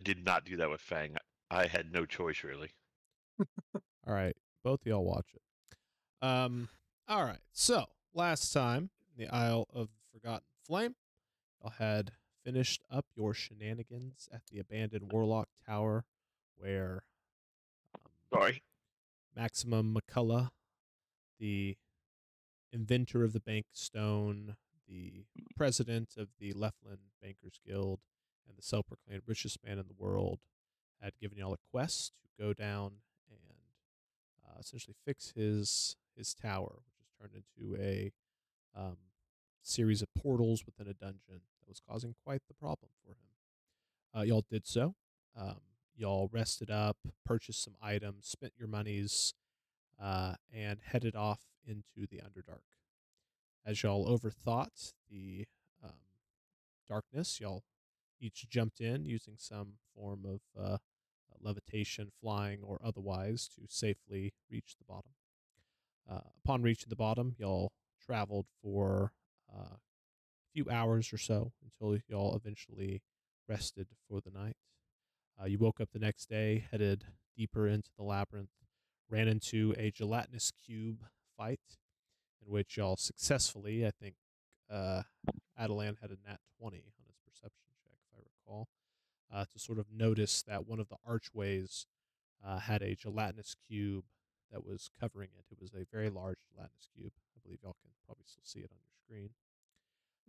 did not do that with Fang. I had no choice really. All right, both of y'all watch it. All right. So last time, in the Isle of Forgotten Flame, y'all had finished up your shenanigans at the abandoned Warlock Tower, where Sorry. Maximum McCullough, the inventor of the Bank Stone, the president of the Leflin Bankers Guild, and the self-proclaimed richest man in the world, had given y'all a quest to go down and essentially fix his tower, which is turned into a um, series of portals within a dungeon that was causing quite the problem for him. Y'all did so. Um, y'all rested up, purchased some items, spent your monies, and headed off into the Underdark. As y'all overthought the um, darkness, y'all each jumped in using some form of levitation, flying, or otherwise to safely reach the bottom. Upon reaching the bottom, y'all traveled for a few hours or so until y'all eventually rested for the night. You woke up the next day, headed deeper into the labyrinth, ran into a gelatinous cube fight in which y'all successfully, I think, Adelan had a nat 20 on his perception check, if I recall, to sort of notice that one of the archways had a gelatinous cube that was covering it. It was a very large gelatinous cube. I believe y'all can probably still see it on your screen.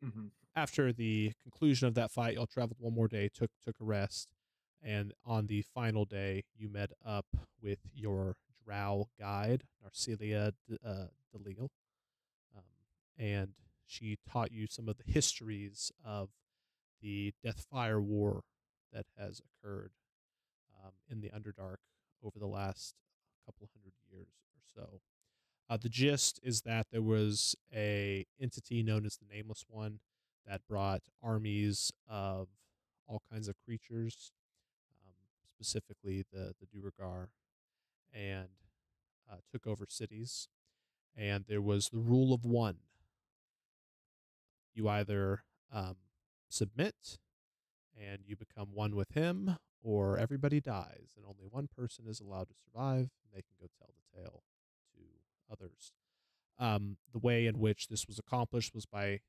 Mm-hmm. After the conclusion of that fight, y'all traveled one more day, took a rest, and on the final day, you met up with your Drow guide, Narcelia Delil, and she taught you some of the histories of the Deathfire War that has occurred in the Underdark over the last couple hundred years or so. The gist is that there was a entity known as the Nameless One that brought armies of all kinds of creatures, specifically the Duergar, and took over cities. And there was the rule of one. You either submit and you become one with him, or everybody dies, and only one person is allowed to survive, and they can go tell the tale to others. The way in which this was accomplished was by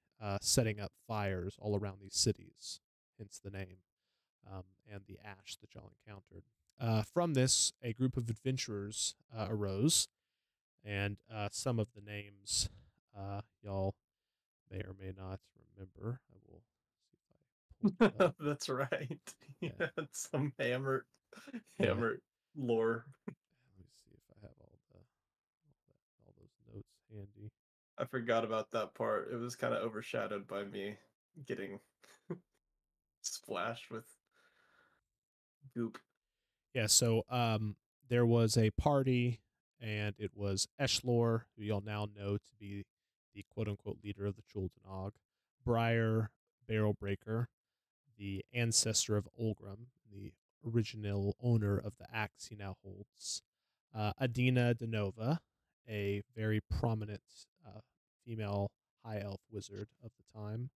setting up fires all around these cities, hence the name, and the ash that y'all encountered. From this, a group of adventurers arose, and some of the names y'all may or may not remember. I will see if I pull it up. That's right. Yeah. Yeah, some hammer lore. Let me see if I have all those notes handy. I forgot about that part. It was kind of overshadowed by me getting splashed with goop. Yeah, so there was a party, and it was Eshlor, who y'all now know to be the quote-unquote leader of the Chultanog, Briar Barrelbreaker, the ancestor of Olgrim, the original owner of the axe he now holds, Adina Denova, a very prominent female high elf wizard of the time,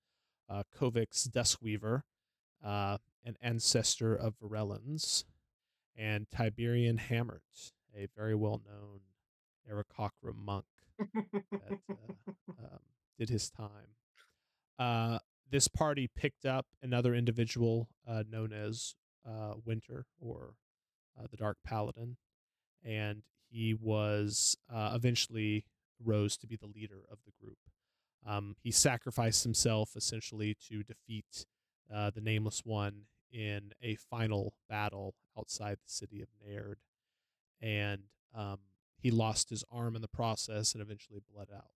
Kovix Duskweaver, an ancestor of Varellans, and Tiberian Hammert, a very well-known Aarakocra monk that did his time. This party picked up another individual known as Winter, or the Dark Paladin, and he was eventually rose to be the leader of the group. He sacrificed himself essentially to defeat the Nameless One in a final battle outside the city of Naird, and he lost his arm in the process and eventually bled out.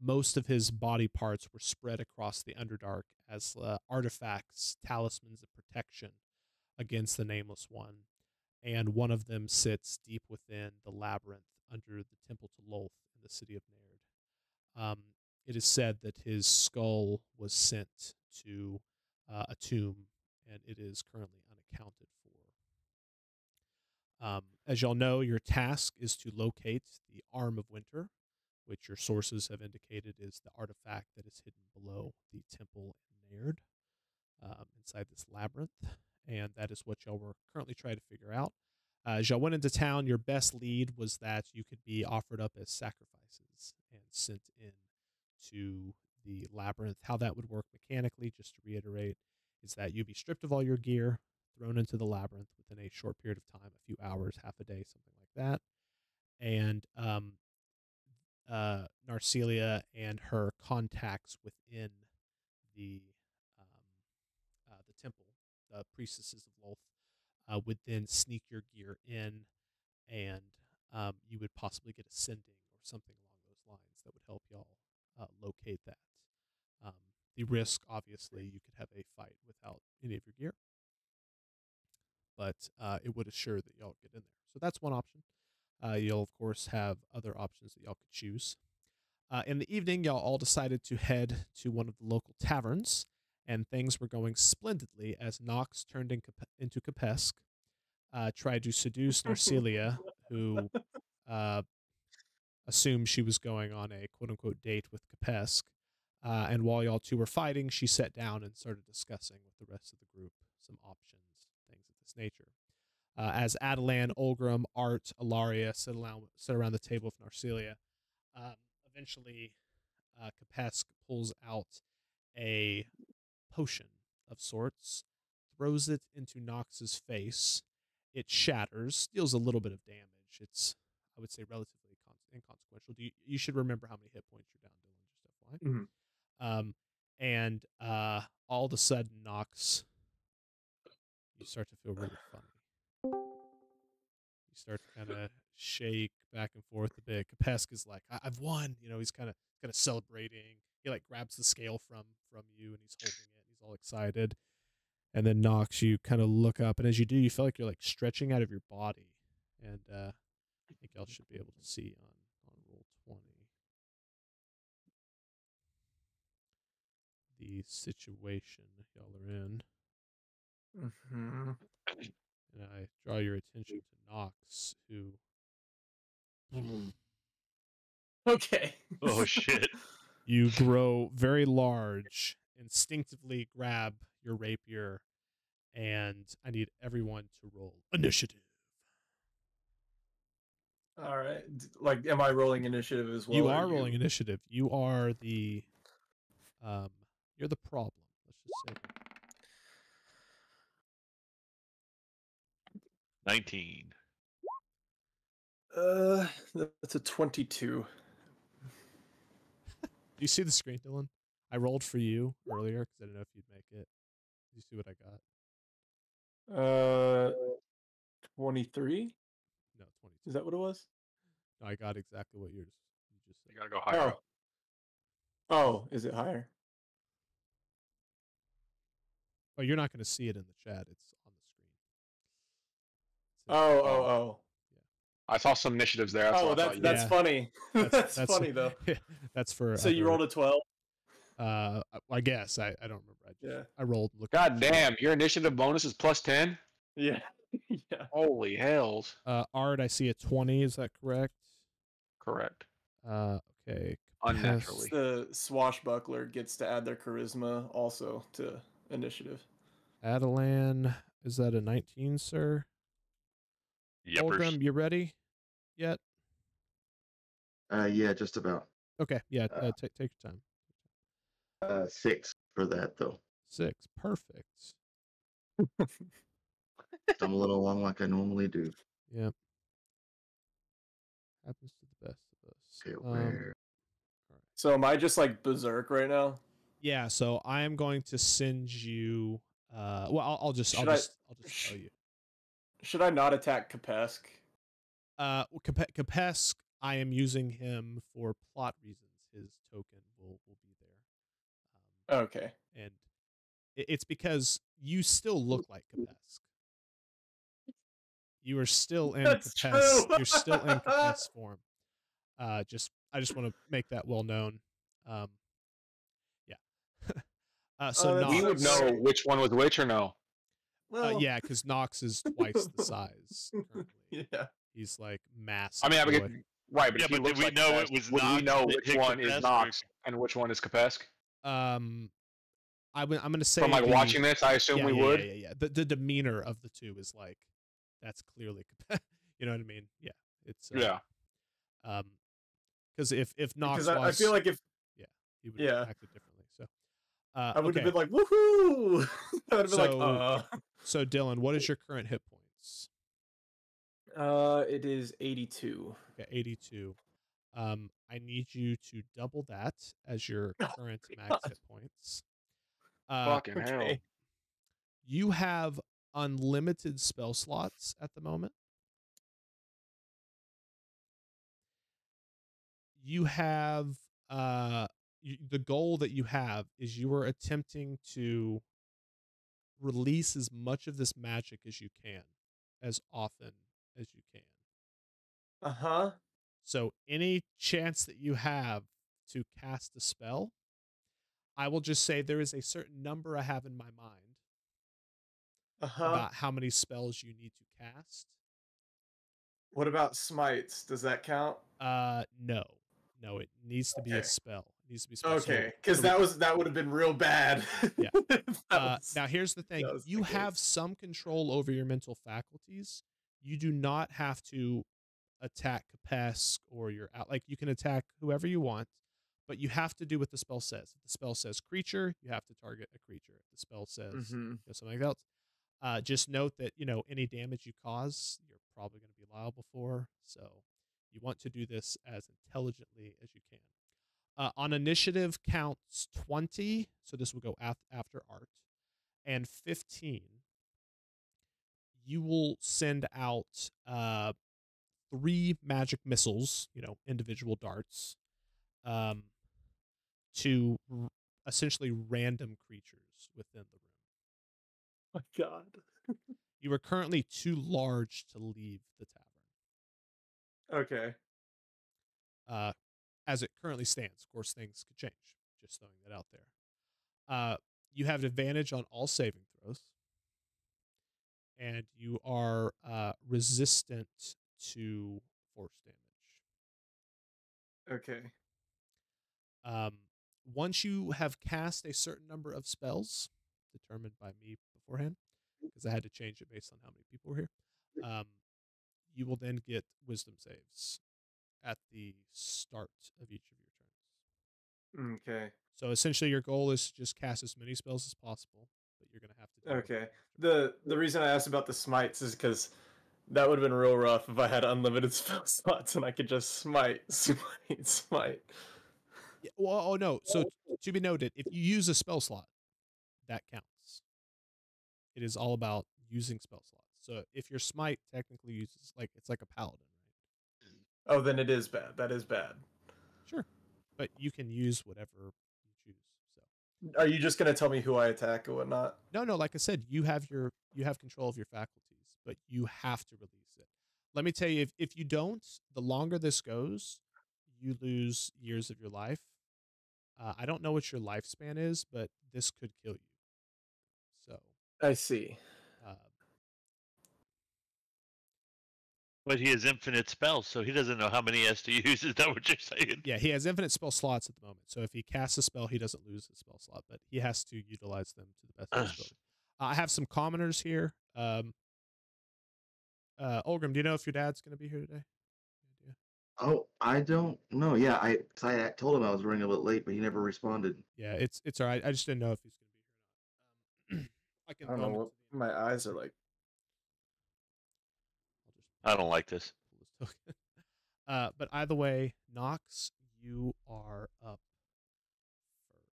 Most of his body parts were spread across the Underdark as artifacts, talismans of protection against the Nameless One, and one of them sits deep within the labyrinth under the Temple to Lolth in the city of Naird. It is said that his skull was sent to a tomb, and it is currently unaccounted for. As y'all know, your task is to locate the Arm of Winter, which your sources have indicated is the artifact that is hidden below the temple in Naird, inside this labyrinth. and that is what y'all were currently trying to figure out. As y'all went into town, your best lead was that you could be offered up as sacrifices and sent in to the labyrinth. How that would work mechanically, just to reiterate, is that you'd be stripped of all your gear, thrown into the labyrinth within a short period of time, a few hours, half a day, something like that. And Narcelia and her contacts within the temple, the priestesses of Lolth, would then sneak your gear in, and you would possibly get a sending or something along those lines that would help y'all locate that. The risk, obviously, you could have a fight without any of your gear, but it would assure that y'all get in there. So that's one option. You'll, of course, have other options that y'all could choose. In the evening, y'all all decided to head to one of the local taverns, and things were going splendidly as Nox turned into Capesk, tried to seduce Narcelia, who assumed she was going on a quote-unquote date with Capesk. And while y'all two were fighting, she sat down and started discussing with the rest of the group some options, things of this nature. As Adelan, Olgrim, Art, Ilaria sit around the table with Narcelia, eventually Capesk pulls out a potion of sorts, throws it into Nox's face. It shatters, deals a little bit of damage. It's, I would say, relatively inconsequential. You should remember how many hit points you're down, Dylan, just FYI. Mhm. And all of a sudden, Nox, you start to feel really funny. You start to kind of shake back and forth a bit. Capesk is like, I've won. You know, he's kind of celebrating. He like grabs the scale from you, and he's holding it. He's all excited. And then Nox, you kind of look up, and as you do, you feel like you're like stretching out of your body. And I think y'all should be able to see on roll 20 the situation y'all are in. Mhm. And I draw your attention to Nox, who Okay. Oh shit! you grow very large, instinctively grab your rapier, and I need everyone to roll initiative. All right. Like, am I rolling initiative as well? You or are rolling initiative. You are the you're the problem. Let's just say that. 19. That's a 22. Do you see the screen, Dylan? I rolled for you earlier because I didn't know if you'd make it. Do you see what I got? 23. No, 22. Is that what it was? No, I got exactly what you just said. You gotta go higher up. Oh, is it higher? Oh, you're not going to see it in the chat. It's on the screen. Oh. I saw some initiatives there. That's Oh, what I thought you that's Yeah. funny. That's funny though. That's for. So you rolled a 12. I guess I don't remember. I rolled. God damn, your initiative bonus is plus 10. Yeah. Yeah. Holy hells. Art, I see a 20. Is that correct? Correct. Okay. Unnaturally. The swashbuckler gets to add their charisma also to initiative. Adelan, is that a 19, sir? Yuppers. Olgrim, you ready yet? Yeah, just about. Okay. Yeah. Take your time. 6 for that though. 6. Perfect. Stumble along like I normally do. Yep. Happens to the best of us. Okay, where? So am I just like berserk right now? Yeah. So I am going to send you. Well, I'll just tell you. Should I not attack Capesk? Capesk, I am using him for plot reasons. His token will be there. Okay. And it's because you still look like Capesk. You are still in Capesk. You're still in Capesk form. I just want to make that well known. Yeah. So Nox, we would know which one was which or no? Well, yeah, because Nox is twice the size currently. Yeah. He's like massive. I mean, right, but Yeah, if he but looks did we like know Capesk, it was would we Nox know that which hit one is Capesk, Nox and which one is Capesk? I'm going to say From like the- watching this, I assume yeah, we yeah, would. Yeah. The demeanor of the two is like that's clearly, you know what I mean? Yeah, it's Yeah. because if Nox Because I was, feel like if he would have acted differently. So, I would okay. have been like, woohoo! I would have been like, So Dylan, what is your current hit points? It is 82. Okay, 82. I need you to double that as your current max hit points. Fucking hell. Okay. You have unlimited spell slots at the moment. You have the goal that you have is you are attempting to release as much of this magic as you can, as often as you can. Uh-huh. So any chance that you have to cast a spell, I will just say there is a certain number I have in my mind about how many spells you need to cast. What about smites? Does that count? No. No, it needs to be a Okay. spell. It needs to be a spell. Okay, because that would have been real bad. Yeah. If that was- Now here's the thing. that was the You have case. some control over your mental faculties. You do not have to attack Capesk or your out. Like you can attack whoever you want, but you have to do what the spell says. If the spell says creature, you have to target a creature. If the spell says Mhm. something else, just note that any damage you cause, you're probably going to be liable for. So you want to do this as intelligently as you can. On initiative counts 20, so this will go after art, and 15. You will send out 3 magic missiles, individual darts, to essentially random creatures within the room. Oh my God. You are currently too large to leave the tavern. Okay. As it currently stands, of course, things could change. Just throwing that out there. You have advantage on all saving throws, and you are resistant to force damage. Okay. Once you have cast a certain number of spells, determined by me beforehand, because I had to change it based on how many people were here, you will then get wisdom saves at the start of each of your turns. Okay. So essentially your goal is to just cast as many spells as possible, but you're going to have to do it. Okay. The reason I asked about the smites is because that would have been real rough if I had unlimited spell slots and I could just smite. Yeah, well, oh no. So to be noted, if you use a spell slot, that counts. It is all about using spell slots. So if your smite technically uses it's like a paladin, right? Oh, then it is bad. That is bad. Sure. But you can use whatever you choose. So Are you just gonna tell me who I attack or whatnot? no, like I said, you have control of your faculties, but you have to release it. Let me tell you, if you don't, the longer this goes, you lose years of your life. I don't know what your lifespan is, but this could kill you. So I see. But he has infinite spells, so he doesn't know how many he has to use. Is that what you're saying? Yeah, he has infinite spell slots at the moment. So if he casts a spell, he doesn't lose his spell slot, but he has to utilize them to the best of his ability. I have some commoners here. Olgrim, do you know if your dad's going to be here today? Oh, I don't know. Yeah, I told him I was running a bit late, but he never responded. Yeah, it's all right. I just didn't know if he's going to be here or not. I can I don't throw know him what my eyes are like. I don't like this. But either way, Nox, you are up first.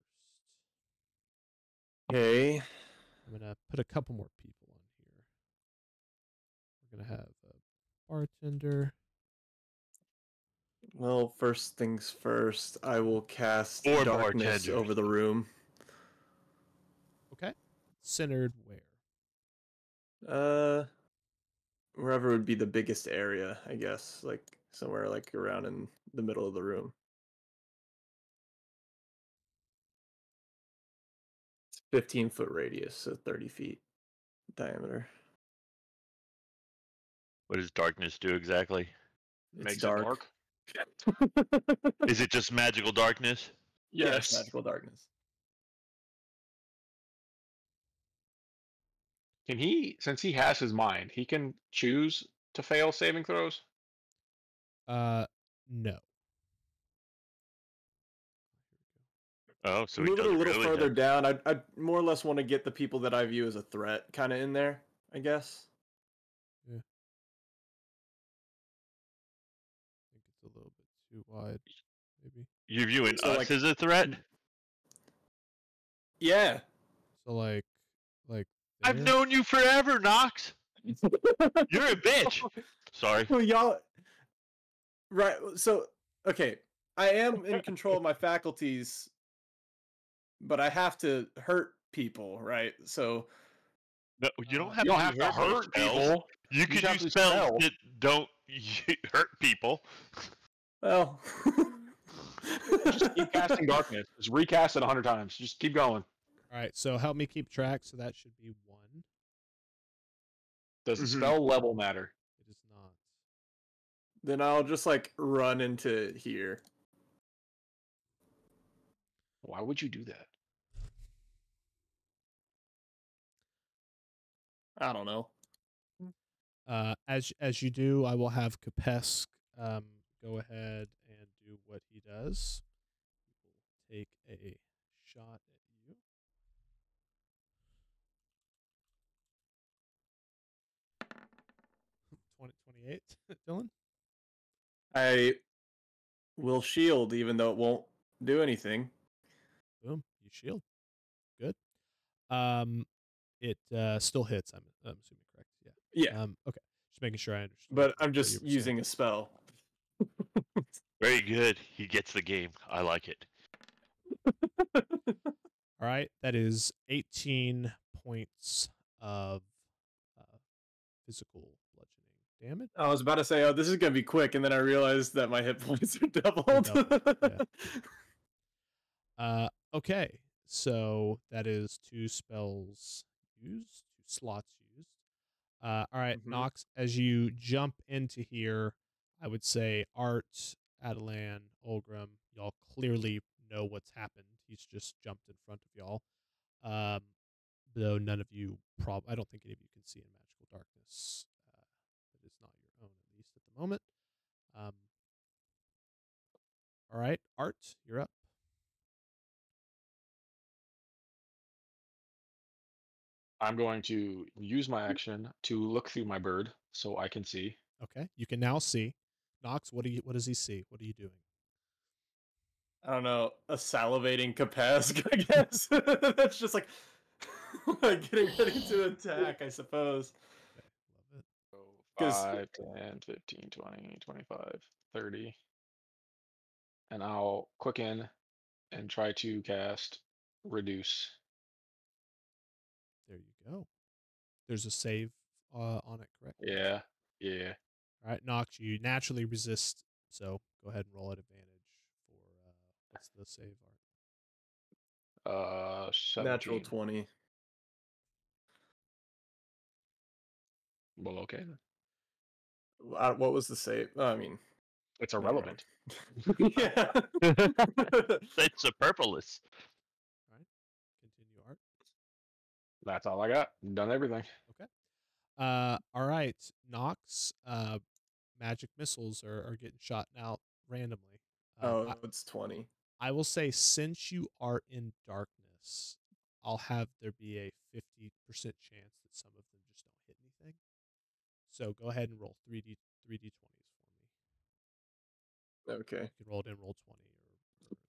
Okay. I'm gonna put a couple more people on here. We're gonna have a bartender. Well, first things first, I will cast Or darkness bartenders. over the room. Okay. Centered where? Wherever would be the biggest area, I guess, like somewhere like around in the middle of the room. It's 15-foot radius, so 30 feet diameter. What does darkness do exactly? It's Makes dark. it dark. Is it just magical darkness? Yeah, Yes. it's magical darkness. Can he, since he has his mind, he can choose to fail saving throws? No. Oh, so he Move it a doesn't little really further have... down. I'd more or less want to get the people that I view as a threat kind of in there, I guess. Yeah. I think it's a little bit too wide, maybe. You're viewing So, us like- as a threat? Yeah. So like I've there? known you forever, Knox. You're a bitch. Sorry. Well, y'all. Right. So, okay. I am in control of my faculties, but I have to hurt people, right? So, No, you don't have You don't to have do to hurt hurt spells. people. You just can have use to spells spell. that don't hurt people. well. Just keep casting darkness. Just recast it 100 times. Just keep going. All right, so help me keep track. So that should be 1. Does the Mhm. spell level matter? It is not. Then I'll just like run into here. Why would you do that? I don't know. As you do, I will have Kapesk go ahead and do what he does. He will take a shot at you. 28, Dylan. I will shield even though it won't do anything. Boom, you shield. Good. It still hits. I'm assuming, correct? Yeah. Yeah, Okay. Just making sure I understand. but I'm what just you were saying. using a spell. Very good. He gets the game. I like it. All right, that is 18 points of physical bludgeoning damage. I was about to say, oh, this is gonna be quick, and then I realized that my hit points are doubled. doubled, Okay, so that is 2 spells used, 2 slots used. All right, Mhm. Nox, as you jump into here, I would say Art, Adelan, Olgrim, y'all clearly know what's happened. He's just jumped in front of y'all. Though none of you I don't think any of you can see in magical darkness. That is not your own, at least at the moment. All right, Art, you're up. I'm going to use my action to look through my bird so I can see. Okay, you can now see. Nox, what does he see? What are you doing? I don't know, a salivating Kapesk, I guess. That's just like getting ready to attack, I suppose. Okay, love it. 'Cause- 5, 10, 15, 20, 25, 30. And I'll quicken and try to cast Reduce. There you go. There's a save on it, correct? Yeah, yeah. All right, Nox, you naturally resist, so go ahead and roll at advantage for what's the save, Art? 17. Natural 20. Well, okay then. What was the save? Oh, I mean, It's never irrelevant. yeah. It's superfluous. All right, continue, Art. That's all I got. Done everything. All right, Nox. Magic missiles are getting shot out randomly. Oh, it's 20. I will say, since you are in darkness, I'll have there be a 50% chance that some of them just don't hit anything. So go ahead and roll 3d20s for me. Okay. You can roll it in, roll 20.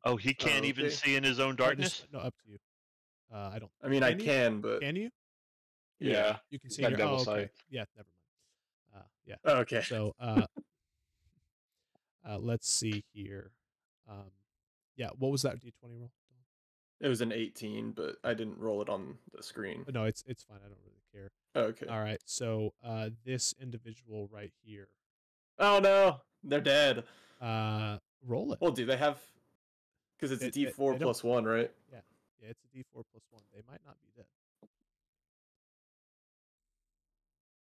Oh, he can't even okay. see in his own No, darkness? no, up to you. I don't. I mean, I you? can, but Can you? Yeah. You can see Got your. double Oh, okay. sight. Yeah, never mind. Yeah. okay. So, let's see here. Yeah, what was that d20 roll? It was an 18, but I didn't roll it on the screen. No, it's fine. I don't really care. Okay. All right, so this individual right here. Oh no, they're dead. Roll it. Well, do they have? Because it's a They D4 don't- plus 1, right? Yeah, it's a d4 plus 1. They might not be dead.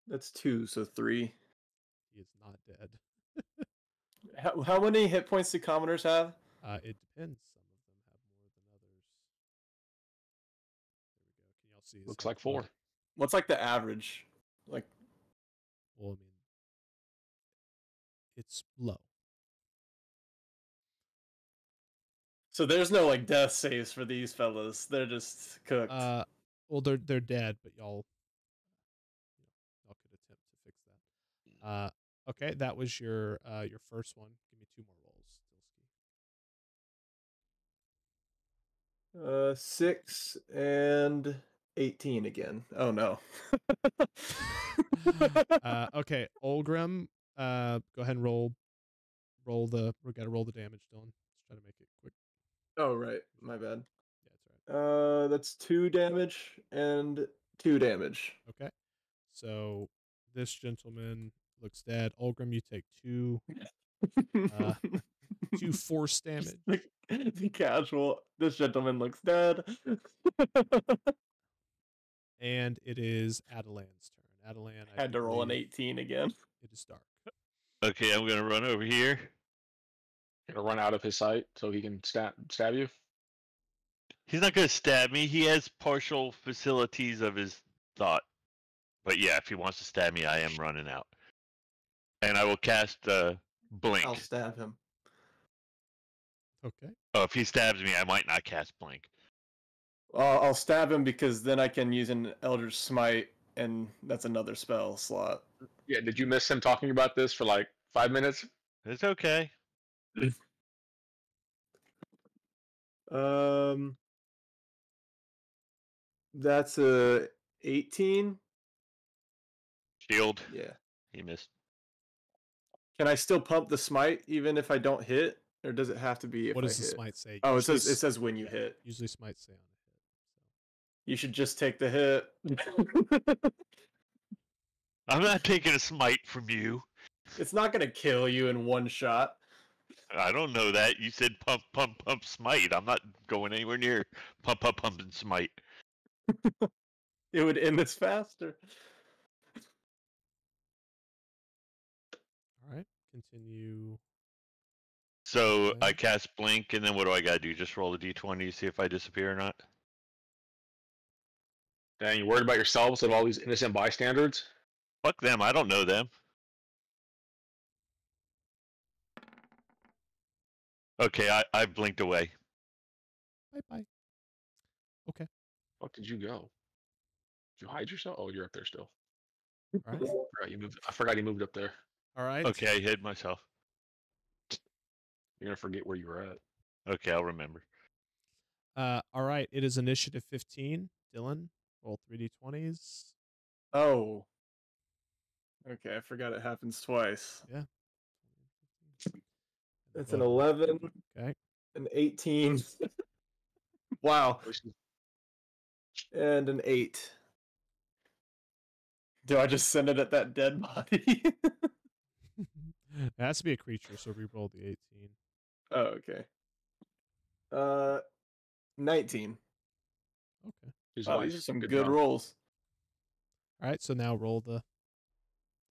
That's 2, so 3. He is not dead. How many hit points do commoners have? It depends. Some of them have more than others. There we go. Can y'all see? his Looks hit like 4. point? What's like the average? Like, Well, I mean, it's low. so there's no like death saves for these fellas. They're just cooked. Well, they're dead, but y'all could attempt to fix that. Okay, that was your first one. Give me 2 more rolls, Dilsky. 6 and 18 again. Oh no. Okay, Olgrim, go ahead and roll the. We gotta roll the damage, Dylan. Let's try to make it quick. Oh right, my bad. Yeah, that's right. That's 2 damage and 2 damage. Okay, so this gentleman looks dead. Olgrim, you take 2 force damage. The casual. This gentleman looks dead. And it is Adelan's turn. Adelan, I Had to roll an believe 18 again. It is dark. Okay, I'm gonna run over here. Gonna run out of his sight so he can stab you. He's not gonna stab me. He has partial facilities of his thought. But yeah, if he wants to stab me, I am running out. And I will cast blink. I'll stab him. Okay. Oh, if he stabs me, I might not cast blink. I'll stab him because then I can use an Eldritch Smite, and that's another spell slot. Yeah, did you miss him talking about this for like 5 minutes? It's okay. That's a 18. Shield. Yeah. He missed. Can I still pump the smite even if I don't hit, or does it have to be if What I does the hit? smite say? Oh, Usually it says when you hit. Usually smite say on a hit. You should just take the hit. I'm not taking a smite from you. It's not gonna kill you in one shot. I don't know that. You said pump, pump, pump, smite. I'm not going anywhere near pump, pump, pump, and smite. It would end this faster. All right. Continue. So Okay. I cast blink, and then what do I gotta do? Just roll a d20 to see if I disappear or not? Dang, you worried about yourself instead of all these innocent bystanders? Fuck them. I don't know them. Okay, I blinked away. Bye. Okay. Fuck did you go? Did you hide yourself? Oh, you're up there still. All right. I forgot you moved up there. All right. Okay, I hid myself. You're gonna forget where you were at. Okay, I'll remember. All right. It is initiative 15. Dylan, roll 3d20s. Oh. Okay, I forgot it happens twice. Yeah. It's an 11, Okay. an 18. Wow. And an 8. Do I just send it at that dead body? It has to be a creature, so re-roll the 18. Oh, okay. 19. Okay. Wow, these are some good rolls. All right. So now roll the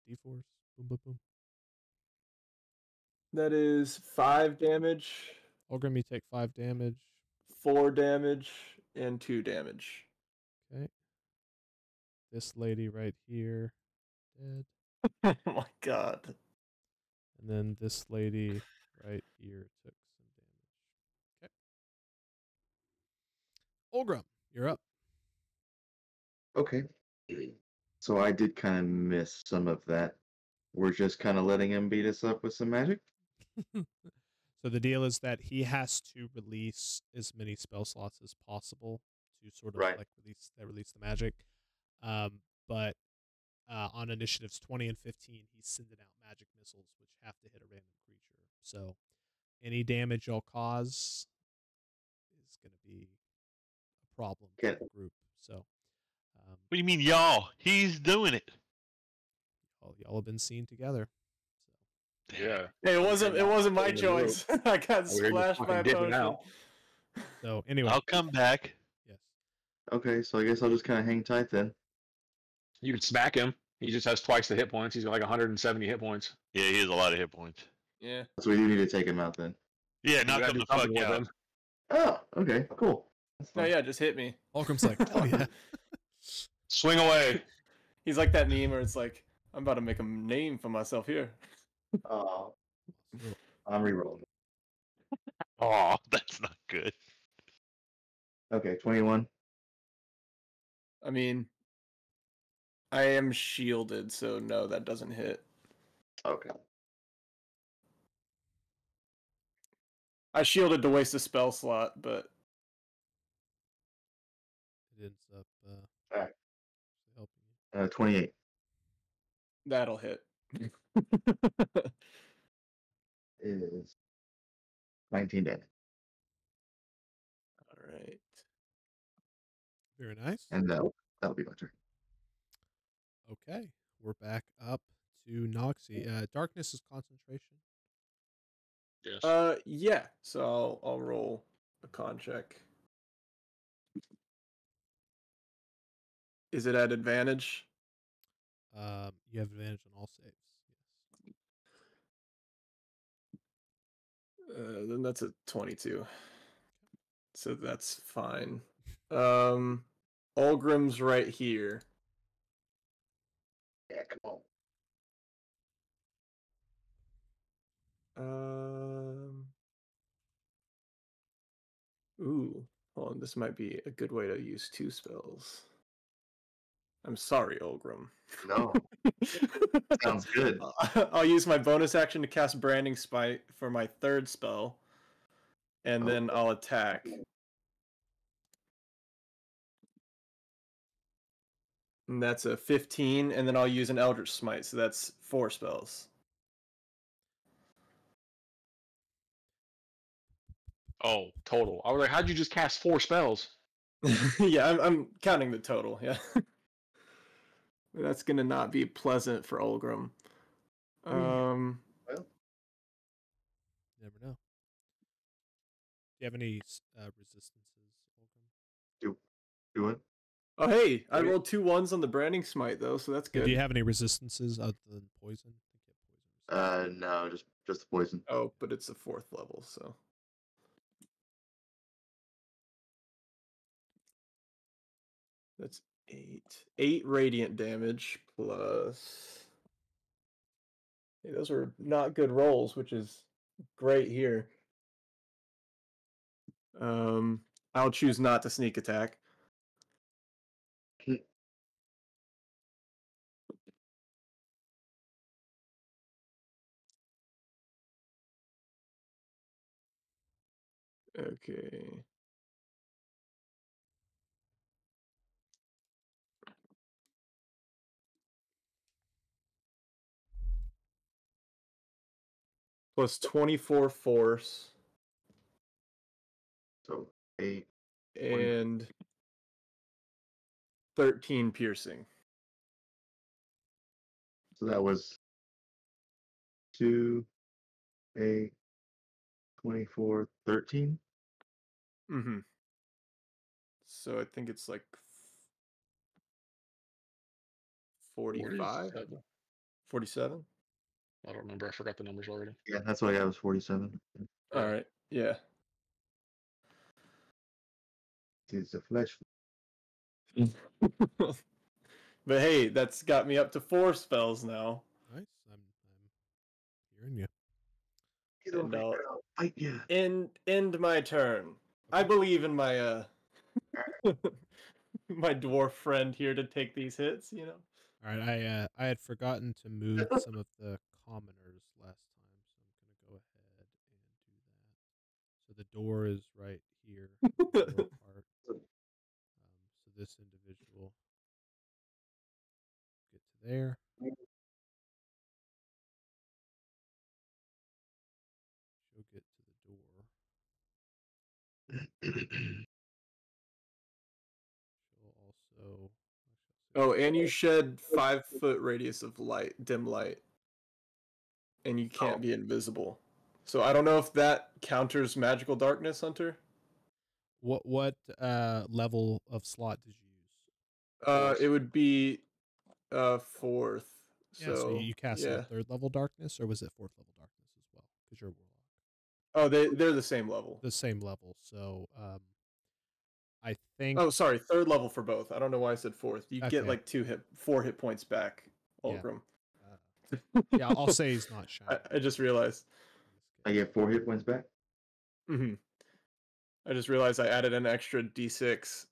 d4s. Boom, boom, boom. That is 5 damage, Olgrim, you take 5 damage. 4 damage, and 2 damage. Okay. This lady right here, dead. Oh my god. And then this lady right here took some damage. Okay. Olgrim, you're up. Okay. So I did kind of miss some of that. We're just kind of letting him beat us up with some magic? So the deal is that he has to release as many spell slots as possible to sort of Right. like release the magic. But on initiatives 20 and 15, he's sending out magic missiles, which have to hit a random creature. So any damage you'll cause is going to be a problem for Okay. the group. So What do you mean, y'all? He's doing it. y'all have been seen together. Yeah. Hey, it wasn't my In the choice. I got We're just splashed by a fucking dipping potion. out. So anyway, I'll come back. yes. Okay, so I guess I'll just kind of hang tight then. You can smack him. He just has twice the hit points. He's got like 170 hit points. Yeah, he has a lot of hit points. Yeah. So we do need to take him out then. Yeah, You knock gotta him do the fuck something with out. him. Oh, okay, cool. That's No, fine. yeah, just hit me. Olgrim's like, oh yeah. Swing away. He's like that meme where it's like, I'm about to make a name for myself here. Oh, So, I'm rerolling. Oh, that's not good. Okay, 21. I mean, I am shielded, so no, that doesn't hit. Okay. I shielded to waste a spell slot, but it ends up Alright. helping you. 28 that'll hit. is 19 damage. All right. Very nice. And that'll be my turn. Okay, we're back up to Noxie. Darkness is concentration. Yes. Yeah. So I'll roll a con check. Is it at advantage? You have advantage on all saves. Yes. Then that's a 22. So that's fine. Ulgrim's right here. Yeah, come on. Ooh, hold on. This might be a good way to use 2 spells. I'm sorry, Ulgrim. No. Sounds good. I'll use my bonus action to cast Branding Spite for my 3rd spell, and then I'll attack. And that's a 15, and then I'll use an Eldritch Smite, so that's 4 spells. Oh, total. I was like, how'd you just cast 4 spells? Yeah, I'm counting the total, yeah. That's gonna not be pleasant for Ulgrim. Well, Never know. Do you have any resistances, Ulgrim? do it. Oh hey, I Wait. rolled 2 1s on the Branding Smite though, so that's good. Do you have any resistances other than poison? I think you have poison resistance. No, just the poison. Oh, but it's a 4th level, so. That's 8. 8 radiant damage plus. Hey, those were not good rolls, which is great here. I'll choose not to sneak attack. Okay. Plus 24 force So 8. and 13 piercing. So that was 2, 8, 24, 13. Mm-hmm. So I think it's like 45? 47? I don't remember. I forgot the numbers already. Yeah, that's what I got was 47. All right. Yeah. It's a flesh. But hey, that's got me up to 4 spells now. Nice. I'm hearing you. Get And over I'll here, I'll fight you. end my turn. I believe in my my dwarf friend here to take these hits, you know. All right, I had forgotten to move some of the commoners last time, so I'm gonna go ahead and do that. So the door is right here, the door part. So this individual get to there. She'll get to the door. She'll also. Oh, and you shed 5-foot radius of light, dim light, and you can't be invisible. So I don't know if that counters magical darkness, Hunter. What level of slot did you use? It would be 4th. Yeah, so you cast yeah. a 3rd level darkness, or was it 4th level darkness as well? Because you're a warlock. Oh, they're the same level. The same level. So I think. Oh, sorry, 3rd level for both. I don't know why I said 4th. You get Okay. like 4 hit points back, Yeah. Ulgrim. Yeah, I'll say he's not shiny. I just realized. I get 4 hit points back. Mm-hmm. I just realized I added an extra D6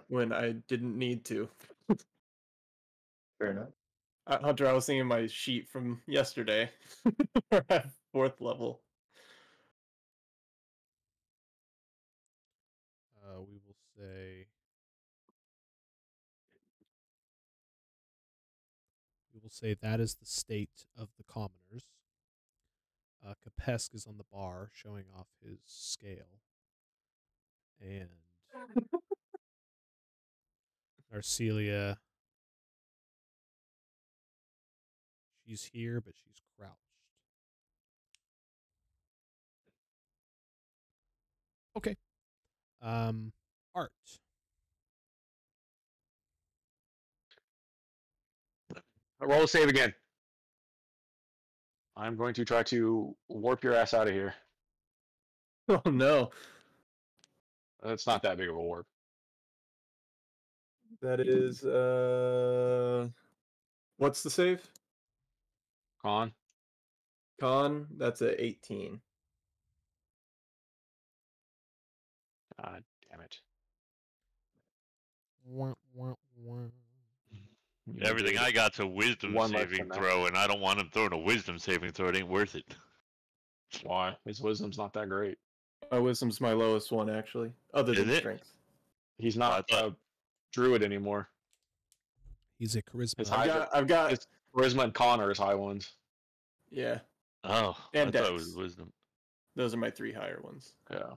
when I didn't need to. Fair enough. Hunter, I was seeing my sheet from yesterday. We're at 4th level. We will say. We will say that is the state of the commoners. Kapesk is on the bar showing off his scale. And Narcelia, she's here, but she's crouched. Okay. Art. Roll a save again. I'm going to try to warp your ass out of here. Oh no. It's not that big of a warp. That is what's the save? Con. Con, that's a 18. God damn it. Wah, wah, wah. Everything I got's a wisdom One less saving than that. throw, and I don't want him throwing a wisdom saving throw. It ain't worth it. Why? His wisdom's not that great. My wisdom's my lowest one, actually, other Is than it? strength. He's not I thought- a druid anymore. He's a charisma. His I've got his charisma and con are his high ones. yeah, Oh, And I thought it was dex. wisdom. those are my 3 higher ones. Yeah.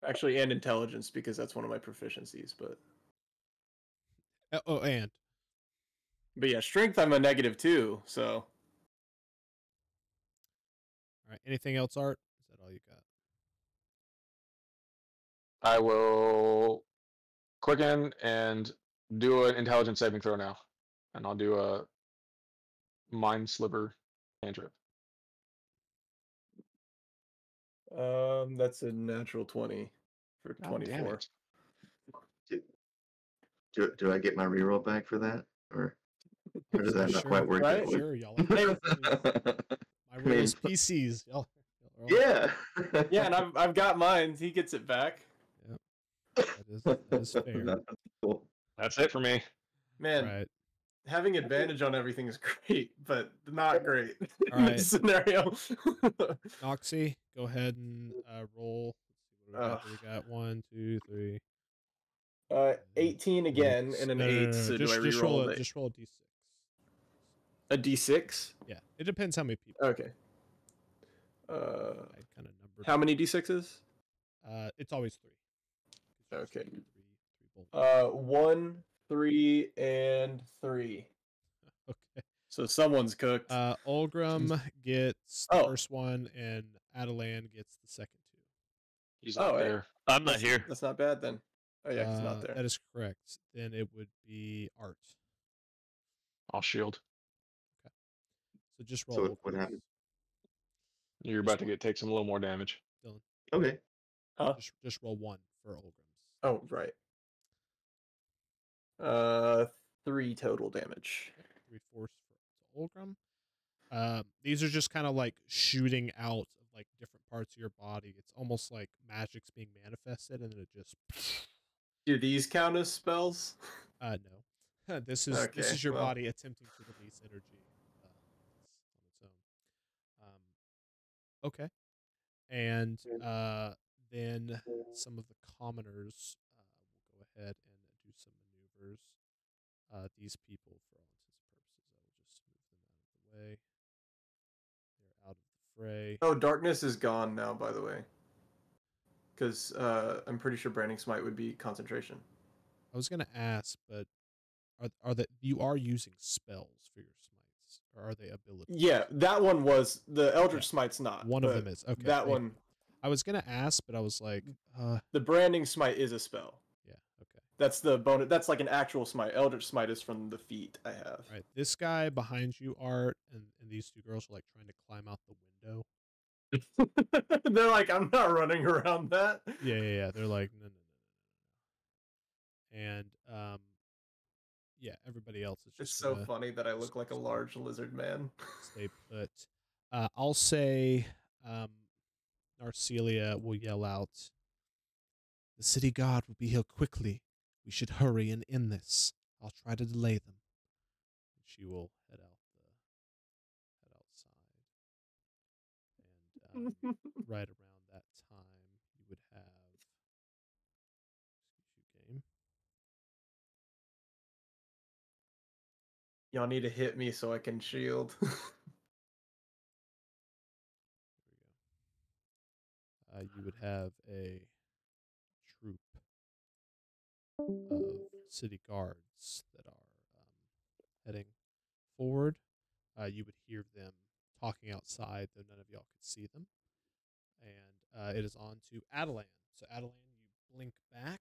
Actually, and intelligence, because that's one of my proficiencies, but And yeah, strength I'm a -2, so all right. Anything else, Art? Is that all you got? I will quicken and do an intelligence saving throw now. And I'll do a mind sliver cantrip. that's a natural 20 for God damn 24. it. Do I get my reroll back for that, or does that not Sure, quite work? right? that way? Sure, y'all. My I mean, rules, PCs. Y'all. yeah. Yeah, and I've got mine. He gets it back. That is fair. That's cool. That's it for me. Man, Right. having advantage on everything is great, but not great in Alright. this scenario. Noxie, go ahead and roll. Let's see what we got. We got 1, 2, 3. 18 again and an No, 8. no. So Just, do I just reroll roll the- a just roll a d6. a D6? Yeah, it depends how many people. Okay. I kind of numbered. How many D6s? It's always 3. Okay. Three bolts. 1, 3, and 3. Okay. So someone's cooked. Olgrim gets the Oh. first one, and Adelan gets the second 2. He's not Oh, hey. there. I'm not here. That's not bad then. Oh yeah, he's not there. That is correct. Then it would be Art. I'll shield. So just roll. So what Olgrim's. happened? You're about to take some a little more damage. Okay. Huh? Just roll 1 for Olgrim's. Oh right. 3 total damage. 3 force for Olgrim. These are just kind of like shooting out of like different parts of your body. It's almost like magic's being manifested, and then it just. Do these count as spells? No. This is Okay, your well. body attempting to release energy on its own. Okay. And then some of the commoners will go ahead and do some maneuvers. These people, for all intents and purposes, I will just move them out of the way. They're out of the fray. Oh, darkness is gone now, by the way. Because I'm pretty sure branding smite would be concentration. I was gonna ask, but are that you are using spells for your smites, or are they abilities? Yeah, that one was the Eldritch Yeah. Smite's not. One of but them is okay. That thank one, you. I was gonna ask, but I was like, the branding smite is a spell. yeah, okay. That's the bonus. That's like an actual smite. Eldritch Smite is from the feat I have. Right. This guy behind you, Art, and these 2 girls are like trying to climb out the window. They're like, I'm not running around that. Yeah. They're like, no. And yeah, everybody else is It's just so gonna funny that I look like a large lizard man. stay put. I'll say Narcelia will yell out, "The city guard will be here quickly. We should hurry and end this. I'll try to delay them." And she will head outside. And right around that time, you would have game. Y'all need to hit me so I can shield. You would have a troop of city guards that are heading forward. You would hear them talking outside, though none of y'all could see them. And it is on to Adelan. So Adelan, you blink back.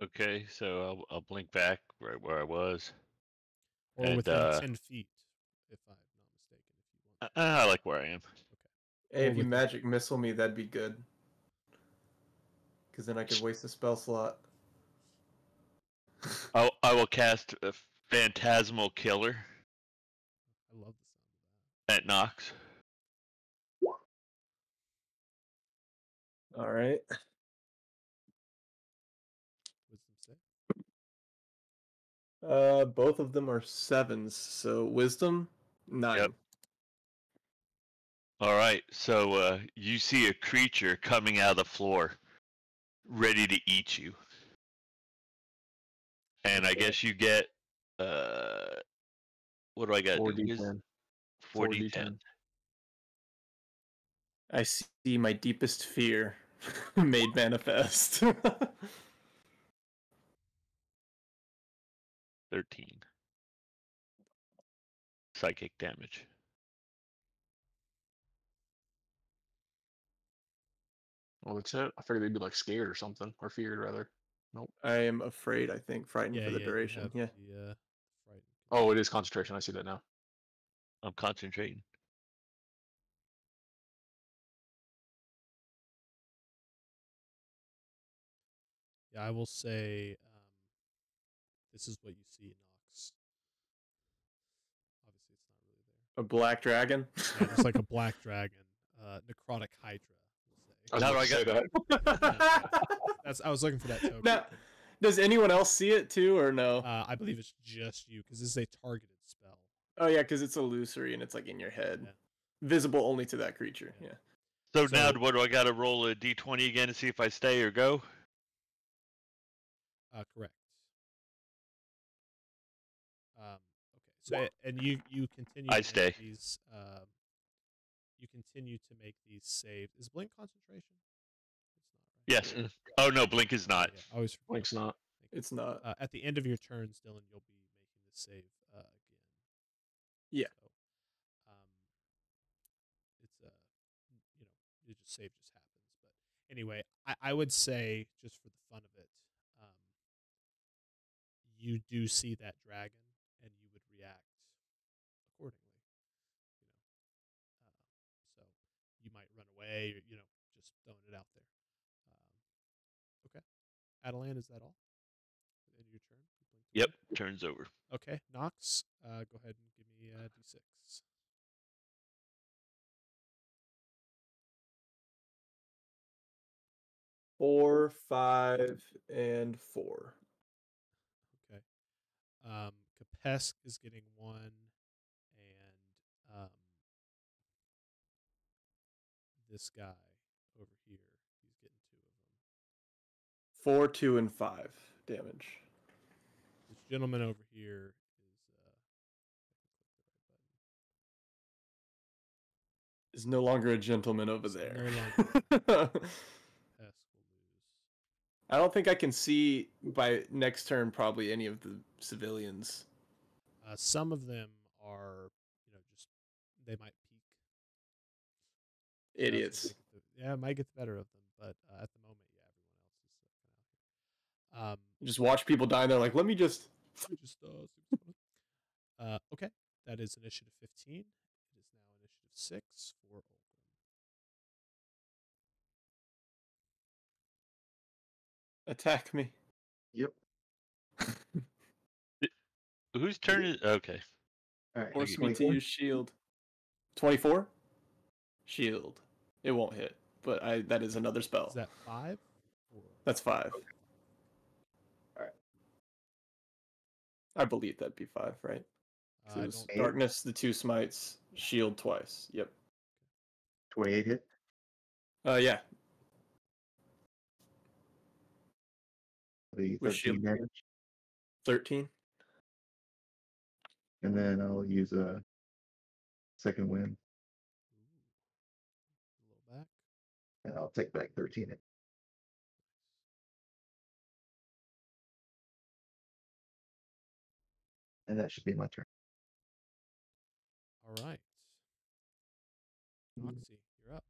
Okay, so I'll blink back right where I was. Or And, within 10 feet, if I'm not mistaken. If you want. I like where I am. Hey, Or if you with- magic missile me, that'd be good. Because then I could waste a spell slot. I will cast a Phantasmal Killer I love the sound of at Nox. All right. that. Wisdom save. Both of them are 7s, so wisdom 9. Yep. All right, so you see a creature coming out of the floor, ready to eat you. And I guess you get, what do I got? 4d10. 4d10. I see my deepest fear made manifest. 13. Psychic damage. Well, that's it. I figured they'd be like scared or something, or feared rather. Nope. I am afraid, I think. Frightened for the you duration. have Yeah. The, frightened. Oh, it is concentration. I see that now. I'm concentrating. Yeah, I will say this is what you see in Nox. Obviously, it's not really there. A black dragon? Yeah, just like a black dragon, necrotic hydra. We'll say. How do I say get- that? I was looking for that token. Now, does anyone else see it too, or no? I believe it's just you because this is a targeted spell. Oh yeah, because it's illusory and it's like in your head, Yeah. visible only to that creature. Yeah. Yeah. So So- now, what do I got to roll a d20 again to see if I stay or go? Correct. Okay. So and you continue. I to stay. Make these. You continue to make these saves. Is blink concentration? It's not right. Yes. Oh no, blink is not. Yeah, always forget. Blink's not. Thank you. It's not. At the end of your turns, Dylan, you'll be making the save again. Yeah. So, it's you just save just happens. But anyway, I would say just for the fun of it, you do see that dragon, and you would react accordingly. So you might run away, or just throwing it out there. Okay, Adelan, is that all? End of your turn. You blink Yep. away? Turns over. Okay, Nox, go ahead and give me a d6. 4, 5, and 4. Okay. Kapesk is getting 1, and this guy over here, he's getting 2 of them. 4, 2, and 5 damage. This gentleman over here Is no longer a gentleman over Is no there. Kapesk will lose. I don't think I can see by next turn probably any of the civilians. Some of them are, just they might peek. Idiots. Yeah, it might get the better of them, but at the moment, yeah, everyone else is kind of out here. Just watch people die and they're like, let me just... Okay, that is initiative 15. It is now initiative 6 for Olaf. Attack me. Yep. Whose turn is okay? All right. Force me to 24? use shield. 24? Shield. It won't hit, but that is another spell. Is that 5? That's 5. Alright. I believe that'd be 5, right? I It was don't. darkness, the 2 smites, shield twice. Yep. 28 hit. Yeah. The With 13 shield. damage. 13. And then I'll use a second wind. A little back. And I'll take back 13 hit. And that should be my turn. All right. Noxie, you're up.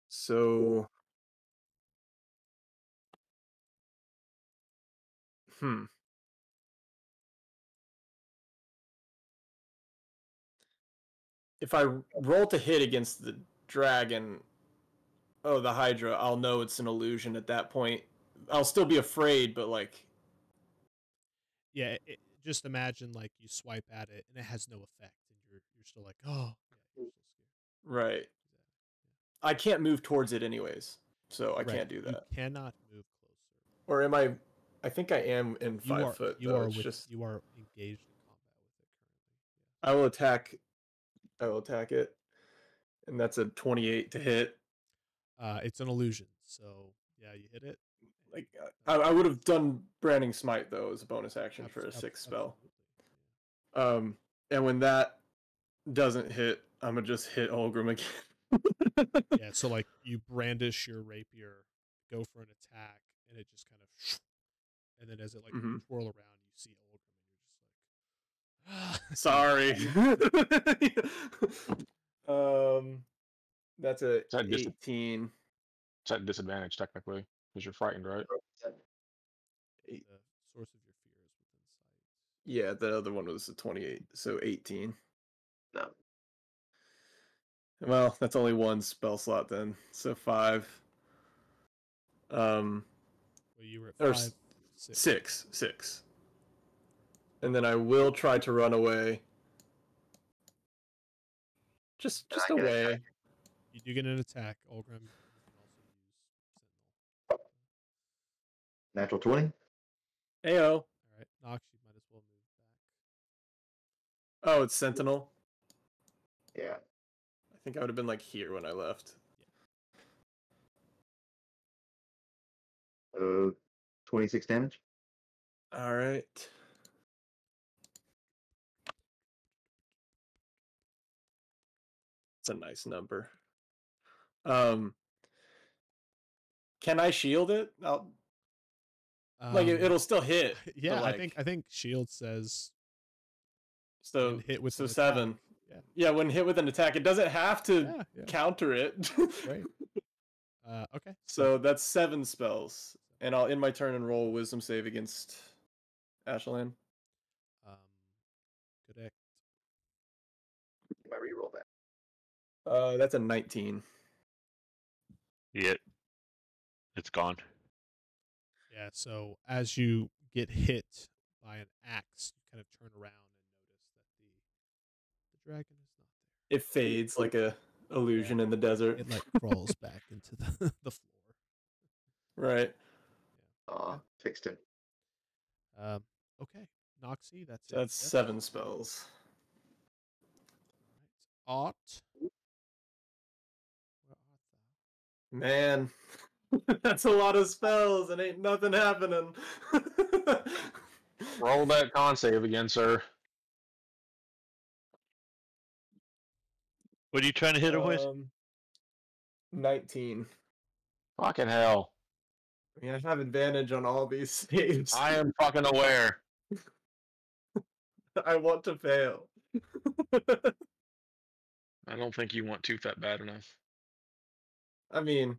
So if I roll to hit against the dragon, the Hydra, I'll know it's an illusion at that point. I'll still be afraid, but like, Yeah, just imagine like you swipe at it and it has no effect, and you're still like, oh, yeah, you're still scared. right. Exactly. I can't move towards it anyways, so I Right. can't do that. You cannot move closer. Or am I? I think I am in 5 foot. You though. are It's with. just You are engaged in combat with it currently. I will attack. I will attack it, and that's a 28 to hit. Yeah. It's an illusion, so yeah, you hit it. Like I would have done branding smite though as a bonus action for a 6th spell. Absolutely. And when that doesn't hit, I'm gonna just hit Olgrim again. Yeah, so like you brandish your rapier, go for an attack, and it just kind of, and then as it like twirl around, you see Olgrim, and you're just like, Sorry. That's a Is that 18. It's at disadvantage technically because you're frightened, right? the source of your fear is within sight. Yeah, the other one was a 28, so 18. No. Well, that's only one spell slot then, so 5. Well, you were Or at 5, 6. 6. And then I will try to run away. Just away. You do get an attack, Olgrim. You can also use Sentinel. Natural 20. Ayo. All right, Nox, you might as well move back. Oh, it's Sentinel. Yeah. I think I would have been like here when I left. 26 damage. All right. It's a nice number. Can I shield it? It'll still hit. Yeah, like, I think shield says so. when hit with so an 7. attack. Yeah, when hit with an attack, it doesn't have to counter it. Right. Okay. So that's 7 spells, and I'll end my turn and roll a Wisdom save against Ashelan. Correct. I reroll that. That's a 19. Yeah. It's gone. Yeah, so as you get hit by an axe, you kind of turn around and notice that the dragon is not there. It fades like a illusion in the desert. It like crawls back into the floor. Right. Fixed him. Okay. Noxie, that's it. That's 7 spells. All right. Art. Where art thou? Man, that's a lot of spells and ain't nothing happening. Roll that con save again, sir. What are you trying to hit him with? 19. Fucking hell. I mean, I have advantage on all these saves. I am fucking aware. I want to fail. I don't think you want to that bad enough. I mean,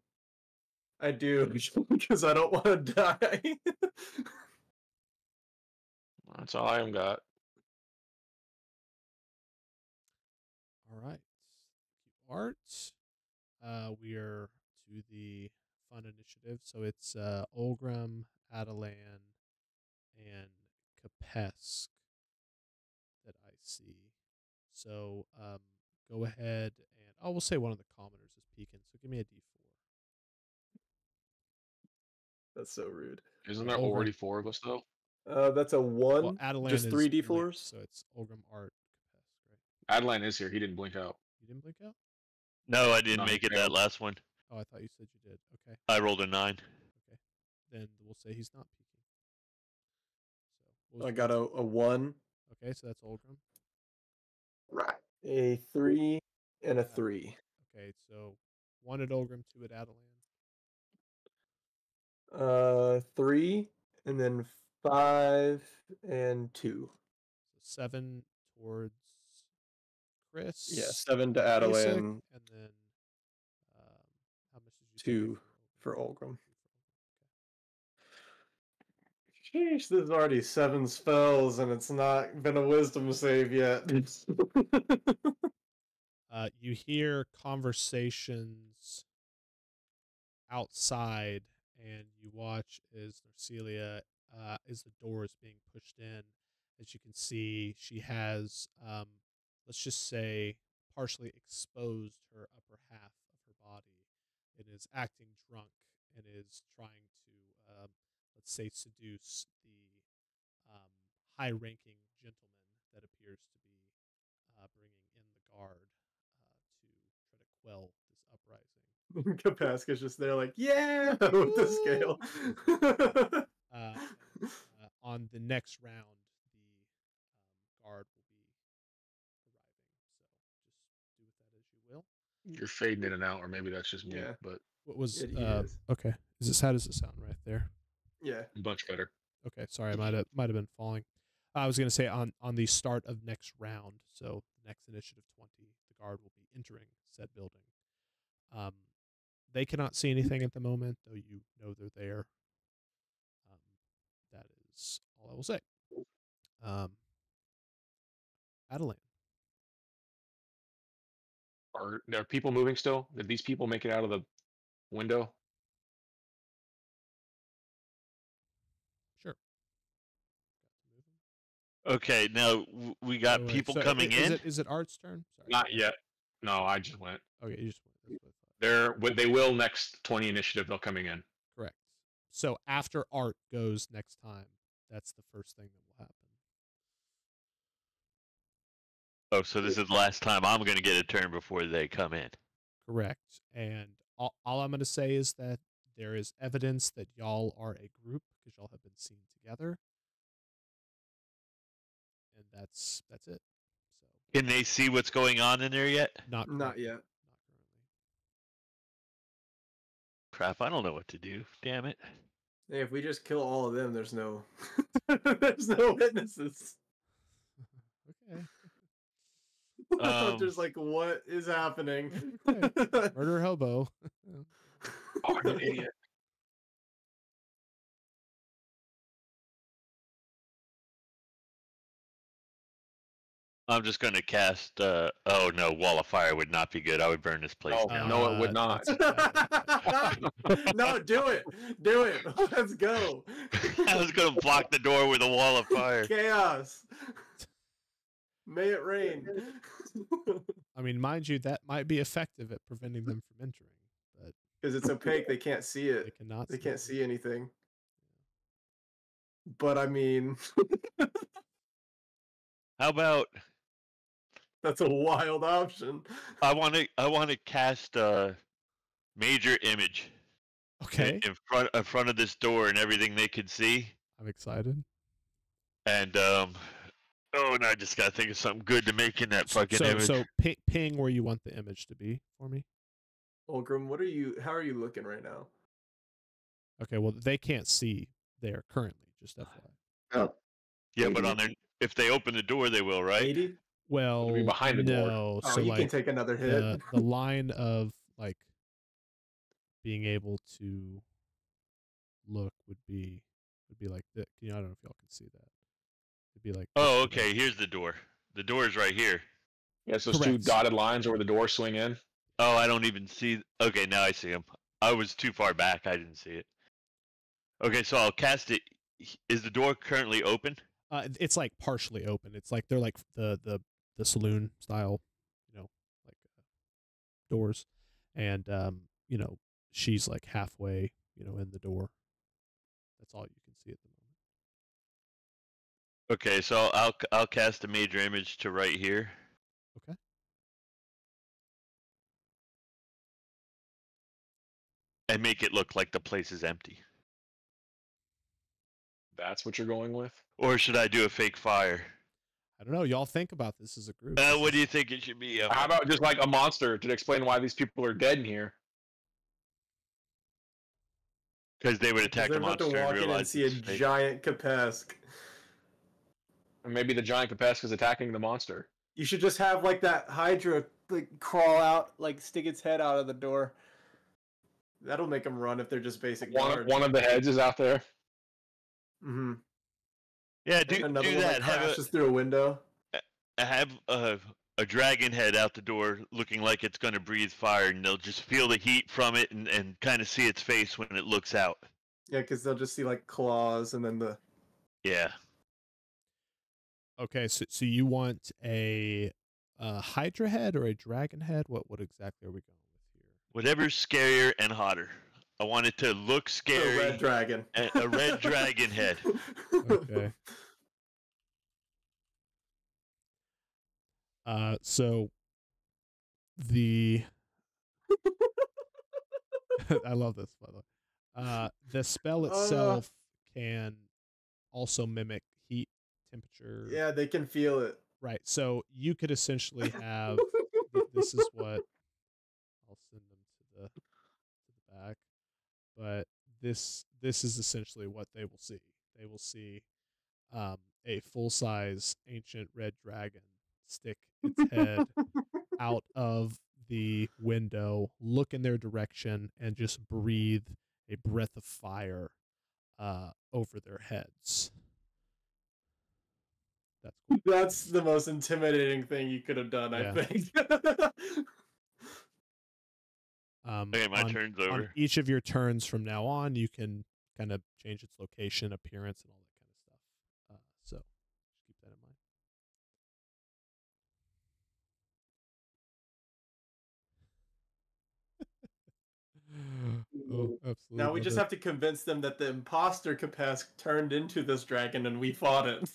I do because I don't want to die. That's all I am got. Art. We are to the fun initiative. So it's Olgrim, Adelan, and Kapesk that I see. So go ahead and we'll say one of the commoners is peeking. So give me a D4. That's so rude. Isn't there Olgrim. already 4 of us though? That's a 1. Well, Adelan just is 3 linked, D4s. so it's Olgrim, Art, Kapesk, right? Adeline is here. He didn't blink out. You didn't blink out? No, I didn't No, he make it that failed. last one. Oh, I thought you said you did. Okay. I rolled a 9. Okay. Then we'll say he's not peeking. So what was I your got next a 1, Okay, so that's Olgrim. Right. a 3, and a 3. Okay, so 1 at Olgrim, 2 at Adelan. 3, and then 5 and 2. So 7 towards Chris. Yeah, 7 to basic, Adelan, and then how much did you 2 say for Olgrim. Okay. Sheesh, there's already 7 spells, and it's not been a wisdom save yet. You hear conversations outside, and you watch as Narcelia, as the door is being pushed in. As you can see, she has, let's just say, partially exposed her upper half of her body, and is acting drunk, and is trying to, let's say, seduce the high-ranking gentleman that appears to be bringing in the guard to try to quell this uprising. Kapaska's just there like, yeah, with the scale. On the next round, the guard will be arriving. So just do with that as you will. You're fading in and out, or maybe that's just me. Yeah. But What was It is. okay? How does it sound right there? Yeah. much better. Okay, sorry, I might have been falling. I was going to say on the start of next round, so next initiative 20, the guard will be entering said building. They cannot see anything at the moment, though you know they're there. That is all I will say. Adeline. Are there people moving still? Did these people make it out of the window? Sure. Okay, now we got Wait, people so coming in. Is it Art's turn? Sorry. Not yet. No, I just went. Okay, you just went. That's what I thought. They will next 20 initiative. They'll coming in. Correct. So after Art goes next time, that's the first thing that will happen. Oh, so this is the last time I'm going to get a turn before they come in. Correct. And all I'm going to say is that there is evidence that y'all are a group because y'all have been seen together. And that's it. So Can they see what's going on in there yet? Not currently. yet. Not currently. Crap, I don't know what to do. Damn it. Hey, if we just kill all of them, there's no there's no witnesses. Okay. Just like, what is happening? Okay. Murder hobo. Oh, I'm an idiot. I'm just going to cast. Oh no, Wall of Fire would not be good. I would burn this place Oh, down. no, it would not. No, do it. Do it. Let's go. I was going to block the door with a Wall of Fire. Chaos. May it rain. I mean, mind you, that might be effective at preventing them from entering, but Because it's opaque, they can't see they it. cannot. They can't see anything. But I mean, How about that's a wild option. I want to cast a major image Okay. in front of this door and everything they can see. I'm excited. And oh, no, I just gotta think of something good to make in that fucking image. So ping where you want the image to be for me. Olgrim, how are you looking right now? Okay, well they can't see there currently, just FYI. Oh, Yeah, but 80. on their if they open the door, they will, right? 80? Well, be behind the door. no. Oh, So you like can take another hit. the line of like being able to look would be like that. I don't know if y'all can see that. It'd be like. Oh, this, okay. Here's the door. The door is right here. Yes, those two Correct. dotted lines over the door swing in. Oh, I don't even see. Okay, now I see him. I was too far back. I didn't see it. Okay, so I'll cast it. Is the door currently open? It's like partially open. It's like they're like the saloon style, like doors, and she's like halfway, in the door. That's all you can see at the moment. Okay, so I'll cast a major image to right here. Okay. And make it look like the place is empty. That's what you're going with? Or should I do a fake fire? I don't know. Y'all think about this as a group. What do you think it should be? How about just like a monster to explain why these people are dead in here? Because they would attack the They're about monster to walk and in and realize see a it's fake. giant Kapesk. Or maybe the giant Kapesk is attacking the monster. You should just have like that Hydra like crawl out, like stick its head out of the door. That'll make them run if they're just basic guards. One of the heads is out there. Mm-hmm. Yeah, And do another one that. like crashes through a window. Have a dragon head out the door looking like it's going to breathe fire, and they'll just feel the heat from it and kind of see its face when it looks out. Yeah, because they'll just see like claws and then the. Yeah. Okay, so you want a Hydra head or a dragon head? What exactly are we going with here? Whatever's scarier and hotter. I want it to look scary. A red dragon. A red dragon head. Okay. So the I love this, by the way. The spell itself can also mimic heat, temperature. Yeah, they can feel it. Right. So you could essentially have this is what I'll send them to the back. But this is essentially what they will see. They will see a full-size ancient red dragon stick its head out of the window, look in their direction, and just breathe a breath of fire over their heads. That's cool. That's the most intimidating thing you could have done, Yeah. I think. Okay, my turn's over. On each of your turns from now on, you can kind of change its location, appearance, and all that kind of stuff. So just keep that in mind. Oh, absolutely. Now we just have to convince them that the imposter Kapesk turned into this dragon and we fought it.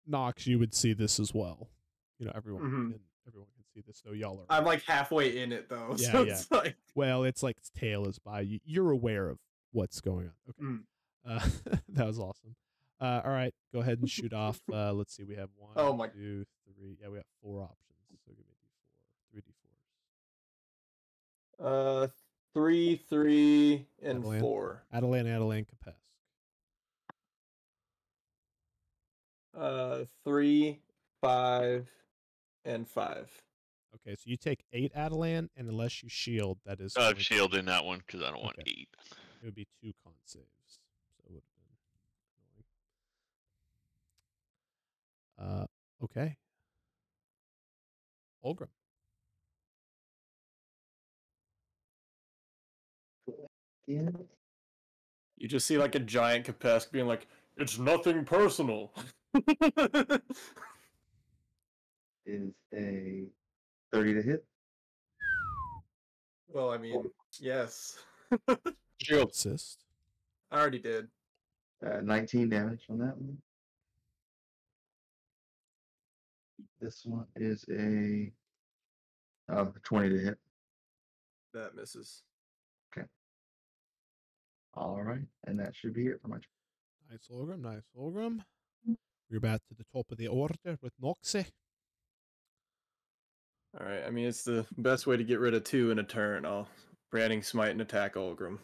Nox, you would see this as well. Everyone Mhm. everyone can see this, though y'all are. I'm like halfway in it though, Yeah, so yeah. it's like Well, it's like its tail is by you. You're aware of what's going on. Okay. That was awesome. All right, go ahead and shoot off. Let's see, we have 1, Oh my- 2, 3. Yeah, we have 4 options. So give me D4, 3 D4s. 3, 3, and Adeline. 4. Adeline Kapesk. 3, 5, and 5. Okay, so you take 8 Adelan, and unless you shield, that is. I'm shielding that one because I don't want Okay. 8. It would be 2 con saves. So it would have been annoying. Okay. Olgrim. Yeah. You just see like a giant Kapesk being like, "It's nothing personal." Is a 30 to hit. Well, I mean, yes. Shield. Assist. I already did. 19 damage on that one. This one is a 20 to hit. That misses. All right, and that should be it for my turn. Nice Olgrim. We're back to the top of the order with Noxie. All right. I mean, it's the best way to get rid of 2 in a turn. I'll branding smite and attack Olgrim.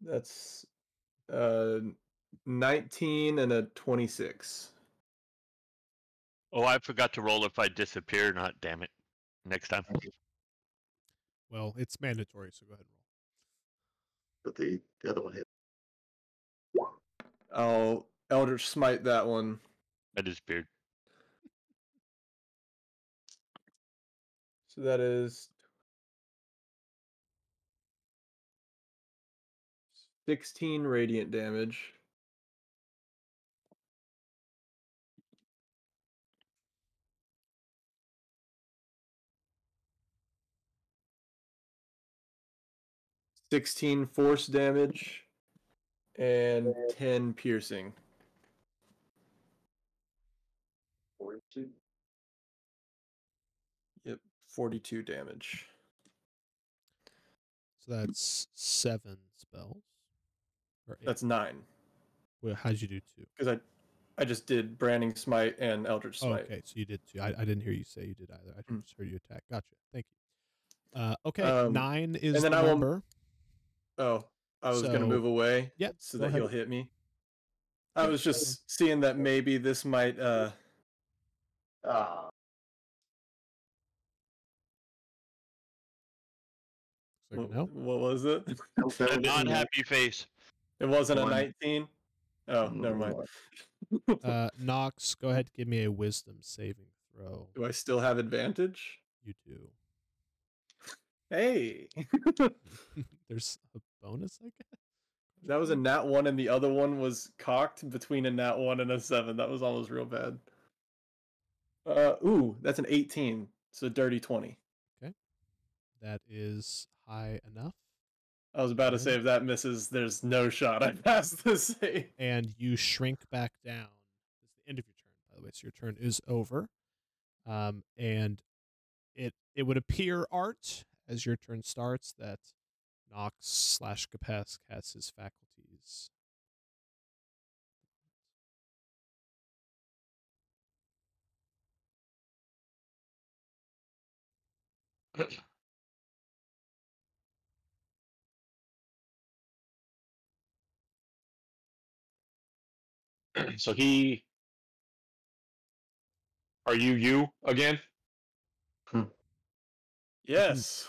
That's 19 and a 26. Oh, I forgot to roll if I disappear or not. Damn it. Next time. Well, it's mandatory, so go ahead and roll. But the other one hit. I'll Eldritch Smite that one. I disappeared. So that is 16 radiant damage. $16 force damage and 10 piercing. 42. Yep, 42 damage. So that's 7 spells. Or 8. That's 9. Well, how'd you do 2? Because I just did Branding Smite and Eldritch Oh, Smite. okay, so you did 2. I didn't hear you say you did either. I just heard you attack. Gotcha. Thank you. Okay, 9 is and then the I will- number. Oh, I was going to So- move away Yep, so go that ahead. he'll hit me. I Yep, was that's just seeing that maybe this might Ah, Looks like a no. what was it? nope, that A was non-happy face. It wasn't a One. 19? Oh, never mind. Nox, go ahead, give me a wisdom saving throw. Do I still have advantage? You do. Hey! There's a bonus, I guess. That was a nat 1 and the other one was cocked between a nat 1 and a 7. That was almost real bad. Ooh, that's an 18. So dirty 20. That is high enough. I was about to Okay. say if that misses, there's no shot I pass this save. And you shrink back down. It's the end of your turn, by the way. So your turn is over. And it would appear, Art, as your turn starts, that Nox/Kapesk has his faculties. So he. Are you again? Yes.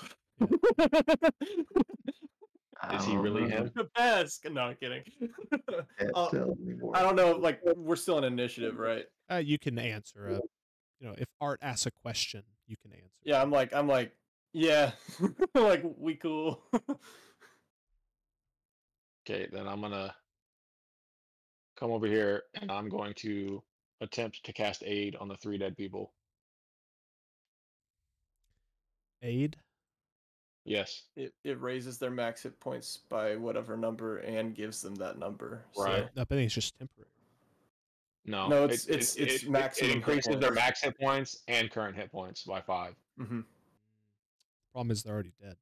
Is he really I don't him? The best. No, I'm kidding. Can't Uh, tell anymore. I don't know. Like, we're still in initiative, right? You can answer. If Art asks a question, you can answer. Yeah, I'm like, yeah, like we cool. Okay, then I'm gonna come over here and I'm going to attempt to cast aid on the 3 dead people. Aid. Yes. It raises their max hit points by whatever number and gives them that number. Right. No, I think it's just temporary. No, it's maximum It hit increases their points. max hit points and current hit points by 5. Mm-hmm. Problem is they're already dead.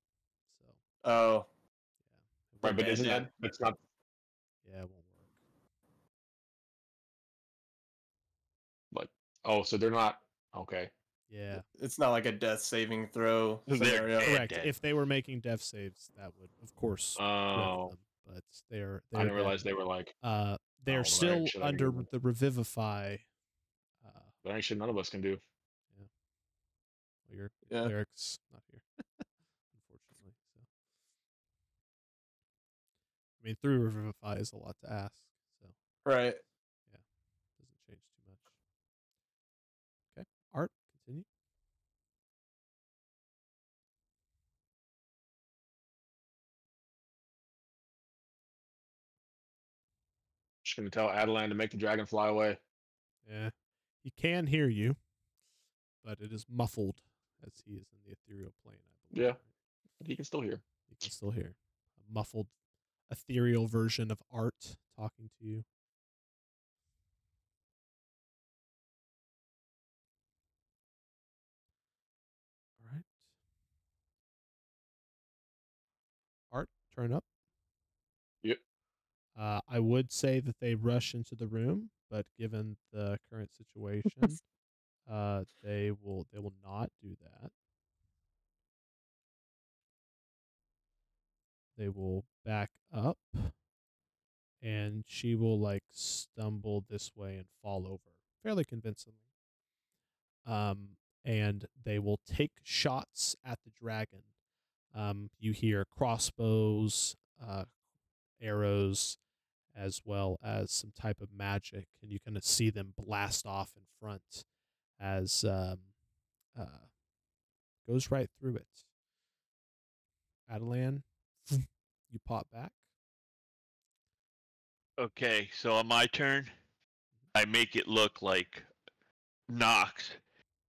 So Oh, yeah, Right, but isn't Bandit. that that's not yeah, it won't work. like so they're not okay. Yeah, it's not like a death saving throw They're scenario. dead. correct. If they were making death saves, that would, of course, kill Oh, them. But they're I didn't dead. realize they were like. They're well, still should I under give them- the revivify. But actually, none of us can do. Well, your Yeah. cleric's not here, unfortunately. So, I mean, 3 revivify is a lot to ask. So Right. doesn't change too much. Okay, Art, continue. Just gonna tell Adeline to make the dragon fly away. Yeah, he can hear you, but it is muffled as he is in the ethereal plane. I believe. Yeah. right? But he can still hear. You can still hear a muffled, ethereal version of Art talking to you. All right. Art, turn up. Yep. I would say that they rush into the room, but given the current situation, they will not do that. They will back up, and she will like stumble this way and fall over fairly convincingly. And they will take shots at the dragon. You hear crossbows, arrows, as well as some type of magic, and you kind of see them blast off in front as goes right through it. Adelan, you pop back. Okay, so on my turn, I make it look like Nox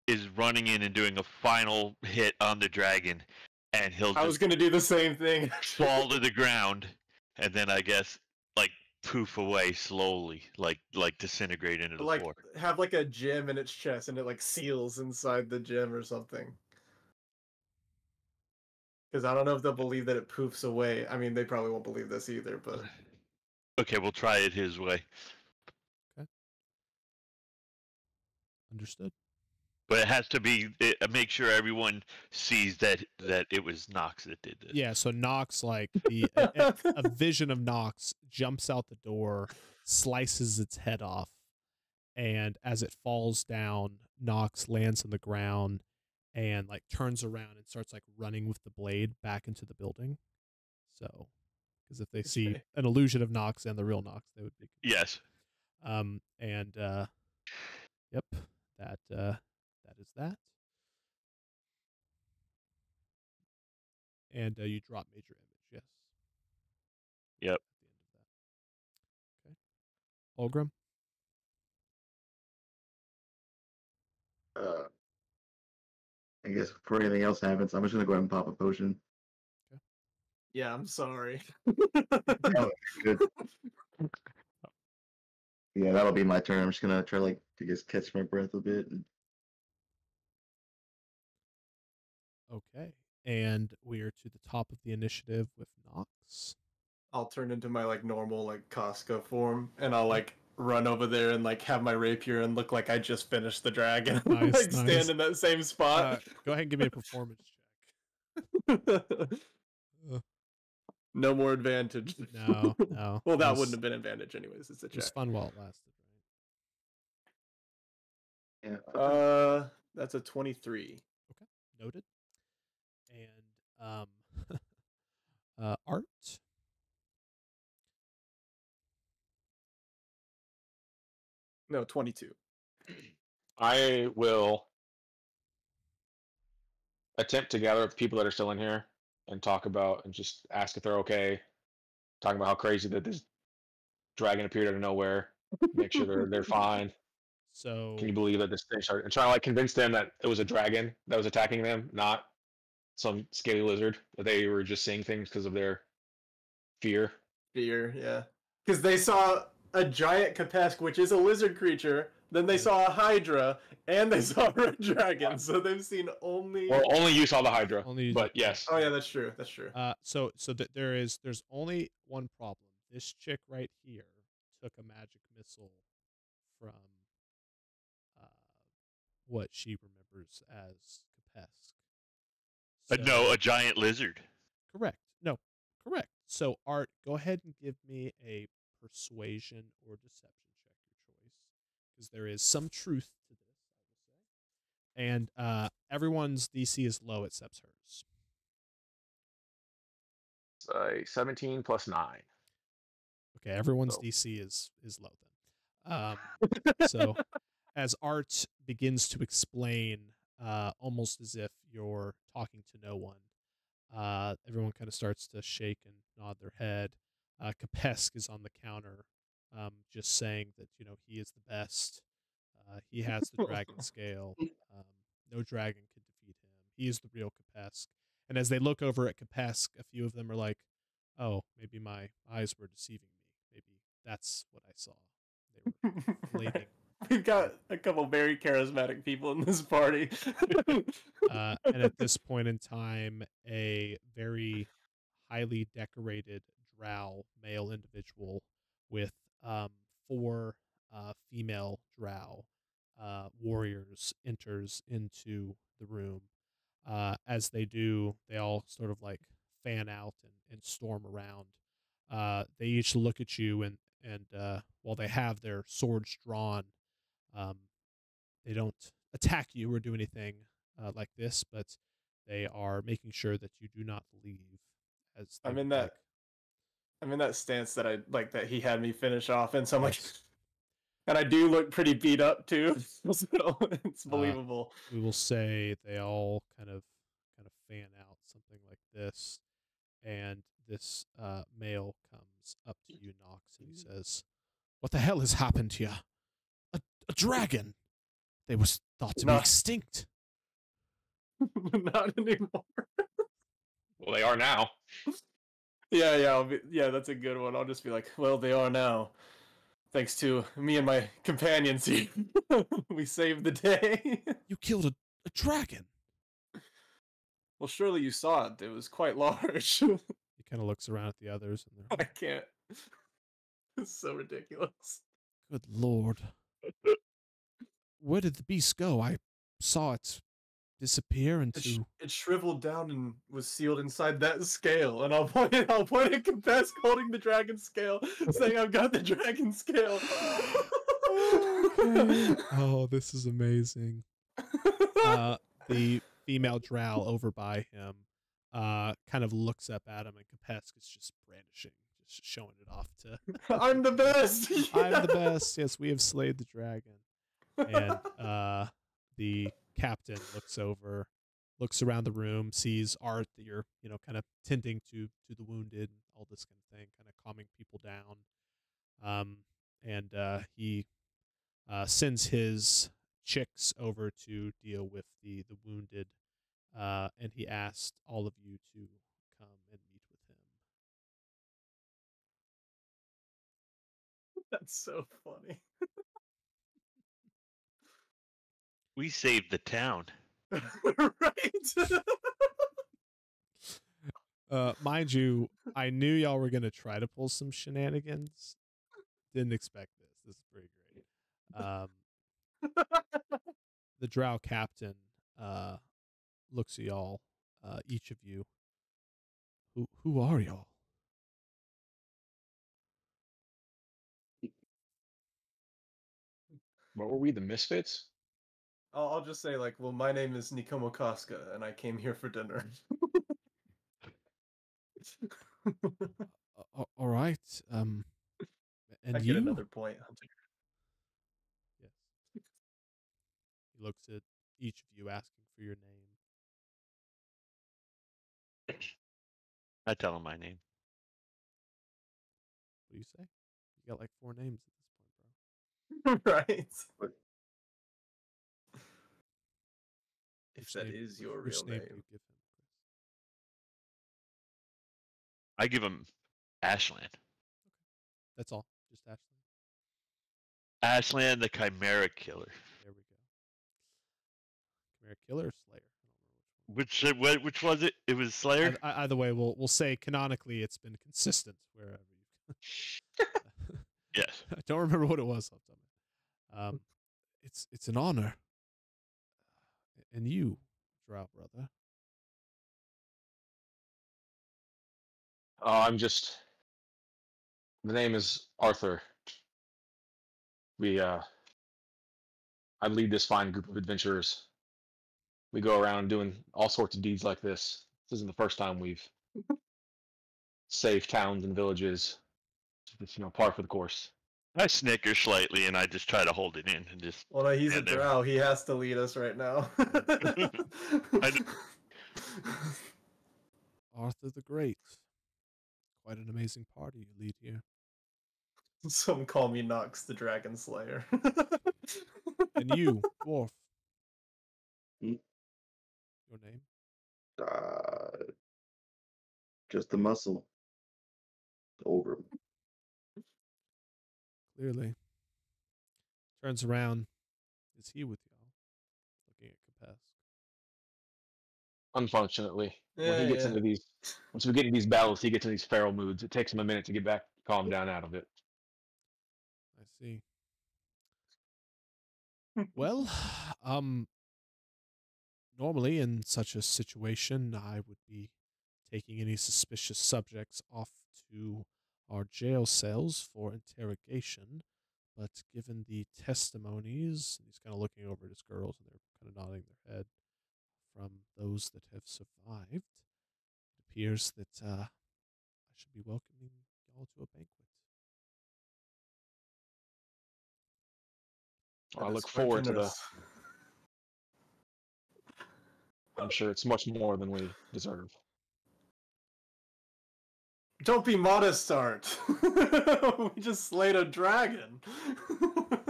is running in and doing a final hit on the dragon, and he'll I was just gonna do the same thing. fall to the ground, and then I guess like poof away slowly, like disintegrate into the Like floor. have like a gem in its chest and it like seals inside the gem or something. Because I don't know if they'll believe that it poofs away. I mean, they probably won't believe this either, but Okay, we'll try it his way, Understood. but it has to be. Make sure everyone sees that it was Nox that did this. Yeah, so Nox, like a vision of Nox jumps out the door, slices its head off, and as it falls down, Nox lands on the ground and like turns around and starts like running with the blade back into the building. So, because if they see Okay. an illusion of Nox and the real Nox, they would be Yes. and yep, that is that. And you drop major image, yes. Yep. At the end of that. Okay. Olgrim. I guess before anything else happens, I'm just gonna go ahead and pop a potion. yeah, I'm sorry. Oh, good. Yeah, that'll be my turn. I'm just gonna try like to just catch my breath a bit. Okay. And we are to the top of the initiative with Nox. I'll turn into my like normal like Costco form and I'll like run over there and like have my rapier and look like I just finished the dragon. Nice, like nice. stand in that same spot. Go ahead and give me a performance check. No more advantage. No, no. Well, that It was- wouldn't have been advantage anyways. It's a It was check. fun while it lasted, right? Yeah. That's a 23. Noted. And Art. No, 22. I will attempt to gather up the people that are still in here and talk about and just ask if they're okay. Talking about how crazy that this dragon appeared out of nowhere. Make sure they're fine. So Can you believe that this thing started? And trying to like convince them that it was a dragon that was attacking them, not some scaly lizard. That they were just seeing things because of their fear. Fear, yeah. Because they saw a giant Capesk, which is a lizard creature. Then they saw a Hydra, and they saw a red dragon. So they've seen only. Well, only you saw the Hydra. Only you but yes. Oh yeah, that's true. That's true. so there's only one problem. This chick right here took a magic missile from what she remembers as Capesk. No, a giant lizard. Correct. No, correct. So Art, go ahead and give me a persuasion or deception check, your choice, because there is some truth to this, I will say. And everyone's DC is low except hers. It's a 17 plus 9. Okay, everyone's So. DC is low then. So as Art begins to explain, almost as if you're talking to no one, everyone kind of starts to shake and nod their head. Capesk is on the counter, just saying that he is the best. He has the dragon scale. No dragon can defeat him. He is the real Capesk. And as they look over at Capesk, a few of them are like, "Oh, maybe my eyes were deceiving me. Maybe that's what I saw." They were blading. We've got a couple very charismatic people in this party. And at this point in time, a very highly decorated Drow male individual with 4 female Drow warriors enters into the room. As they do, they all sort of like fan out and storm around. They each look at you and while they have their swords drawn, they don't attack you or do anything like this, but they are making sure that you do not leave. As I'm they in would that. like- I'm in that stance that I like that he had me finish off, and so I'm like, and I do look pretty beat up too, so it's believable. We will say they all kind of fan out, something like this, and this male comes up to you, Nox, and he says, "What the hell has happened here? A dragon? They were thought to be extinct." Not anymore. Well, they are now. Yeah, that's a good one. I'll just be like, well, they are now. Thanks to me and my companions here. We saved the day. You killed a dragon. Well, surely you saw it. It was quite large. He kind of looks around at the others, and I can't. It's so ridiculous. Good Lord. Where did the beast go? I saw it disappear into... It shriveled down and was sealed inside that scale. And I'll point at Kapesk holding the dragon scale, saying, I've got the dragon scale. Oh, this is amazing. The female drow over by him kind of looks up at him, and Kapesk is just brandishing, just showing it off to... I'm the best! Yeah. I'm the best. Yes, we have slayed the dragon. And the captain looks around the room, sees Art that you're, kind of tending to the wounded, all this kind of thing, kind of calming people down. And he sends his chicks over to deal with the wounded, and he asked all of you to come and meet with him. That's so funny. We saved the town. Right. Mind you, I knew y'all were gonna try to pull some shenanigans. Didn't expect this. This is pretty great. The Drow captain looks at y'all, each of you. Who are y'all? What were we, the misfits? I'll just say, like, well, my name is Nikomo Casca, and I came here for dinner. All right. And I you? get another point. Yes. He looks at each of you, asking for your name. I tell him my name. What do you say? You got like 4 names at this point, bro. Right. What? If that is your which real name name. do you give him, Chris? I give him Ashland. That's all. Just Ashley. Ashland, the Chimera Killer. There we go. Chimera Killer or Slayer? I don't remember Which was it? It was Slayer. Either way, we'll say canonically it's been consistent wherever you. Yes. I don't remember what it was off the top of my head. It's an honor. And you, Drow brother. The name is Arthur. I lead this fine group of adventurers. We go around doing all sorts of deeds like this. This isn't the first time we've saved towns and villages. It's par for the course. I snicker slightly and I just try to hold it in and just. Well, no, he's a stand there. drow. He has to lead us right now. Arthur the Great. Quite an amazing party you lead here. Some call me Nox the Dragon Slayer. And you, dwarf. Hmm? Your name? Just the muscle. Over. Clearly. Turns around. Is he with y'all? Looking at Kapesk. Unfortunately, Yeah, when he gets into these, once we get into these battles, he gets in these feral moods. It takes him a minute to get back, calm down out of it. I see. Well, normally in such a situation, I would be taking any suspicious subjects off to our jail cells for interrogation. But given the testimonies, and he's kind of looking over at his girls, and they're kind of nodding their head, from those that have survived, it appears that I should be welcoming all to a banquet. I That is look quite forward to the. generous. I'm sure it's much more than we deserve. Don't be modest, Art. We just slayed a dragon.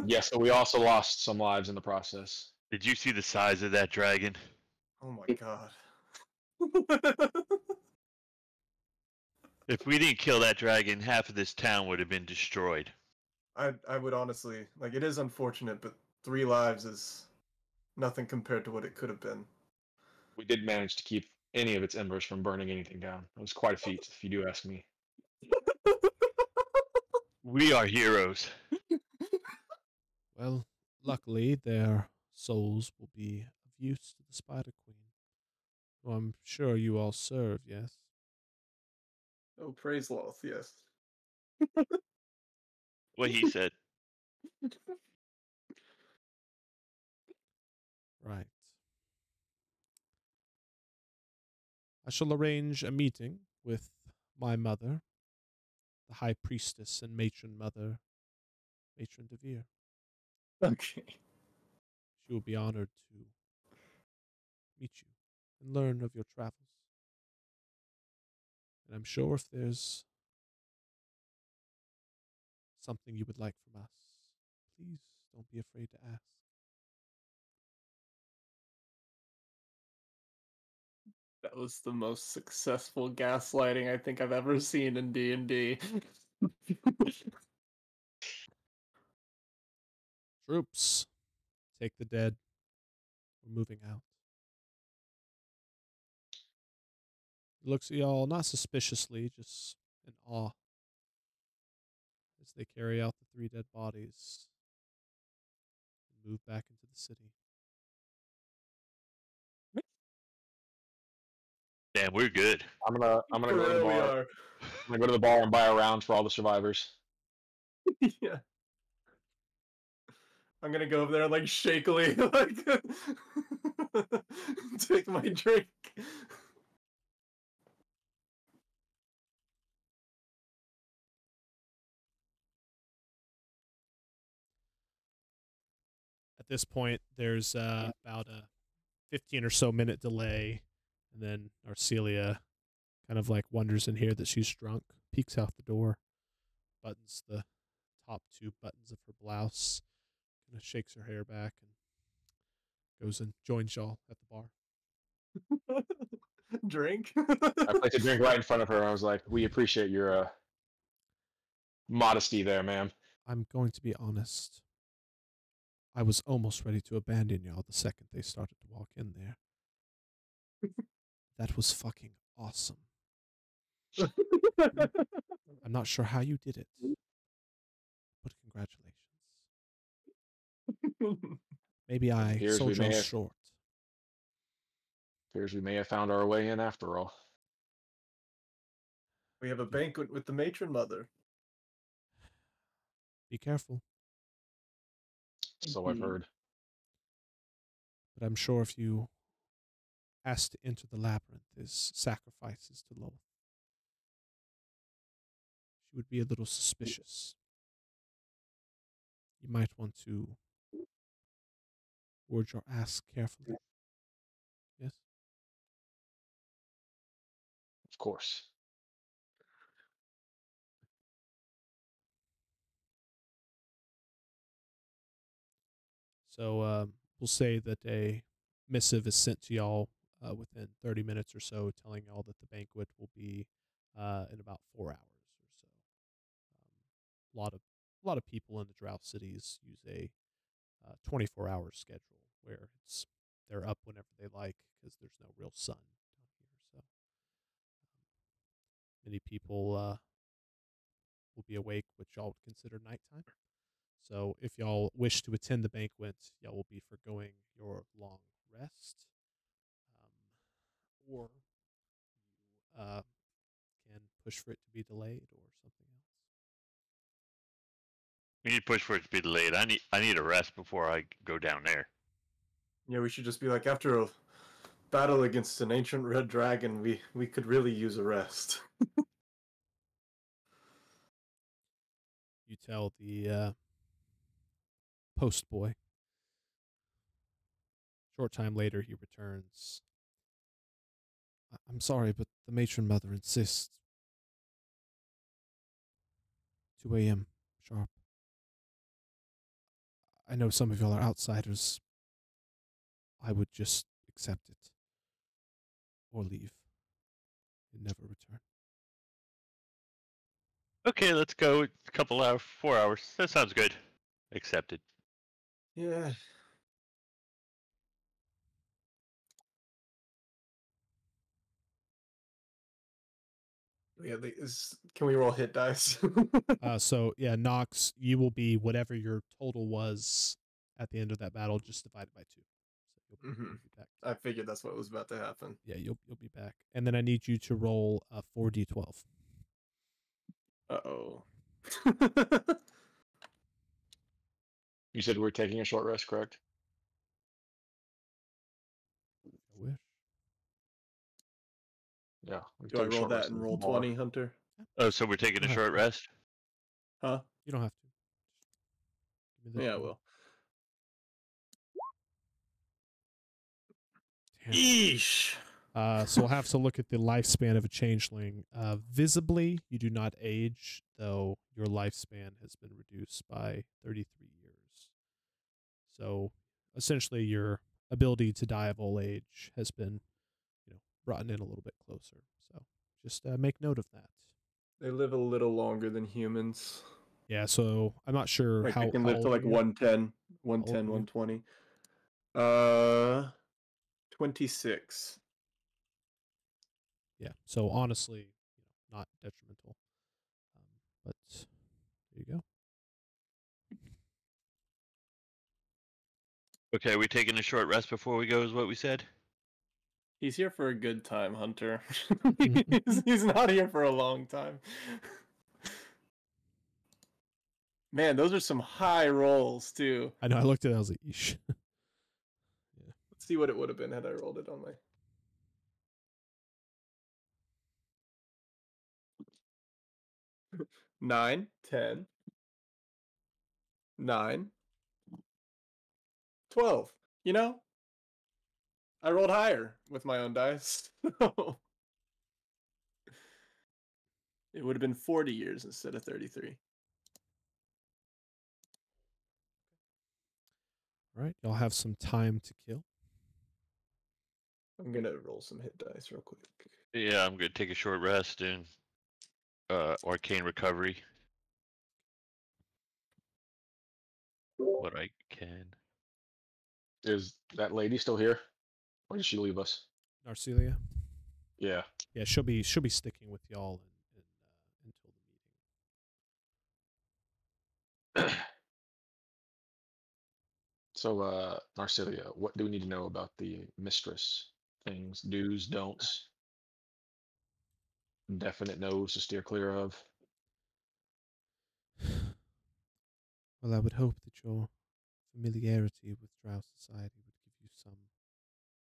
Yes, but we also lost some lives in the process. Did you see the size of that dragon? Oh my god. If we didn't kill that dragon, half of this town would have been destroyed. I would honestly, like, it is unfortunate, but 3 lives is nothing compared to what it could have been. We did manage to keep any of its embers from burning anything down. It was quite a feat, if you do ask me. We are heroes. Well, luckily, their souls will be of use to the Spider Queen, who I'm sure you all serve, yes? Oh, praise Loth, yes. What he said. Right. I shall arrange a meeting with my mother, the High Priestess and Matron Mother, Matron DeVere. Okay. She will be honored to meet you and learn of your travels. And I'm sure if there's something you would like from us, please don't be afraid to ask. That was the most successful gaslighting I think I've ever seen in D&D. Troops, take the dead. We're moving out. He looks at y'all not suspiciously, just in awe as they carry out the 3 dead bodies and move back into the city. Damn, we're good. I'm gonna For go to the real, we bar. are. I'm gonna go to the bar and buy a round for all the survivors. Yeah. I'm gonna go over there like shakily, like take my drink. At this point, there's about a 15 or so minute delay, and then Arcelia kind of like wonders in here that she's drunk, peeks out the door, buttons the top 2 buttons of her blouse, kind of shakes her hair back, and goes and joins y'all at the bar. Drink. I placed a drink right in front of her. And I was like, "We appreciate your modesty there, ma'am." I'm going to be honest. I was almost ready to abandon y'all the second they started to walk in there. That was fucking awesome. I'm not sure how you did it, but congratulations. Maybe I Appears sold we may y'all have- short. Appears we may have found our way in after all. We have a banquet with the matron mother. Be careful. So I've heard. But I'm sure if you ask to enter the labyrinth as sacrifices to Lilith, she would be a little suspicious. You might want to word your ask carefully. Yes? Of course. So we'll say that a missive is sent to y'all within 30 minutes or so, telling y'all that the banquet will be in about 4 hours or so. A lot of people in the Drow cities use a 24-hour schedule where they're up whenever they like because there's no real sun down here. So many people will be awake, which y'all would consider nighttime. So if y'all wish to attend the banquet, y'all will be forgoing your long rest, or you can push for it to be delayed or something else. We need to push for it to be delayed. I need a rest before I go down there. Yeah, we should just be like, after a battle against an ancient red dragon, we could really use a rest. You tell the post boy. Short time later, he returns. I'm sorry, but the matron mother insists. 2 a.m. sharp. I know some of y'all are outsiders. I would just accept it. Or leave. And never return. Okay, let's go. A couple hours, 4 hours. That sounds good. Accepted. Yeah. Yeah, can we roll hit dice? So yeah, Nox, you will be whatever your total was at the end of that battle, just divided by 2. So you'll be back. I figured that's what was about to happen. Yeah, you'll be back, and then I need you to roll 4d12. Uh-oh. You said we're taking a short rest, correct? I wish. Yeah. we Do took I a roll short that rest and in roll the bar. 20, Hunter? Oh, so we're taking a Uh-huh. short rest? Huh? You don't have to. Give me the Yeah, I total. will. Damn. Eesh. So we'll have to look at the lifespan of a changeling. Visibly, you do not age, though your lifespan has been reduced by 33 years. So essentially, your ability to die of old age has been, brought in a little bit closer. So just make note of that. They live a little longer than humans. Yeah. So I'm not sure Like how they can how live to old like are you? 110, old are 120. you? 26. Yeah. So honestly, not detrimental. But there you go. Okay, we taking a short rest before we go, is what we said? He's here for a good time, Hunter. he's not here for a long time. Man, those are some high rolls, too. I know. I looked at it. I was like, Eesh. Let's see what it would have been had I rolled it on my... 9, 10, 9, 12. You know, I rolled higher with my own dice. It would have been 40 years instead of 33. All right. Y'all have some time to kill. I'm gonna roll some hit dice real quick. Yeah, I'm gonna take a short rest and arcane recovery. What I can. Is that lady still here? Or did she leave us? Narcelia. Yeah. Yeah, she'll be sticking with y'all until the meeting. So, Narcilia, what do we need to know about the mistress? Things, do's, don'ts, definite no's to steer clear of. Well, I would hope that your familiarity with Drow society would give you some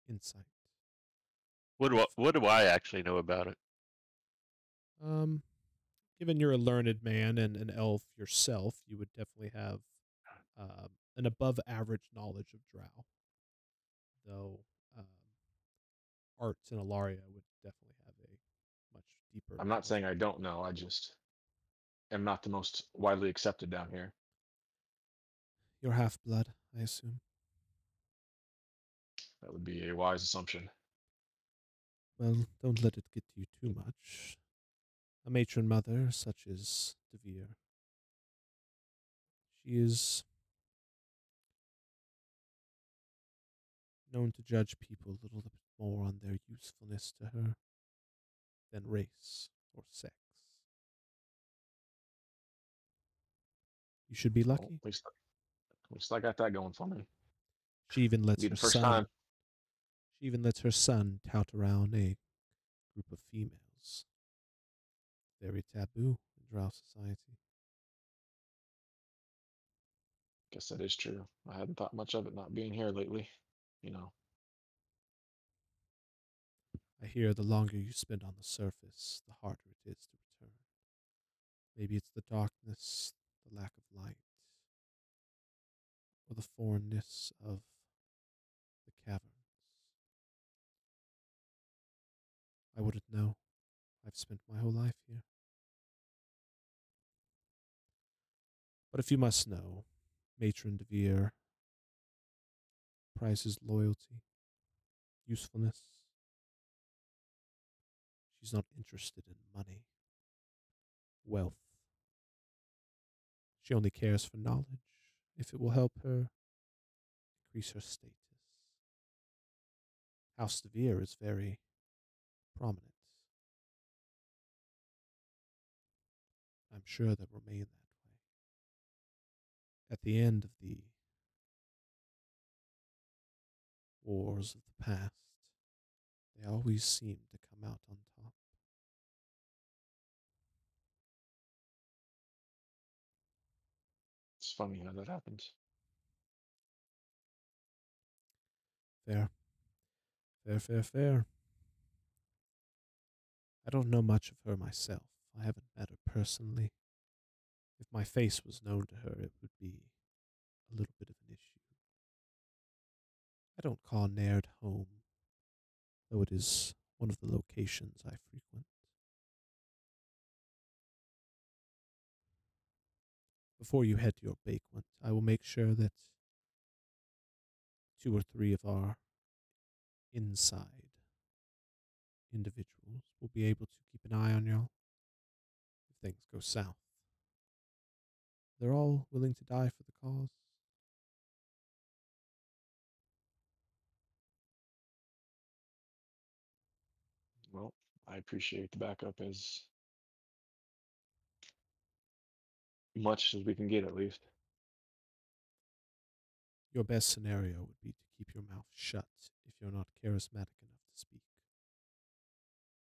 insight. What do I actually know about it? Given you're a learned man and an elf yourself, you would definitely have an above average knowledge of Drow. Though Arts and Alaria would definitely have a much deeper. I'm not saying I knowledge. don't know. I just am not the most widely accepted down here. You're half blood, I assume. That would be a wise assumption. Well, don't let it get to you too much. A matron mother such as Devere, she is known to judge people a little bit more on their usefulness to her than race or sex. You should be Well, lucky. at least I got that going for me. She even lets Be her the first son. time. She even lets her son tout around a group of females. Very taboo in Drow society. Guess that is true. I hadn't thought much of it not being here lately. You know. I hear the longer you spend on the surface, the harder it is to return. Maybe it's the darkness, the lack of light, or the foreignness of the caverns. I wouldn't know. I've spent my whole life here. But if you must know, Matron de Vere prizes loyalty, usefulness. She's not interested in money, wealth. She only cares for knowledge if it will help her increase her status. House de Vere is very prominent. I'm sure they'll remain that way. At the end of the wars of the past, they always seem to come out on top. It's funny how that happens. Fair. Fair, fair, fair. I don't know much of her myself. I haven't met her personally. If my face was known to her, it would be a little bit of an issue. I don't call Naird home, though it is one of the locations I frequent. Before you head to your banquet, I will make sure that 2 or 3 of our inside individuals will be able to keep an eye on y'all if things go south. They're all willing to die for the cause. Well, I appreciate the backup as much as we can get, at least. Your best scenario would be to keep your mouth shut if you're not charismatic enough to speak.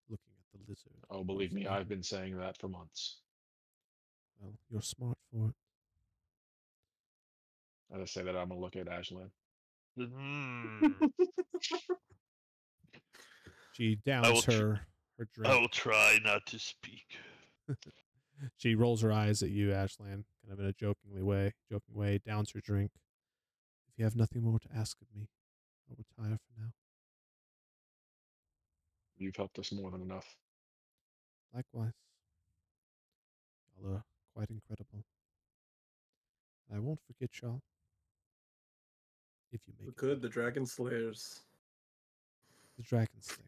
Looking at the lizard. Oh, believe me, briefly. I've been saying that for months. Well, you're smart for it. I just say that I'm gonna look at Ashlyn. She downs her I drink. will try not to speak. She rolls her eyes at you, Ashlan, kind of in a joking way, downs her drink. If you have nothing more to ask of me, I'll retire for now. You've helped us more than enough. Likewise. Y'all are quite incredible. I won't forget y'all. If you make it. Good, the Dragon Slayers. The Dragon Slayers.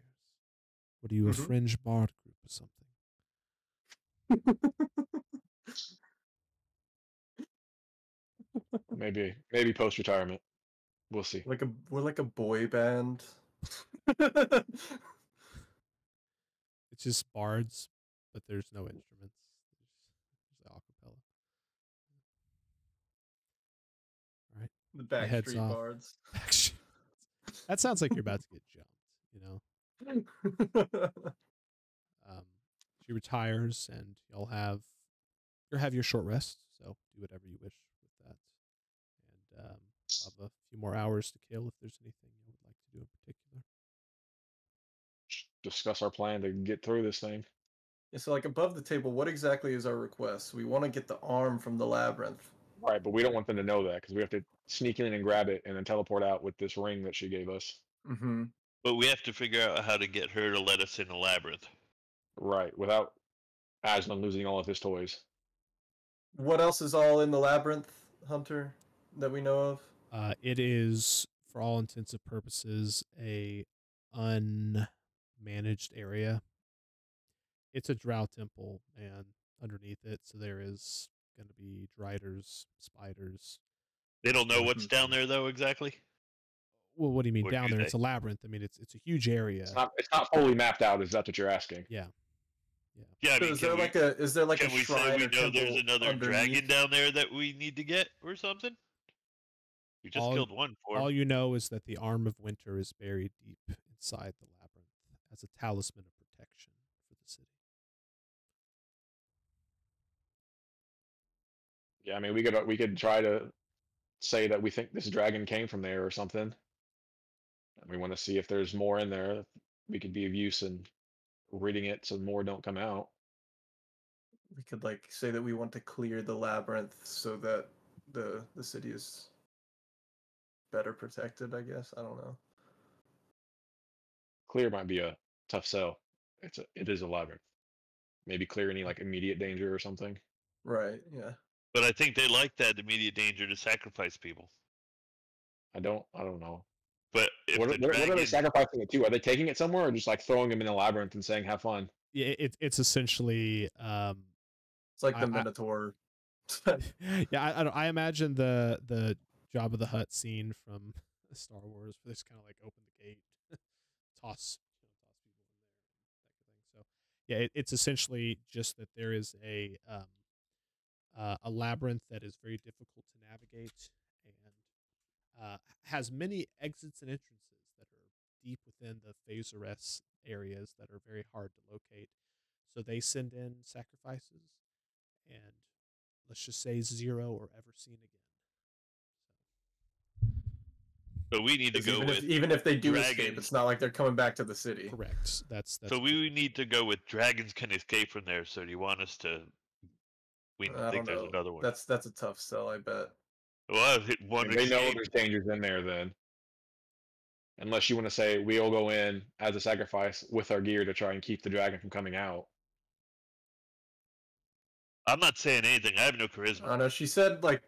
What are you, a fringe bard group or something? Maybe post retirement. We'll see. We're like a boy band. It's just bards, but there's no instruments. There's acapella. All right. The Heads Backstreet off. Bards. That sounds like you're about to get jumped, you know? She retires, and you'll have your short rest, so do whatever you wish with that. And have a few more hours to kill if there's anything you would like to do in particular. Discuss our plan to get through this thing. Yeah, so like above the table, what exactly is our request? We want to get the arm from the labyrinth. Right, but we don't want them to know that because we have to sneak in and grab it and then teleport out with this ring that she gave us. Mm-hmm. But we have to figure out how to get her to let us in the labyrinth. Right, without Aslan losing all of his toys. What else is all in the labyrinth, Hunter, that we know of? It is, for all intents and purposes, a unmanaged area. It's a Drow temple, and underneath it, so there is going to be driders, spiders. They don't know what's down there, though, exactly? Well, what do you mean Or down do there? they? It's a labyrinth. I mean, it's a huge area. It's not fully mapped out. Is that what you're asking? Yeah. Yeah, I So mean, is there like a can we say shrine we or know there's temple another underneath? dragon down there that we need to get or something? We just killed one for All him. you know is that the Arm of Winter is buried deep inside the labyrinth as a talisman of protection for the city. Yeah, I mean, we could try to say that we think this dragon came from there or something. And we want to see if there's more in there. We could be of use in reading it so more don't come out. We could like say that we want to clear the labyrinth so that the city is better protected, I guess. I don't know. Clear might be a tough sell. It is a labyrinth. Maybe clear any like immediate danger or something. Right, yeah. But I think they like that immediate danger to sacrifice people. I don't know. But if What the are they dragon, sacrificing it to? Are they taking it somewhere or just like throwing them in the labyrinth and saying have fun? Yeah, it's essentially It's like the I- Minotaur. yeah, I imagine the Jabba the Hutt scene from Star Wars, where they just kind of like open the gate, toss people in there, that kind of thing. So yeah, it's essentially just that there is a labyrinth that is very difficult to navigate and has many exits and entrances that are deep within the Phaseress areas that are very hard to locate. So they send in sacrifices, and let's just say 0 are ever seen again. so we need to 'Cause go with even if they do escape, dragons. it's not like they're coming back to the city. Correct. That's So we need to go with dragons can escape from there. So do you want us to? We I think don't there's know. another one. That's a tough sell, I bet. Well, one They know escape. there's dangers in there then. Unless you want to say we'll go in as a sacrifice with our gear to try and keep the dragon from coming out. I'm not saying anything. I have no I charisma. don't know. She said like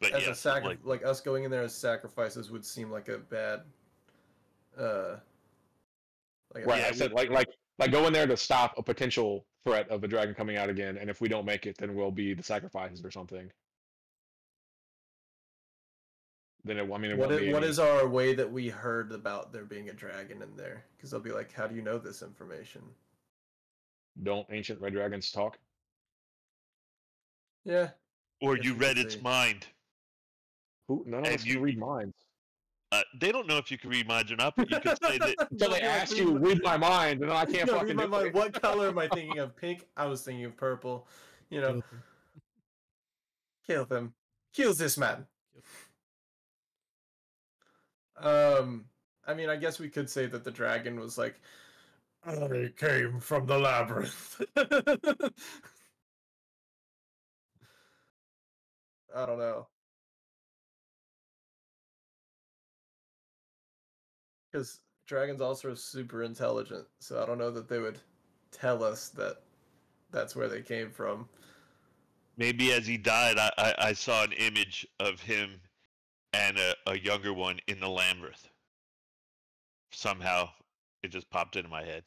But as yes, a like us going in there as sacrifices would seem like a bad like Right. Yeah, I said like go in there to stop a potential threat of a dragon coming out again, and if we don't make it, then we'll be the sacrifices or something. Then it won't be what any- is our way that we heard about there being a dragon in there? Because they'll be like, how do you know this information? don't ancient red dragons talk? Yeah. or Guess you you read could its say. mind. Who none of And us can you- read minds. They don't know if you can read minds or not, but you could say that. Until they ask you, read my mind, and I can't No, fucking read my do mind. it. What color am I thinking of? Pink? I was thinking of purple. You know, kill them. Kill this man. I mean, I guess we could say that the dragon was like, I came from the labyrinth. I don't know. Because dragons also are super intelligent, so I don't know that they would tell us that that's where they came from. Maybe as he died, I saw an image of him and a younger one in the labyrinth. Somehow, it just popped into my head.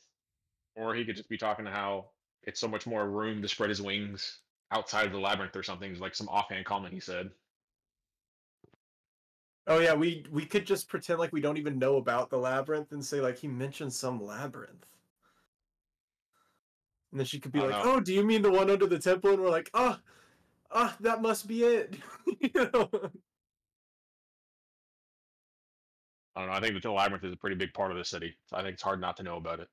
Or he could just be talking to how it's so much more room to spread his wings outside of the labyrinth or something, like some offhand comment he said. Oh yeah, we could just pretend like we don't even know about the labyrinth and say like he mentioned some labyrinth. And then she could be I like, don't know. "Oh, do you mean the one under the temple?" And we're like, that must be it." You know? I don't know. I think the labyrinth is a pretty big part of the city, so I think it's hard not to know about it.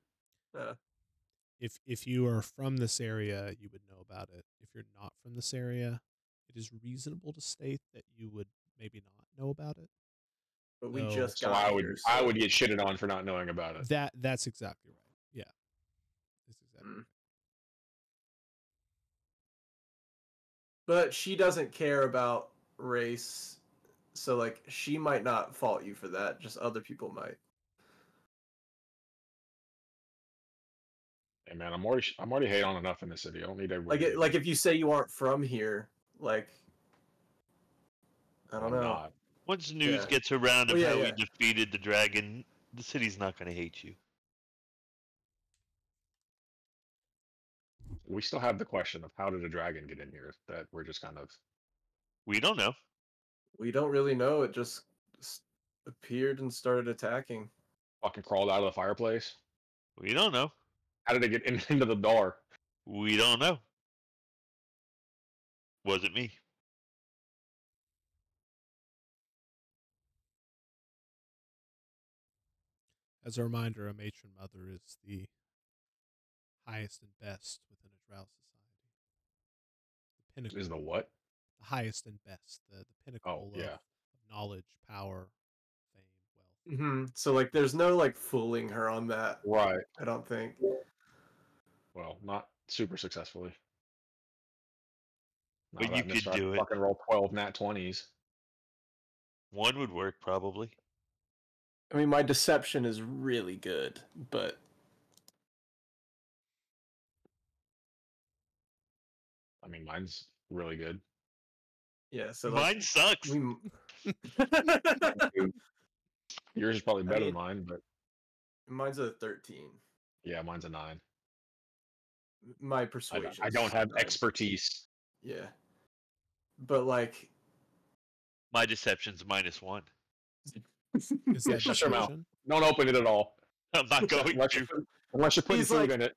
If you are from this area, you would know about it. If you're not from this area, it is reasonable to state that you would maybe not know about it. But we No. just So got I would here, I so- would get shitted on for not knowing about it. That's exactly right. Yeah, that's exactly Mm. right. But she doesn't care about race, so like she might not fault you for that. Just other people might. Hey man, I'm already hate on enough in the city. I don't need everybody. Like if you say you aren't from here, like I don't I'm know. not. Once news Yeah. gets around of Oh, yeah, how we yeah. defeated the dragon, the city's not going to hate you. We still have the question of how did a dragon get in here that we're just kind of. We don't know. We don't really know. It just appeared and started attacking. Fucking crawled out of the fireplace. We don't know. How did it get into the door? We don't know. Was it me? As a reminder, a matron mother is the highest and best within a Drow society. The pinnacle, Is the what? the highest and best, the pinnacle yeah. of knowledge, power, fame, wealth. Mm-hmm. So like, there's no like fooling her on that. Right. I don't think. Well, not super successfully. But you could do it. Fucking roll 12 nat 20s. One would work probably. I mean, my deception is really good, but I mean, mine's really good. yeah. So Mine sucks. Yours is probably better mean- than mine, but mine's a 13. yeah, mine's a 9. My persuasion. I don't have 9. expertise. Yeah, but like, My deception's -1. Is that Shut your mouth. persuasion? Don't open it at all. I'm not going Unless to. you're putting He's food like- in it.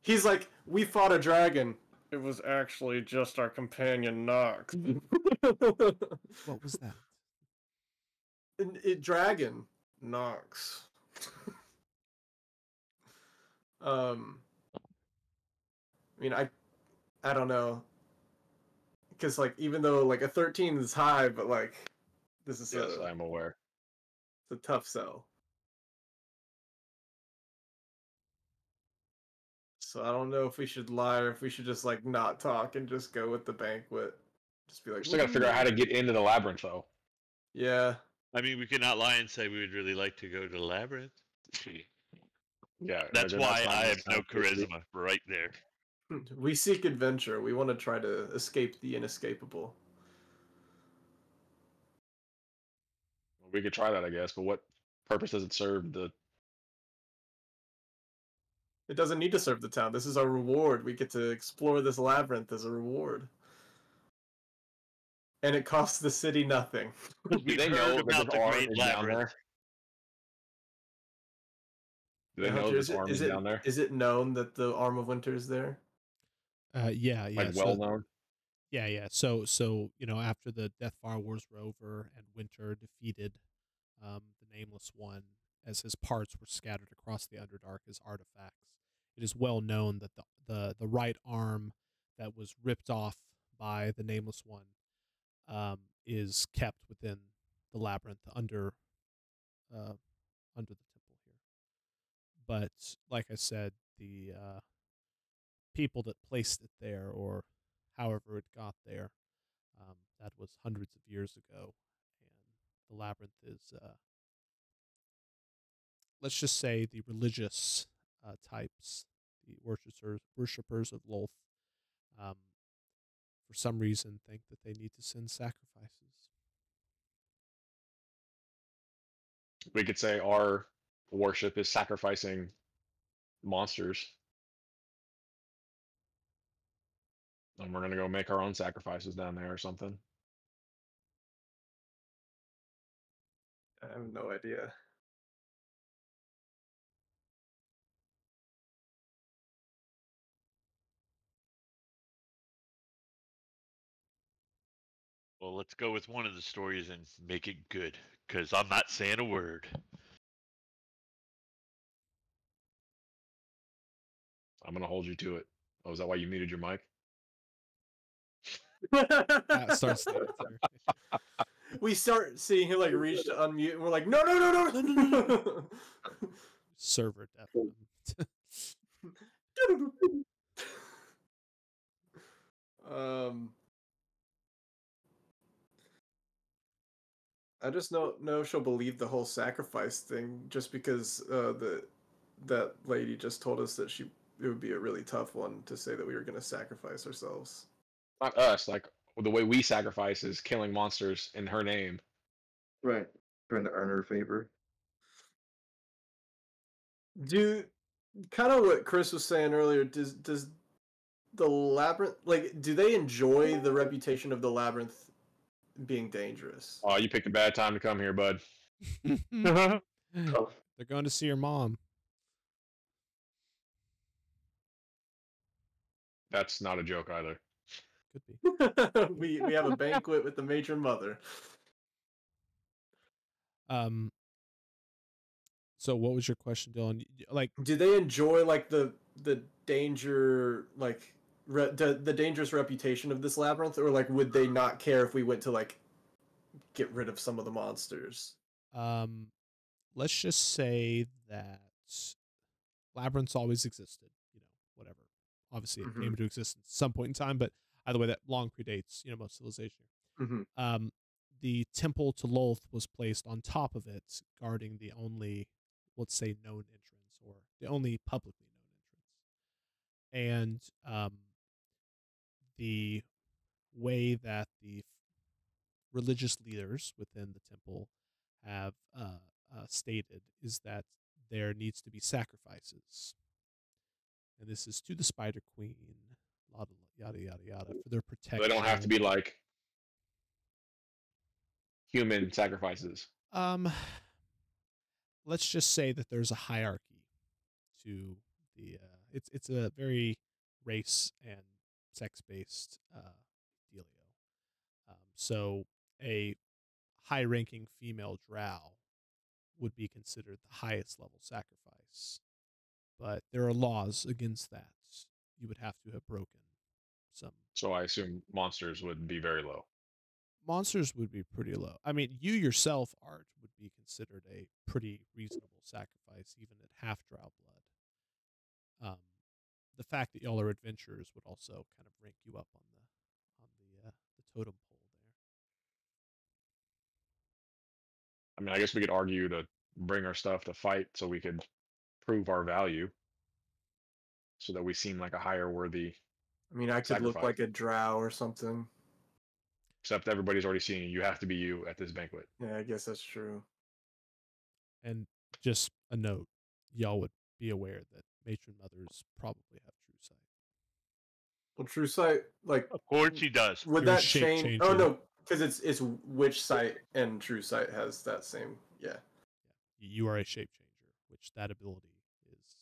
he's like, we fought a dragon. It was actually just our companion Nox. What was that? Dragon Nox. I mean, I don't know, because like, even though like a 13 is high, but like, this is Yes, I'm aware. it's a tough sell. So I don't know if we should lie or if we should just like not talk and just go with the banquet. Just be like, We still gotta figure out how to get into the labyrinth, though. Yeah. I mean, we could not lie and say we would really like to go to the labyrinth. Yeah, That's they're why not I have signing no this out. charisma right there. We seek adventure. We want to try to escape the inescapable. We could try that, I guess, but what purpose does it serve? It doesn't need to serve the town. This is our reward. We get to explore this labyrinth as a reward. And it costs the city nothing. Do We've they know heard that about this the arm Great is down Labyrinth. there? Do they know Hunter, this arm is down there? Is it known that the Arm of Winter is there? Yeah. Like, So, well known? yeah. So after the Deathfire Wars were over and Winter defeated the Nameless One, as his parts were scattered across the Underdark as artifacts, it is well known that the right arm that was ripped off by the Nameless One is kept within the labyrinth under the temple here. But like I said, the people that placed it there, or however it got there, that was hundreds of years ago, and the labyrinth is, let's just say, the religious types, the worshippers of Lolth, for some reason think that they need to send sacrifices. We could say our worship is sacrificing monsters. And we're gonna go make our own sacrifices down there or something. I have no idea. Well, let's go with one of the stories and make it good, because I'm not saying a word. I'm gonna hold you to it. Oh, is that why you muted your mic? That starts the answer. We start seeing him like reach to unmute, and we're like, no. Server definitely. I just know she'll believe the whole sacrifice thing just because that lady just told us that it would be a really tough one to say that we were going to sacrifice ourselves. Not us. Like, the way we sacrifice is killing monsters in her name. Right. Trying to earn her favor. Kind of what Chris was saying earlier, does the labyrinth, like, do they enjoy the reputation of the labyrinth being dangerous? Oh, you picked a bad time to come here, bud. They're going to see your mom. That's not a joke either. Could be. we have a banquet with the major mother. So what was your question, Dylan? Like, do they enjoy like the danger, like the dangerous reputation of this labyrinth, or like would they not care if we went to like get rid of some of the monsters? Let's just say that labyrinths always existed. Whatever. Obviously, it came into existence at some point in time, but By the way, that long predates most civilization. Mm-hmm. The temple to Lolth was placed on top of it, guarding the only, let's say, known entrance, or the only publicly known entrance. And the way that the religious leaders within the temple have stated is that there needs to be sacrifices, and this is to the Spider Queen, yada yada yada, for their protection. They don't have to be like human sacrifices. Let's just say that there's a hierarchy to the. It's a very race and sex based dealio. So a high-ranking female drow would be considered the highest level sacrifice, but there are laws against that. You would have to have broken some. So I assume monsters would be very low. Monsters would be pretty low. I mean, you yourself, Art, would be considered a pretty reasonable sacrifice, even at half drow blood. The fact that y'all are adventurers would also kind of rank you up on the totem pole there. I mean, I guess we could argue to bring our stuff to fight so we could prove our value, so that we seem like a higher worthy. I mean, I could look Sacrifice. like a drow or something. Except everybody's already seeing you have to be you at this banquet. Yeah, I guess that's true. And just a note, y'all would be aware that matron mothers probably have true sight. Well, true sight, like, Of course he does. would You're a that shape change? Oh changer. no, because it's witch sight and true sight has that same. Yeah. You are a shape changer, which that ability is.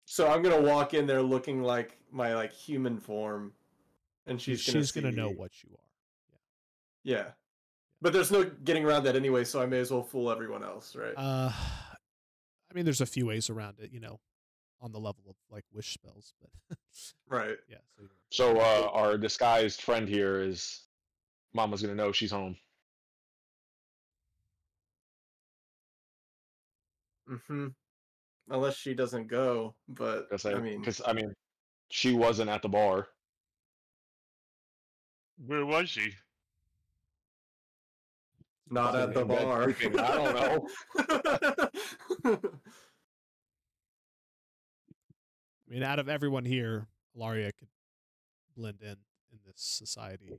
So I'm gonna walk in there looking like my human form, and she's gonna know see- what you are. Yeah, but there's no getting around that anyway, so I may as well fool everyone else, right? I mean, there's a few ways around it, on the level of like wish spells, but Right. yeah. So our disguised friend here is Mama's gonna know she's home. Mm-hmm. Unless she doesn't go, but I mean, Because she wasn't at the bar. Where was she? not at the in bed bar. sleeping. I don't know. I mean, out of everyone here, Ilaria could blend in this society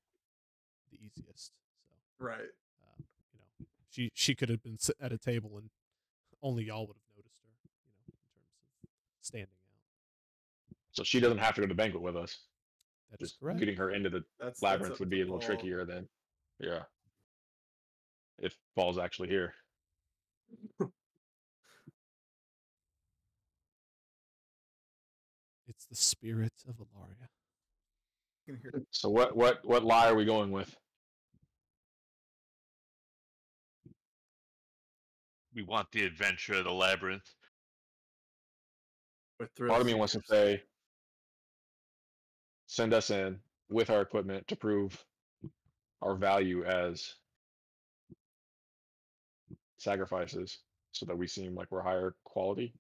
the easiest. So, Right. she could have been sitting at a table and only y'all would have noticed her, in terms of standing out. So she doesn't have to go to the banquet with us. That is Just correct. getting her into the That's labyrinth up would to be a little Paul. trickier then. Yeah. If Paul's actually here. It's the spirit of Ilaria. So what lie are we going with? We want the adventure of the labyrinth. With Part of me thrill wants to seekers. say, send us in with our equipment to prove our value as sacrifices, so that we seem like we're higher quality.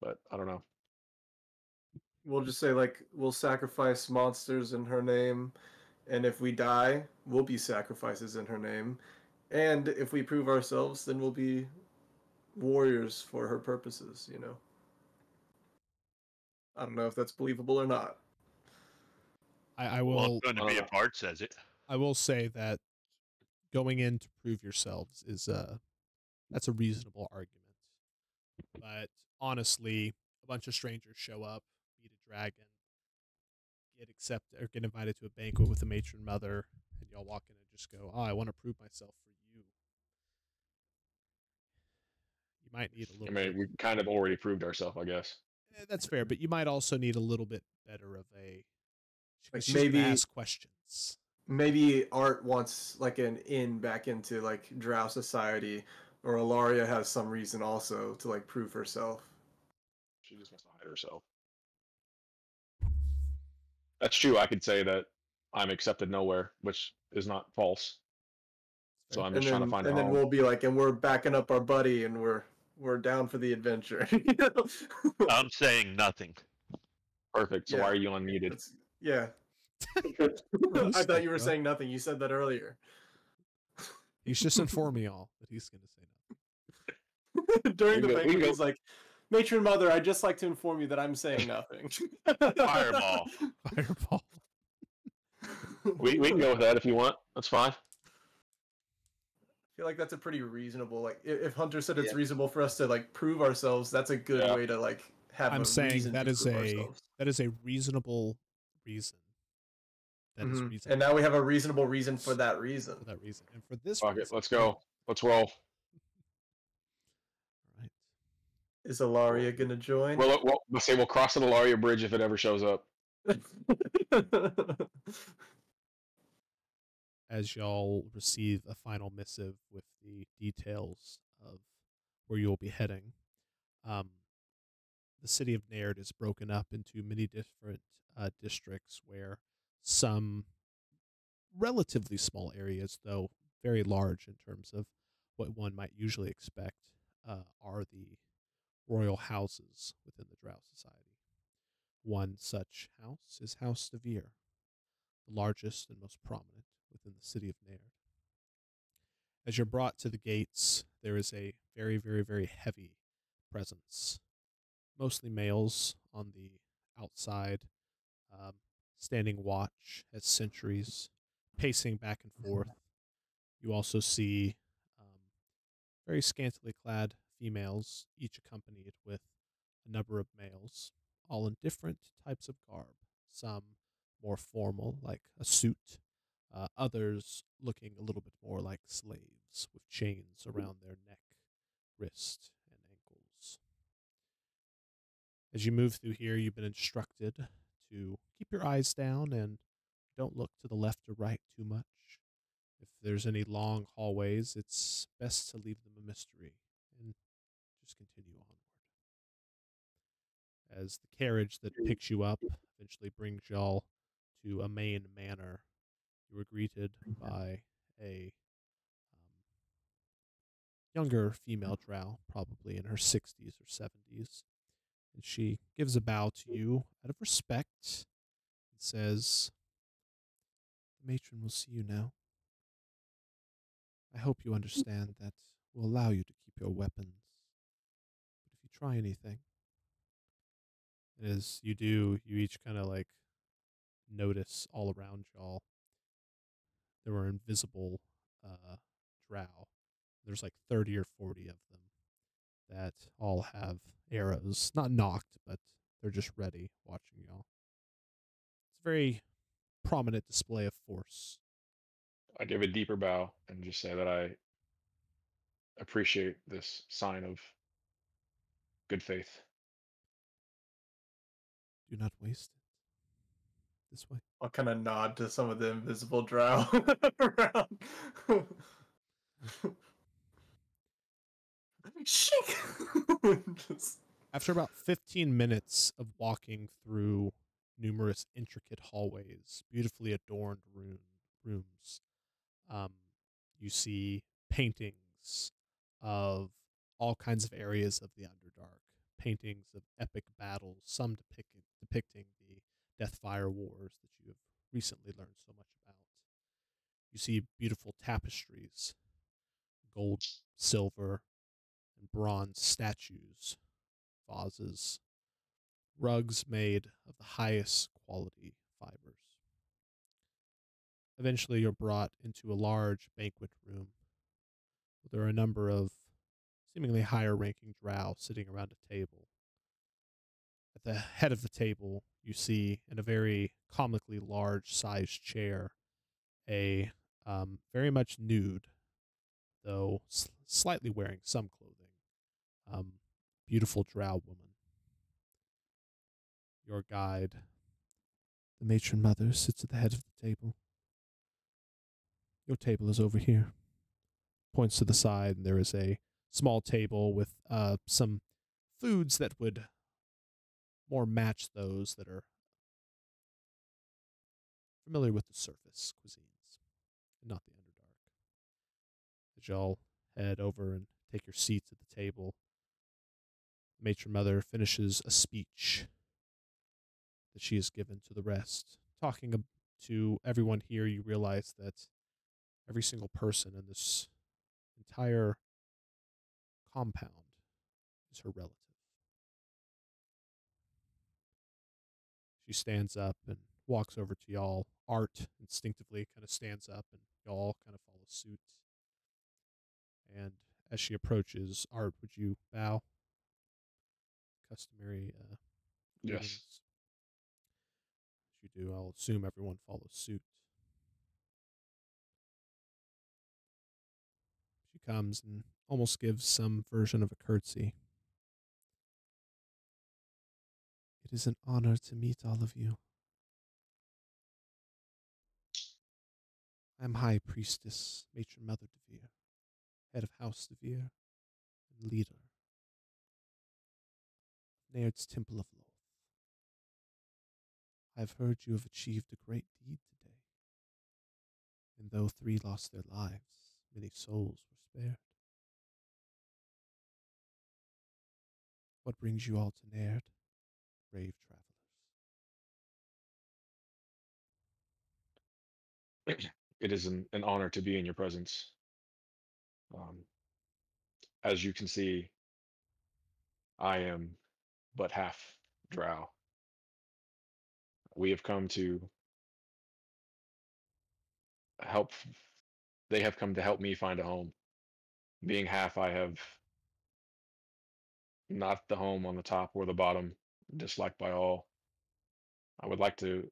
But I don't know. We'll just say we'll sacrifice monsters in her name, and if we die, we'll be sacrifices in her name, and if we prove ourselves, then we'll be warriors for her purposes. I don't know if that's believable or not. I Well, will. it's going to be if Art says it. I will say that going in to prove yourselves is that's a reasonable argument. But honestly, a bunch of strangers show up, beat a dragon, get invited to a banquet with a matron mother, and y'all walk in and just go, "Oh, I want to prove myself for you." You might need a I little. mean, we kind of already proved ourselves, I guess. That's fair, but you might also need a little bit better of a. She's maybe gonna ask questions. Maybe Art wants an in back into Drow society, or Ilaria has some reason also to prove herself. She just wants to hide herself. That's true. I could say that I'm accepted nowhere, which is not false. So I'm just trying to find a and then home. we'll be and we're backing up our buddy, and we're down for the adventure. I'm saying nothing. Perfect. So Yeah. why are you unmuted? Yeah. Really I thought you stuck, were bro. saying nothing. You said that earlier. He's just informing y'all that he's going to say nothing. During the We banquet, go. he's like, Matron Mother, I'd just like to inform you that I'm saying nothing. Fireball. Fireball. We can go with that if you want. That's fine. I feel like that's a pretty reasonable, like, if Hunter said it's Yeah. reasonable for us to, like, prove ourselves, that's a good Yeah. way to, like, have I'm a saying reason that to is prove a ourselves. reasonable reason. That is Mhm. reasonable. And now we have a reasonable reason for that reason. For that reason. And for this Fuck it. reason, Let's go. Let's roll. Right. Is Ilaria gonna join? We'll say we'll cross the Ilaria Bridge if it ever shows up. As y'all receive a final missive with the details of where you'll be heading, the city of Naird is broken up into many different districts where some relatively small areas, though very large in terms of what one might usually expect, are the royal houses within the Drow society. One such house is House de Vere, the largest and most prominent within the city of Naird. As you're brought to the gates, there is a very, very, very heavy presence. Mostly males on the outside, standing watch as sentries, pacing back and forth. You also see very scantily clad females, each accompanied with a number of males, all in different types of garb. Some more formal, like a suit, others looking a little bit more like slaves with chains around their neck, wrist, and ankles. As you move through here, you've been instructed to keep your eyes down and don't look to the left or right too much. If there's any long hallways, it's best to leave them a mystery and just continue onward. As the carriage that picks you up eventually brings y'all to a main manor, you were greeted by a younger female drow, probably in her 60s or 70s. And she gives a bow to you out of respect and says, "The matron will see you now. I hope you understand that we'll allow you to keep your weapons. But if you try anything," as you do, you each kind of like notice all around y'all there were invisible drow. There's like 30 or 40 of them that all have arrows, not knocked, but they're just ready, watching y'all. It's a very prominent display of force. I give a deeper bow and just say that I appreciate this sign of good faith. Do not waste it. This way. I'll kind of nod to some of the invisible drow around. Shink! Just... After about 15 minutes of walking through numerous intricate hallways, beautifully adorned rooms, you see paintings of all kinds of areas of the Underdark, paintings of epic battles, some depicting the Deathfire Wars that you have recently learned so much about. You see beautiful tapestries, gold, silver, and bronze statues, vases, rugs made of the highest quality fibers. Eventually, you're brought into a large banquet room. There are a number of seemingly higher-ranking drow sitting around a table. At the head of the table, you see, in a very comically large-sized chair, a very much nude, though slightly wearing some clothing, beautiful drow woman. Your guide, the matron mother, sits at the head of the table. Your table is over here. Points to the side, and there is a small table with some foods that would more match those that are familiar with the surface cuisines, and not the Underdark. As y'all head over and take your seats at the table, the matron mother finishes a speech that she has given to the rest, talking to everyone here, you realize that every single person in this entire compound is her relative. She stands up and walks over to y'all. Art instinctively kind of stands up, and y'all kind of follow suit. And as she approaches, Art, would you bow? Customary Yes. greetings. As you do, I'll assume everyone follows suit. She comes and almost gives some version of a curtsy. It is an honor to meet all of you. I am High Priestess Matron Mother DeVere, head of House DeVere, and leader of Naird's Temple of Loth. I have heard you have achieved a great deed today, and though 3 lost their lives, many souls were spared. What brings you all to Naird, brave travelers? It is an honor to be in your presence. As you can see, I am but half Drow. We have come to help. They have come to help me find a home. Being half, I have not the home on the top or the bottom, disliked by all. I would like to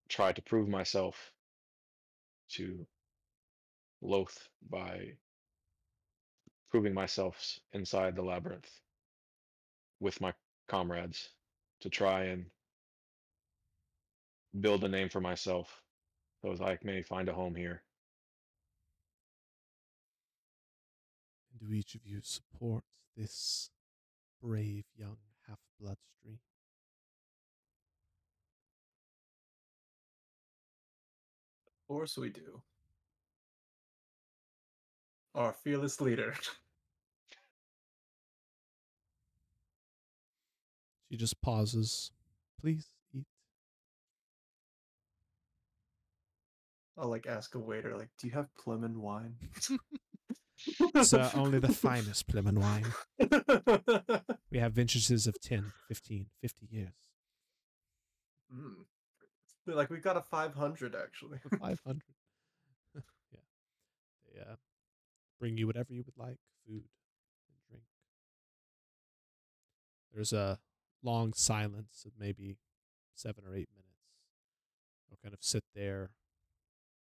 try to prove myself to Loth by proving myself inside the labyrinth with my comrades to try and build a name for myself so that I may find a home here. And do each of you support this brave young half-blood stream? Of course we do. Our fearless leader. She just pauses. Please eat. I'll like ask a waiter, like, do you have Plymouth wine? Sir, only the finest Plymouth wine. We have vintages of 10, 15, 50 years. Like, we got a 500, actually. 500. Yeah. They bring you whatever you would like, food and drink. There's a long silence of maybe 7 or 8 minutes. They'll kind of sit there,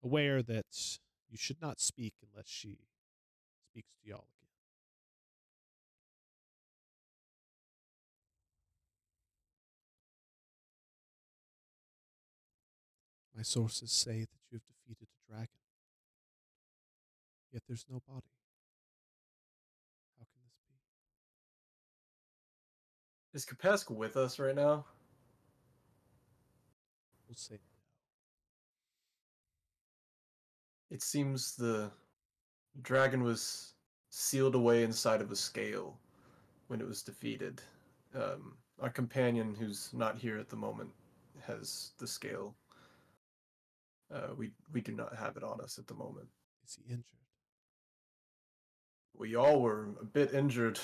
aware that you should not speak unless she speaks to y'all again. My sources say that you have defeated a dragon, yet there's no body. How can this be? Is Kapesk with us right now? We'll say no. It seems the dragon was sealed away inside of a scale when it was defeated. Our companion, who's not here at the moment, has the scale. We do not have it on us at the moment. Is he injured? We all were a bit injured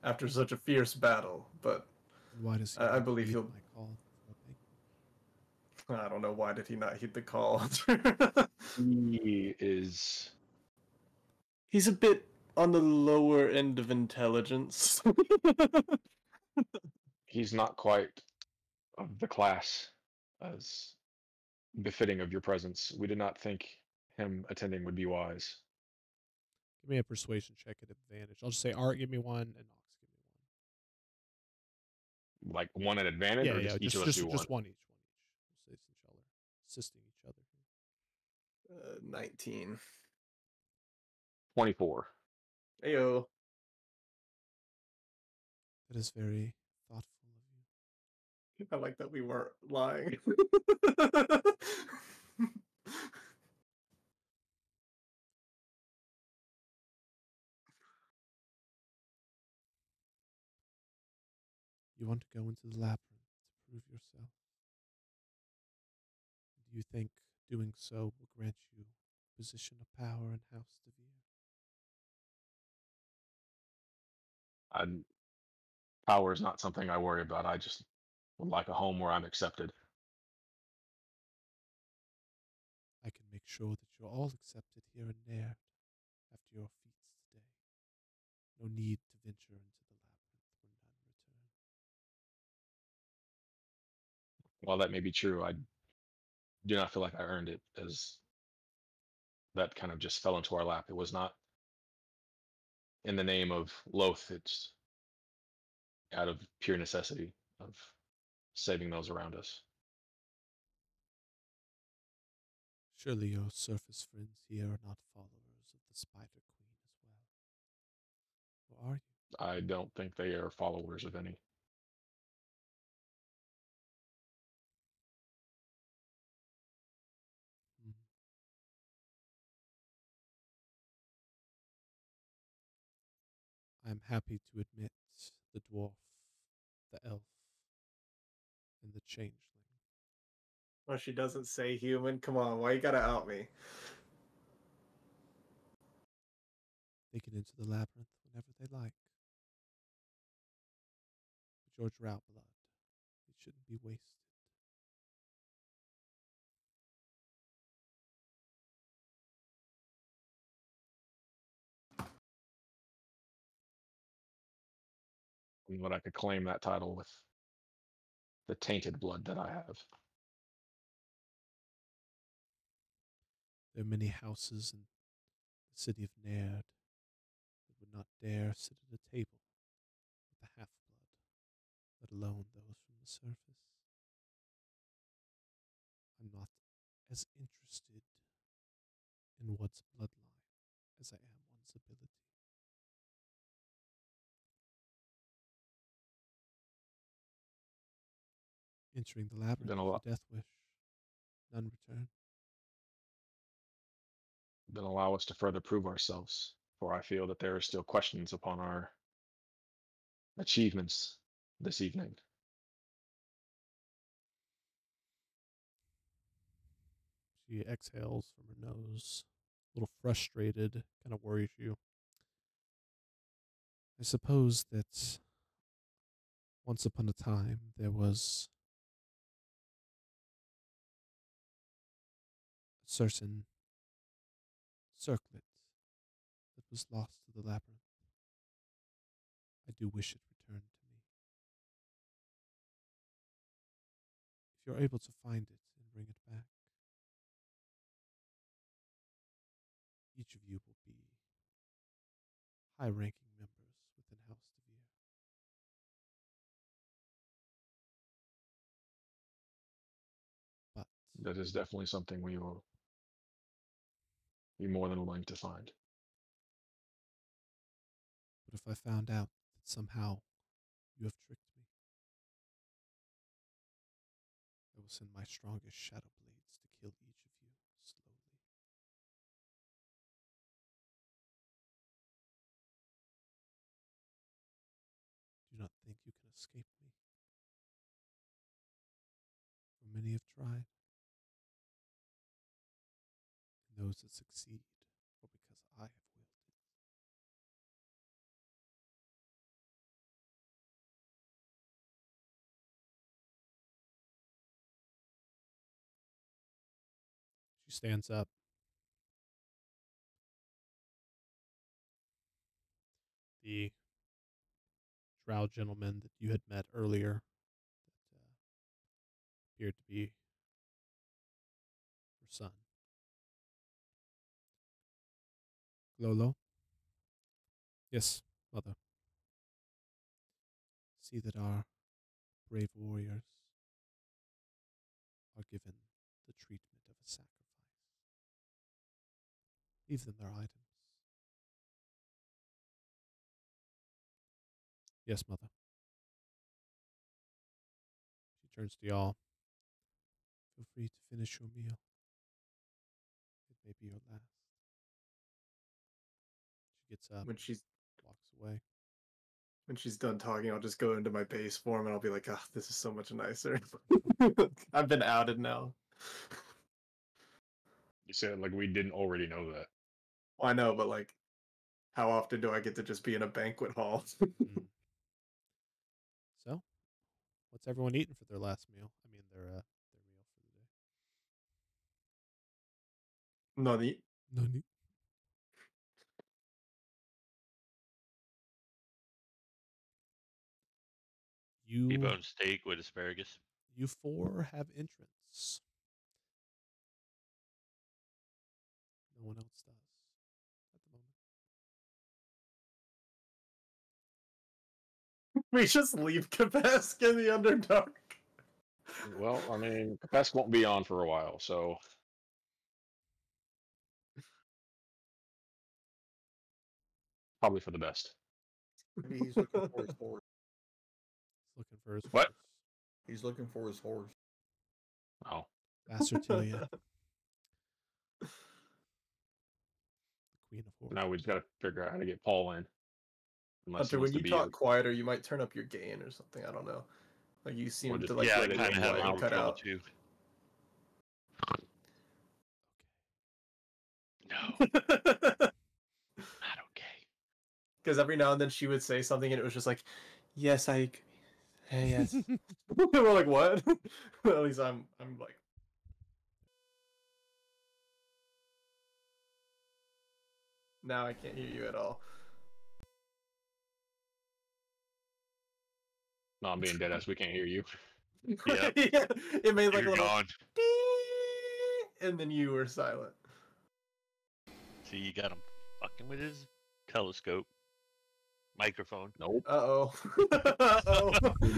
after such a fierce battle, but And why does he I not believe heed he'll. my call? I don't know, why did he not heed the call? He is. He's a bit on the lower end of intelligence. He's not quite of the class as befitting of your presence. We did not think him attending would be wise. Give me a persuasion check at advantage. I'll just say, Art, give me one, and Nox, give me one. Like one at advantage, Yeah, or yeah, just each of us do one? just one each. We'll say since y'all are assisting each other here. 19. 24. Ayo. That is very thoughtful of you. I like that we weren't lying. You want to go into the labyrinth to prove yourself? Do you think doing so will grant you a position of power in House Devere? Power is not something I worry about. I just would like a home where I'm accepted. I can make sure that you're all accepted here in Naird after your feats today. No need to venture into the labyrinth where none return. While that may be true, I do not feel like I earned it, as that kind of just fell into our lap. It was not in the name of Loth, it's out of pure necessity of saving those around us. Surely your surface friends here are not followers of the Spider Queen as well. Or are you? I don't think they are followers of any. Hmm. I am happy to admit the dwarf, the elf, and the changeling. Well, she doesn't say human. Come on, why you gotta out me? They get into the labyrinth whenever they like. But your drow blood, it shouldn't be wasted. And what I could claim that title with the tainted blood that I have. There are many houses in the city of Naird that would not dare sit at a table with the half-blood, let alone those from the surface. I'm not as interested in one's bloodline as I am one's ability. Entering the labyrinth Been a is lot. a death wish. None return. Then allow us to further prove ourselves, for I feel that there are still questions upon our achievements this evening. She exhales from her nose, a little frustrated, kind of worries you. I suppose that once upon a time there was a certain circlet that was lost to the labyrinth. I do wish it returned to me. If you're able to find it and bring it back, each of you will be high-ranking members within House Devere. But That is definitely something we will be more than willing to find. if I found out that somehow you have tricked me, I will send my strongest shadow blades to kill each of you slowly. Do not think you can escape me, for many have tried, and those that succeed are because I have willed it. She stands up. The drow gentleman that you had met earlier, that appeared to be her son. Lolo? Yes, mother. See that our brave warriors are given the treatment of a sacrifice. Leave them their items. Yes, mother. She turns to y'all. Feel free to finish your meal. It may be your last. She gets up, When she's walks away. when she's done talking, I'll just go into my base form and I'll be like, "Ah, this is so much nicer." I've been outed now. You said like we didn't already know that. Well, I know, but like, how often do I get to just be in a banquet hall? Mm. So, what's everyone eating for their last meal? I mean, their meal for the day. Nani? Nani? You T-bone steak with asparagus. you four have entrance. No one else does at the moment. We just leave Kapesk in the Underdark. Well, I mean, Capesc won't be on for a while, so probably for the best. Maybe he's looking for his horse. He's looking for his What? horse. He's looking for his horse. Oh, Bassertilia. The Queen of Horses. now we just got to figure out how to get Paul in. Unless he Hunter, wants when to you be talk quieter, you might turn up your gain or something. I don't know. Like you seem just- to like Yeah, I let it kind of go have quiet my and cut trouble out. too. No, not okay. Because every now and then she would say something and it was just like, yes, I agree. Hey, yes. We're like, what? At least I'm like, now I can't hear you at all. No, I'm being dead ass. We can't hear you. Yep. Yeah, it made like a You're little gone. ding, and then you were silent. See, you got him fucking with his telescope microphone. Nope. Uh-oh. Uh-oh.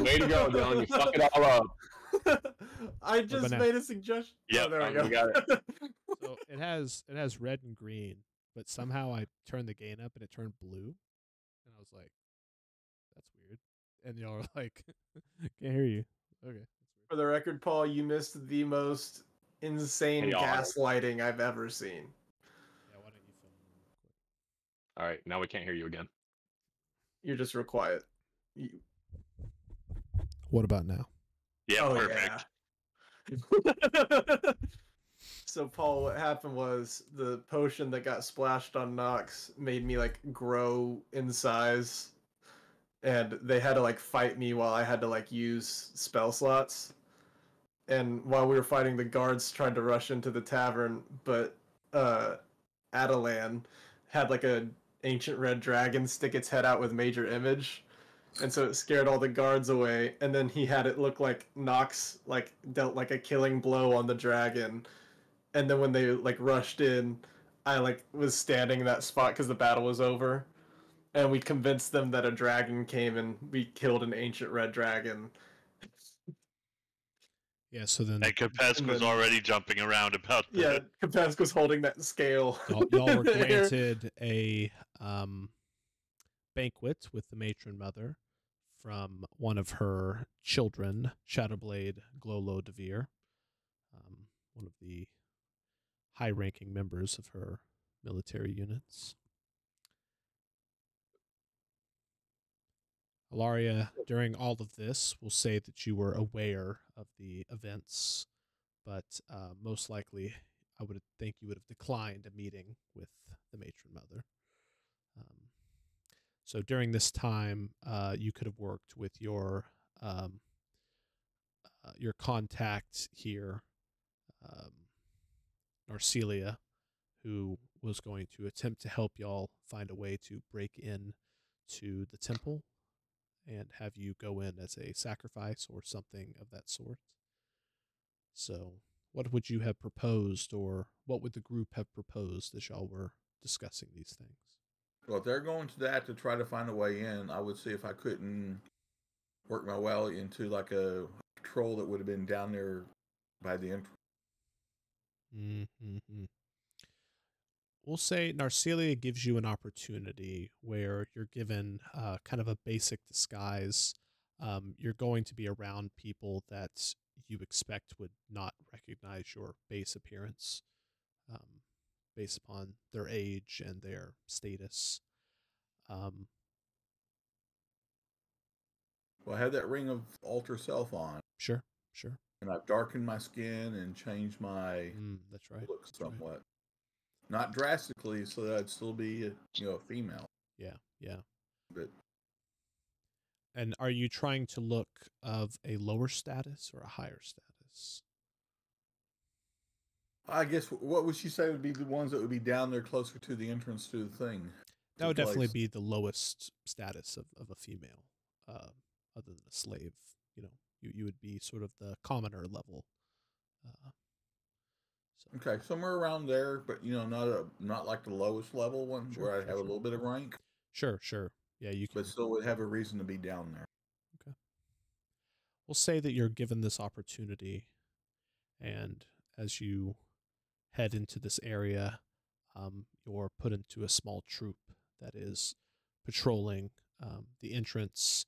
Way to go, Dylan. You fuck it all up. I just now? made a suggestion. Yep, Oh, there we we go. got it. So it has red and green, but somehow I turned the gain up and it turned blue, and I was like, "That's weird." And y'all are like, "Can't hear you." Okay, that's weird. For the record, Paul, you missed the most insane Chaotic. gaslighting I've ever seen. Yeah, why don't you film real quick? All right, now we can't hear you again. You're just real quiet. What about now? Yeah, Oh, perfect. yeah. So, Paul, what happened was the potion that got splashed on Nox made me like grow in size, and they had to like fight me while I had to like use spell slots. And while we were fighting, the guards tried to rush into the tavern, but Adelan had like a ancient red dragon stick its head out with major image, and so it scared all the guards away. And then he had it look like Nox like dealt like a killing blow on the dragon. And then when they like rushed in, I like was standing in that spot because the battle was over, and we convinced them that a dragon came and we killed an ancient red dragon. Yeah. So then And Kapesk And was then- already jumping around about the Yeah, Kapesk was holding that scale. y'all were in the air. granted a banquet with the matron mother from one of her children, Shadowblade Glolo Devere, one of the high-ranking members of her military units. Alaria, during all of this, will say that you were aware of the events, but most likely, I would think you would have declined a meeting with the matron mother. So during this time, you could have worked with your contact here, Narcelia, who was going to attempt to help y'all find a way to break in to the temple and have you go in as a sacrifice or something of that sort. So what would you have proposed, or what would the group have proposed as y'all were discussing these things? Well, if they're going to that to try to find a way in, I would see if I couldn't work my way into like a patrol that would have been down there by the entrance. Mm-hmm. We'll say Narcelia gives you an opportunity where you're given kind of a basic disguise. You're going to be around people that you expect would not recognize your base appearance based upon their age and their status. Well, I had that ring of altar self on. Sure. And I've darkened my skin and changed my That's right. look That's right. somewhat. Not drastically, so that I'd still be a female. Yeah, yeah. But And are you trying to look of a lower status or a higher status? I guess what would she say would be the ones that would be down there closer to the entrance to the thing? That would definitely be the lowest status of a female, other than a slave. You know, you would be sort of the commoner level. Okay, somewhere around there, but not like the lowest level one where I have a little bit of rank. Sure. Yeah, you can. But still would have a reason to be down there. Okay. We'll say that you're given this opportunity, and as you head into this area, you're put into a small troop that is patrolling the entrance,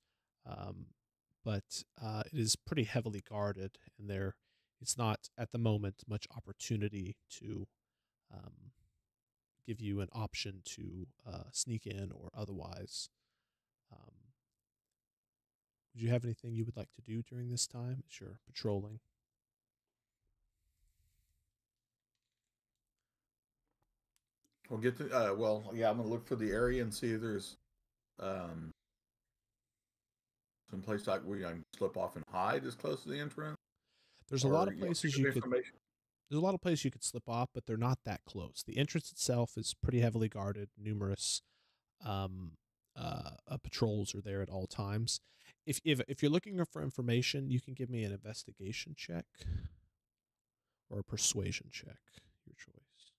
but it is pretty heavily guarded, and it's not at the moment much opportunity to give you an option to sneak in or otherwise. Would you have anything you would like to do during this time as you're patrolling? We'll get to I'm gonna look for the area and see if there's some place like where I can slip off and hide as close to the entrance. There's a lot of places you could. There's a lot of places you could slip off, but they're not that close. The entrance itself is pretty heavily guarded. Numerous patrols are there at all times. If you're looking for information, you can give me an investigation check or a persuasion check, your choice.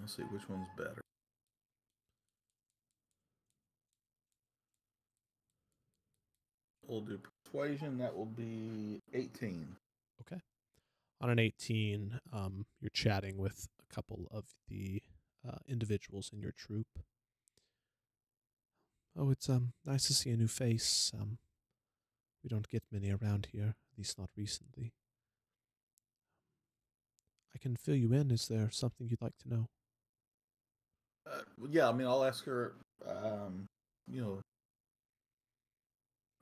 Let's see which one's better. We'll do persuasion. That will be 18. Okay. On an 18, you're chatting with a couple of the individuals in your troop. Oh, it's nice to see a new face. We don't get many around here, at least not recently. I can fill you in. Is there something you'd like to know? I'll ask her,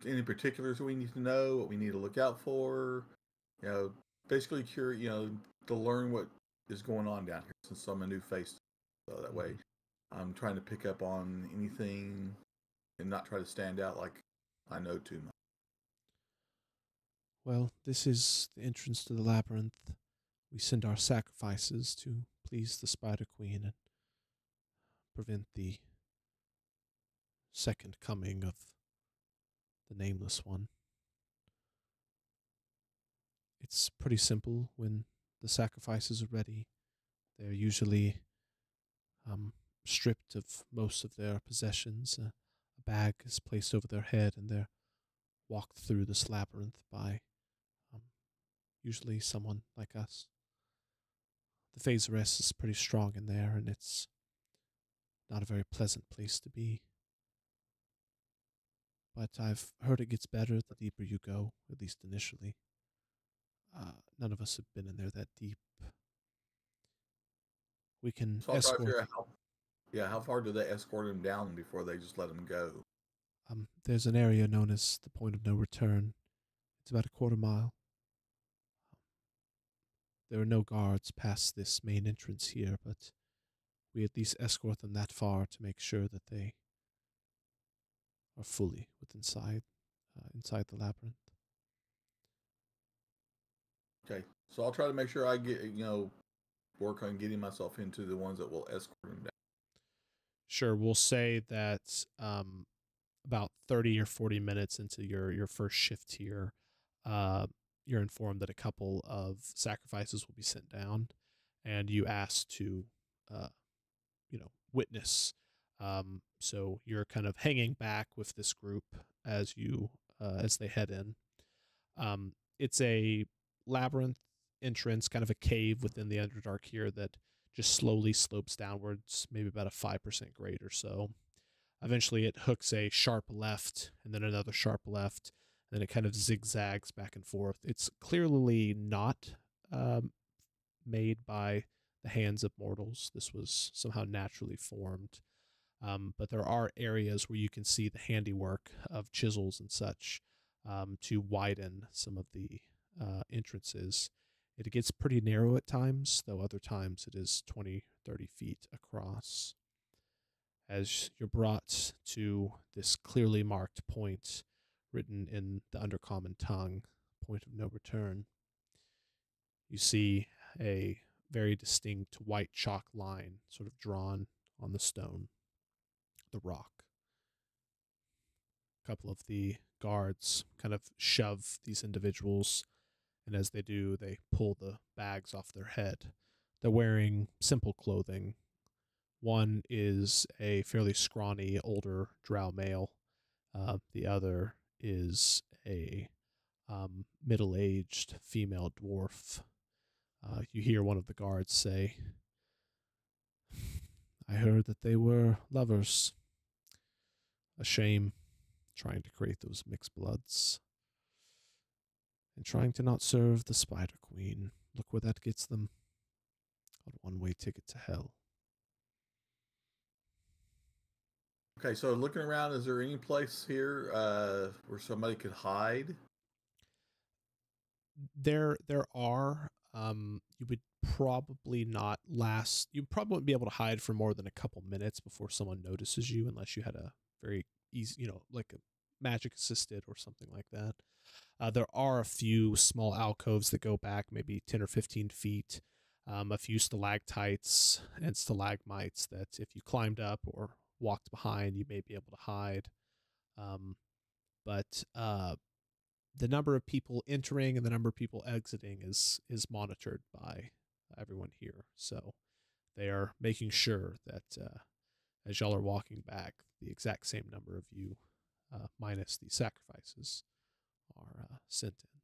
any particulars we need to know, what we need to look out for, basically to learn what is going on down here since I'm a new face. So that way I'm trying to pick up on anything and not try to stand out like I know too much. Well, this is the entrance to the labyrinth. We send our sacrifices to please the Spider Queen and prevent the second coming of the Nameless One. It's pretty simple. When the sacrifices are ready, they're usually stripped of most of their possessions. A bag is placed over their head, and they're walked through this labyrinth by usually someone like us. The Phasaress is pretty strong in there, and it's not a very pleasant place to be. But I've heard it gets better the deeper you go, at least initially. None of us have been in there that deep. We can escort. How far do they escort him down before they just let him go? There's an area known as the Point of No Return. It's about a quarter mile. There are no guards past this main entrance here, but we at least escort them that far to make sure that they are fully inside the labyrinth. Okay, so I'll try to make sure I get work on getting myself into the ones that will escort him down. Sure, we'll say that about 30 or 40 minutes into your first shift here, you're informed that a couple of sacrifices will be sent down, and you ask to, witness. So you're kind of hanging back with this group as they head in. It's a labyrinth entrance, kind of a cave within the Underdark here that just slowly slopes downwards, maybe about a 5% grade or so. Eventually it hooks a sharp left and then another sharp left, and then it kind of zigzags back and forth. It's clearly not made by the hands of mortals. This was somehow naturally formed. But there are areas where you can see the handiwork of chisels and such to widen some of the entrances. It gets pretty narrow at times, though other times it is 20, 30 feet across. As you're brought to this clearly marked point, written in the Undercommon tongue, point of no return, you see a very distinct white chalk line sort of drawn on the stone, the rock. A couple of the guards kind of shove these individuals, and as they do, they pull the bags off their head. They're wearing simple clothing. One is a fairly scrawny, older drow male. The other is a middle-aged female dwarf. You hear one of the guards say, "I heard that they were lovers. A shame, trying to create those mixed bloods. And trying to not serve the Spider Queen. Look where that gets them. A one-way ticket to hell." Okay, so looking around, is there any place here where somebody could hide? There are. You would probably not last. You probably wouldn't be able to hide for more than a couple minutes before someone notices you, unless you had a very easy, like a magic assisted or something like that. There are a few small alcoves that go back maybe 10 or 15 feet. A few stalactites and stalagmites that if you climbed up or walked behind, you may be able to hide. But the number of people entering and the number of people exiting is monitored by everyone here. So they are making sure that as y'all are walking back, the exact same number of you, minus the sacrifices, are sent in.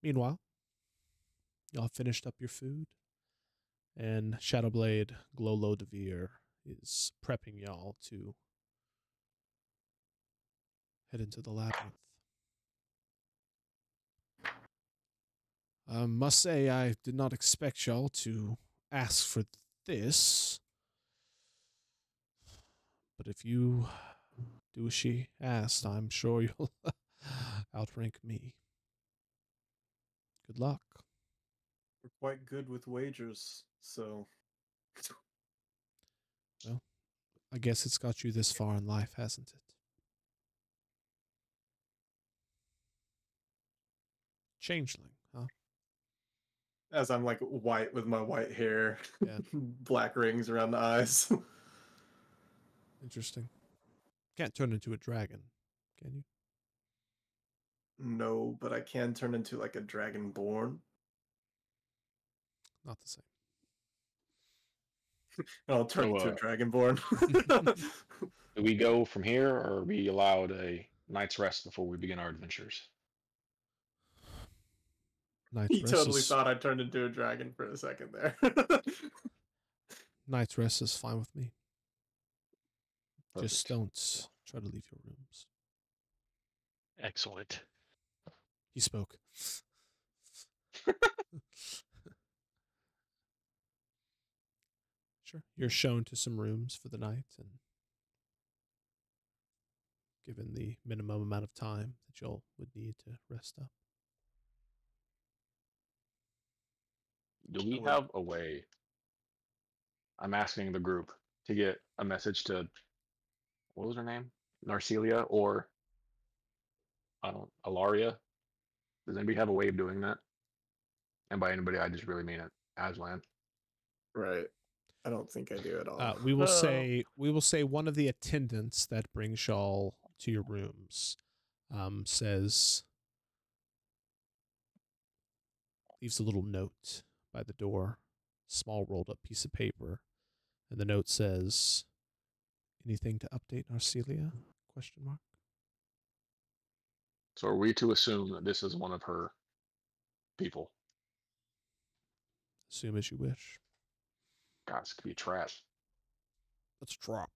Meanwhile, y'all finished up your food, and Shadowblade Glolo Devere is prepping y'all to head into the labyrinth. I must say, I did not expect y'all to ask for this. But if you do as she asked, I'm sure you'll outrank me. Good luck. We're quite good with wagers, so. Well, I guess it's got you this far in life, hasn't it? Changeling, huh? As I'm like white with my white hair, Yeah. black rings around the eyes. Interesting. Can't turn into a dragon, can you? No, but I can turn into like a dragonborn. Not the same. I'll turn So, into a dragonborn. Do we go from here, or are we allowed a night's rest before we begin our adventures? Night's He rest totally is, thought I turned into a dragon for a second there. Night's rest is fine with me. Just Perfect. don't try to leave your rooms. Excellent. He spoke. Sure. You're shown to some rooms for the night, and given the minimum amount of time that y'all would need to rest up. Do we have a way? I'm asking the group to get a message to, what was her name? Narcelia or Alaria? Does anybody have a way of doing that? And by anybody, I just really mean it. Aslan. Right. I don't think I do at all. We will say one of the attendants that brings y'all to your rooms says, leaves a little note by the door, small rolled up piece of paper, and the note says, "Anything to update Narcelia?" ? So are we to assume that this is one of her people? Assume as you wish. God, this could be a trap. Let's drop.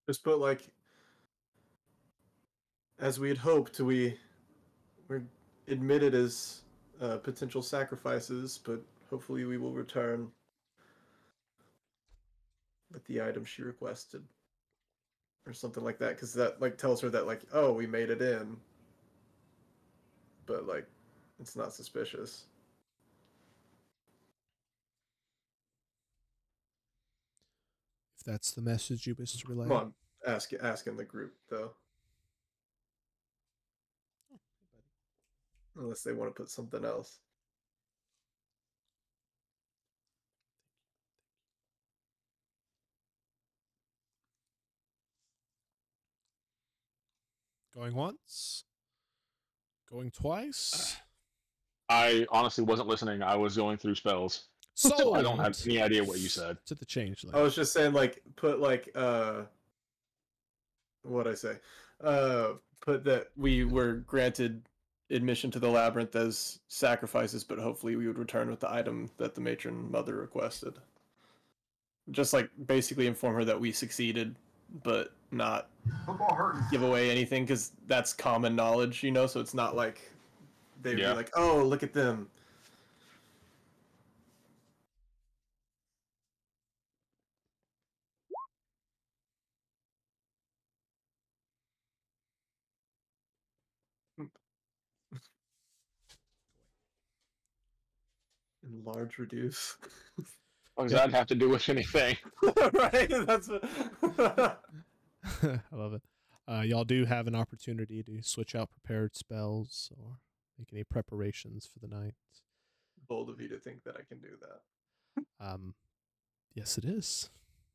Just put like, as we had hoped, we're admitted as potential sacrifices, but hopefully we will return. with the item she requested, or something like that, because that like tells her that like, oh, we made it in, but like it's not suspicious. If that's the message you wish to relay. Come on, asking the group though, unless they want to put something else. Going once. Going twice. I honestly wasn't listening. I was going through spells, so I don't have any idea what you said. To the changeling. I was just saying, like, put like what'd I say? Put that we were granted admission to the labyrinth as sacrifices, but hopefully we would return with the item that the matron mother requested. Just like basically inform her that we succeeded, but not give away anything, because that's common knowledge, you know. So it's not like they'd be like, "Oh, look at them." Enlarge, reduce. What does that have to do with anything? Right? That's what... I love it. Y'all do have an opportunity to switch out prepared spells or make any preparations for the night. Bold of you to think that I can do that. Yes, it is,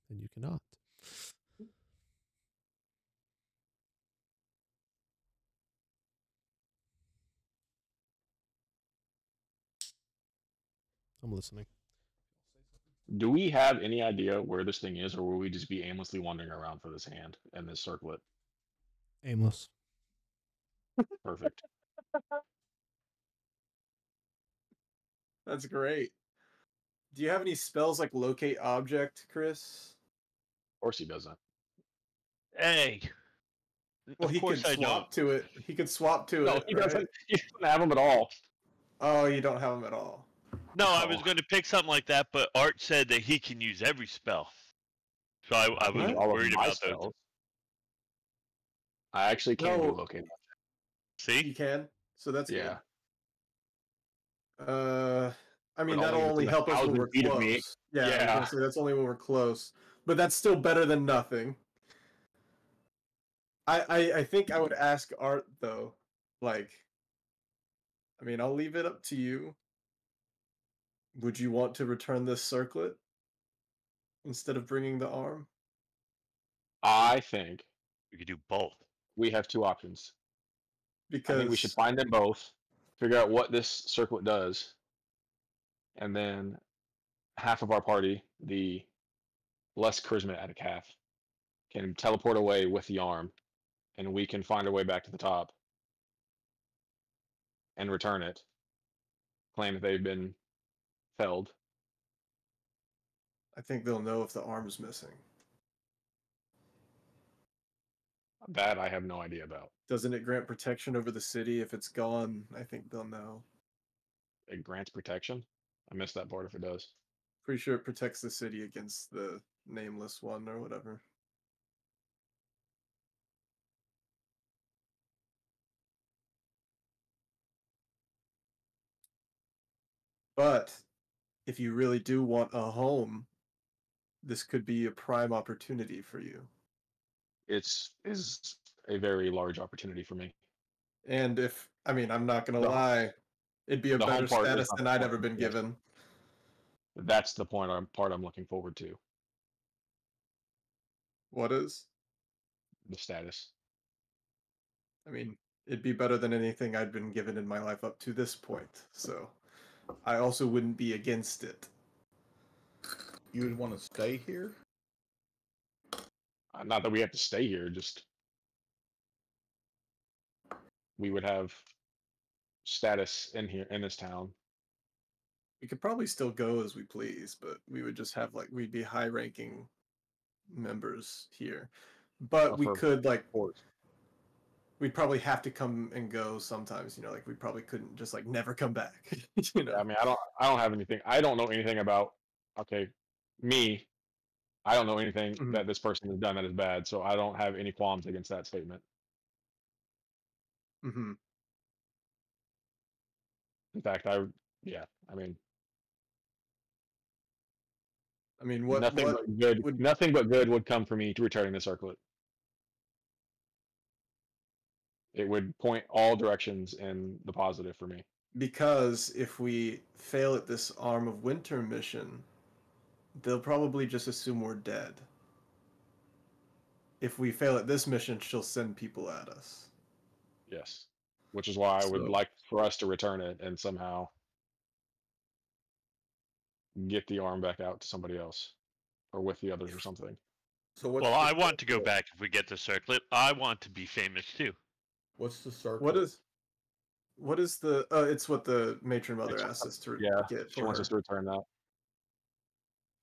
and you cannot. I'm listening. Do we have any idea where this thing is, or will we just be aimlessly wandering around for this hand and this circlet? Aimless. Perfect. That's great. Do you have any spells like locate object, Chris? Of course he doesn't. Hey. Well, he could swap to it. He could swap to No, it. he right? doesn't. He doesn't have them at all. Oh, you don't have them at all. No, I was going to pick something like that, but Art said that he can use every spell. So I was All of worried my about spells. those. I actually can do No. locate. You See? can. So that's Yeah. good. I mean, But that'll only within help us when 1,000 we're feet of me. close. Yeah, I was Yeah. gonna say that's only when we're close. But that's still better than nothing. I think I would ask Art though, like, I mean, I'll leave it up to you. Would you want to return this circlet instead of bringing the arm? I think We could do both. we have two options. Because I think we should find them both, figure out what this circlet does, and then half of our party, the less charismatic half, can teleport away with the arm, and we can find our way back to the top and return it, claim that they've been felled. I think they'll know if the arm's missing. That I have no idea about. Doesn't it grant protection over the city if it's gone? I think they'll know. It grants protection? I missed that part if it does. Pretty sure it protects the city against the nameless one or whatever. But if you really do want a home, this could be a prime opportunity for you. It's is a very large opportunity for me. And if, I mean, I'm not going to The- lie, it'd be a the home better part is status not than the I'd point, ever been yes. given. That's the part I'm looking forward to. What is? The status. I mean, it'd be better than anything I'd been given in my life up to this point. So I also wouldn't be against it. You would want to stay here? Not that we have to stay here, just we would have status in here in this town. We could probably still go as we please, but we would just have like, we'd be high ranking members here. But we For could like, sports. we'd probably have to come and go sometimes, you know, like we probably couldn't just like never come back. You know? I mean, I don't have anything. I don't know anything about. Okay, me. I don't know anything Mhm. that this person has done that is bad, so I don't have any qualms against that statement. Hmm. In fact, I mean, I mean, nothing what but good. would Nothing but good would come for me to returning the circlet. It would point all directions in the positive for me. because if we fail at this Arm of Winter mission, they'll probably just assume we're dead. If we fail at this mission, she'll send people at us. Yes, which is why I would So- like for us to return it and somehow get the arm back out to somebody else, or with the others or something. So what's Well, the I want to go circlet? back if we get the circlet. I want to be famous too. What's the circle? What is the? It's what the matron mother It's- asked us to Yeah, get she for wants her. us to return that.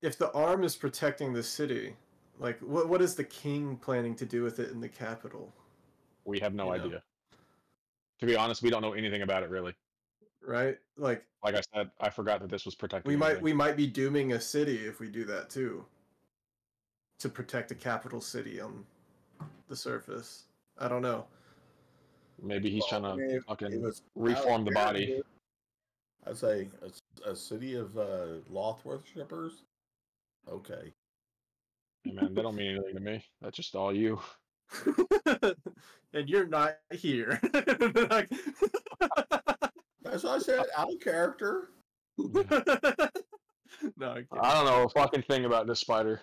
If the arm is protecting the city, like what is the king planning to do with it in the capital? We have no You know. idea. To be honest, we don't know anything about it really. Right? Like Like I said, I forgot that this was protecting. we might be dooming a city if we do that too. To protect a capital city on the surface. I don't know. Maybe he's trying I to mean, if fucking it's reform the out of body. character, I'd say a city of Loth worshippers. Okay. Hey man, that don't mean anything to me. That's just all you. And you're not here. Like- As I said, out of character. No, I can't. I don't know a fucking thing about this spider.